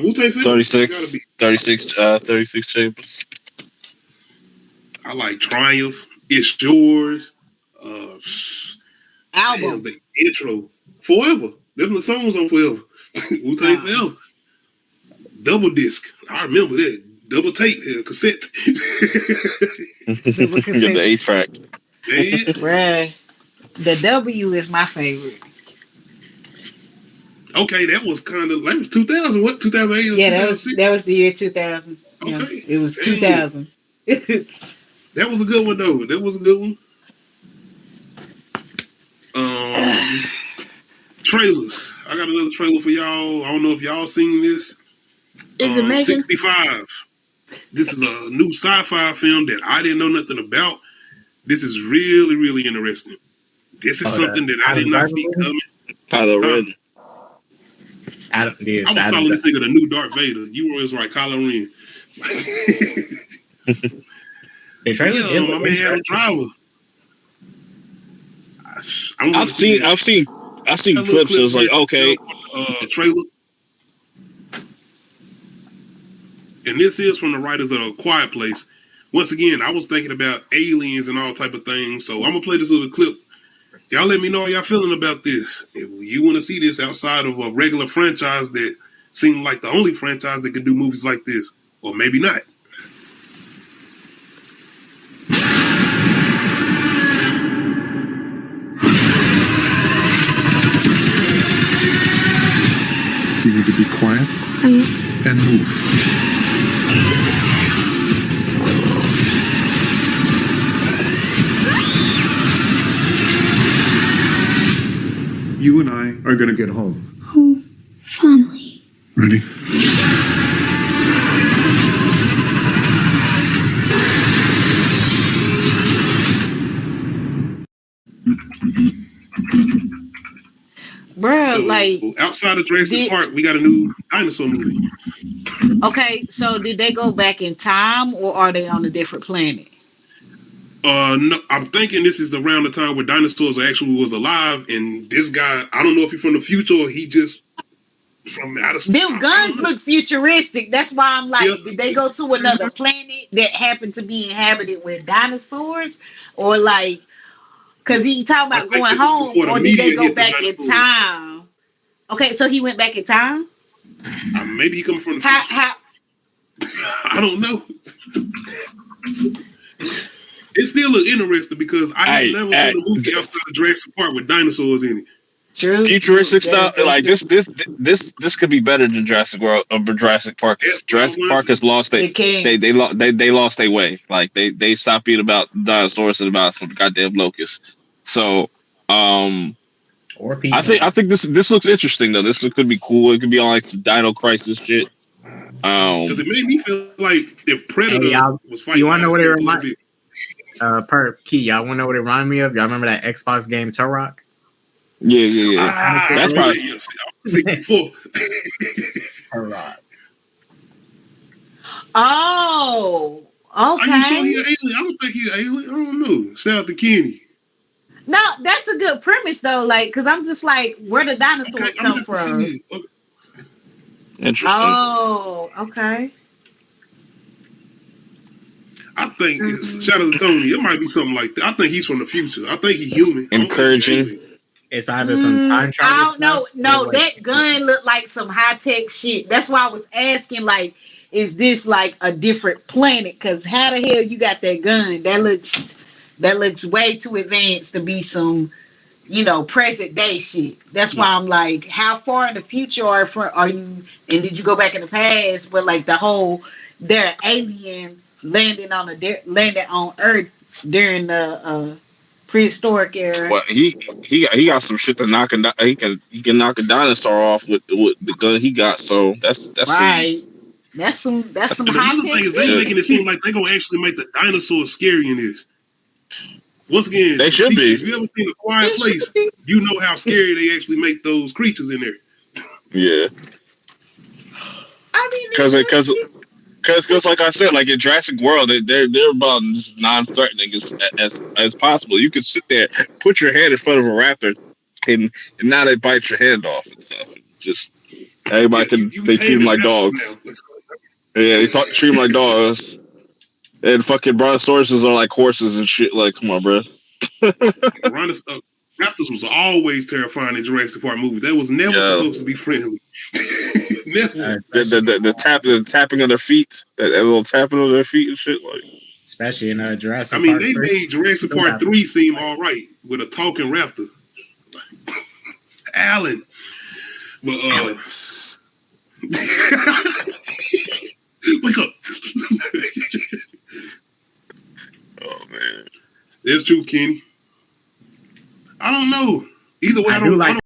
Wu-Tang film? 36 Chambers. I like Triumph. It's Yours. Album. The intro. Forever. Them the songs on Forever. Wu-Tang Forever. Double disc. I remember that. Double tape here, cassette. Get the 8-track. Right. The W is my favorite. Okay, that was kind of like 2000. What, 2008 or 2006? that was the year 2000. Okay. It was 2000. That was a good one, though. That was a good one. Trailers. I got another trailer for y'all. I don't know if y'all seen this. Is it Megan? 65. This is a new sci-fi film that I didn't know nothing about. This is really, really interesting. This is something that I did not see coming. Kylo Ren. I was calling this nigga the new Darth Vader. You were right, Kylo Ren. My man Adam Driver. I've seen clips. It was like, okay, trailer. And this is from the writers of A Quiet Place. Once again, I was thinking about aliens and all type of things. So I'm gonna play this little clip. Y'all let me know how y'all feeling about this. If you want to see this outside of a regular franchise that seemed like the only franchise that can do movies like this, or maybe not. You need to be quiet and move. You and I are gonna get home. Home, family. Ready? Bruh, So, like outside of Jurassic Park, we got a new dinosaur movie. Okay, so did they go back in time or are they on a different planet? No, I'm thinking this is around the time where dinosaurs actually was alive, and this guy, I don't know if he's from the future or he just from outer space. Them guns look futuristic. That's why I'm like, did they go to another planet that happened to be inhabited with dinosaurs? Or like, because he talking about going home, or did they go back in time? Okay, so he went back in time? Maybe he coming from the future. How? I don't know. It still look interesting because I have never seen a movie outside of Jurassic Park with dinosaurs in it. True. Futuristic stuff like this could be better than Jurassic World or Jurassic Park. Jurassic Park has lost they lost their way. Like they stopped being about dinosaurs and about some goddamn locusts. So or people. I think this looks interesting though. This could be cool. It could be on like some Dino Crisis shit. Because it made me feel like if Predator was fighting, you want to know what it reminds me? Per Key, y'all want to know what it reminded me of? Y'all remember that Xbox game Turok? Yeah. That's probably 64. Turok. Oh, okay. Are you sure he's an alien? I don't think he's an alien. I don't know. Shout out to Kenny. No, that's a good premise though. Like, because I'm just like, where the dinosaurs come from? Interesting. Oh, okay. I think shout out to Tony. It might be something like that. I think he's from the future. I think he's human. Encouraging. It's either some time travel. I don't know. No, that gun looked like some high tech shit. That's why I was asking. Like, is this like a different planet? Because how the hell you got that gun? That looks way too advanced to be some, present day shit. That's why I'm like, how far in the future are you? And did you go back in the past? But like they're alien landing on Earth during the prehistoric era. Well, he got some shit to knock him. He can knock a dinosaur off with the gun he got. So that's right. That's some high tech. The other thing is they making it seem like they're gonna actually make the dinosaurs scary in this. Once again, they should be. If you ever seen A Quiet Place, you know how scary they actually make those creatures in there. Yeah. I mean, because like I said, like in Jurassic World, they're about as non-threatening as possible. You could sit there, put your hand in front of a raptor, and now they bite your hand off and stuff. Just everybody they treat them like dogs. Yeah, they treat them like dogs. And fucking brontosauruses are like horses and shit. Like, come on, bro. Raptors was always terrifying in Jurassic Park movies. They was never supposed to be friendly. Never. The tapping of their feet, that little tapping of their feet and shit. Like, especially in Jurassic Park. I mean, they made Jurassic Park 3 seem all right with a talking raptor. Alan. But wake up. Oh man. It's true, Kenny. I don't know. Either way, I don't like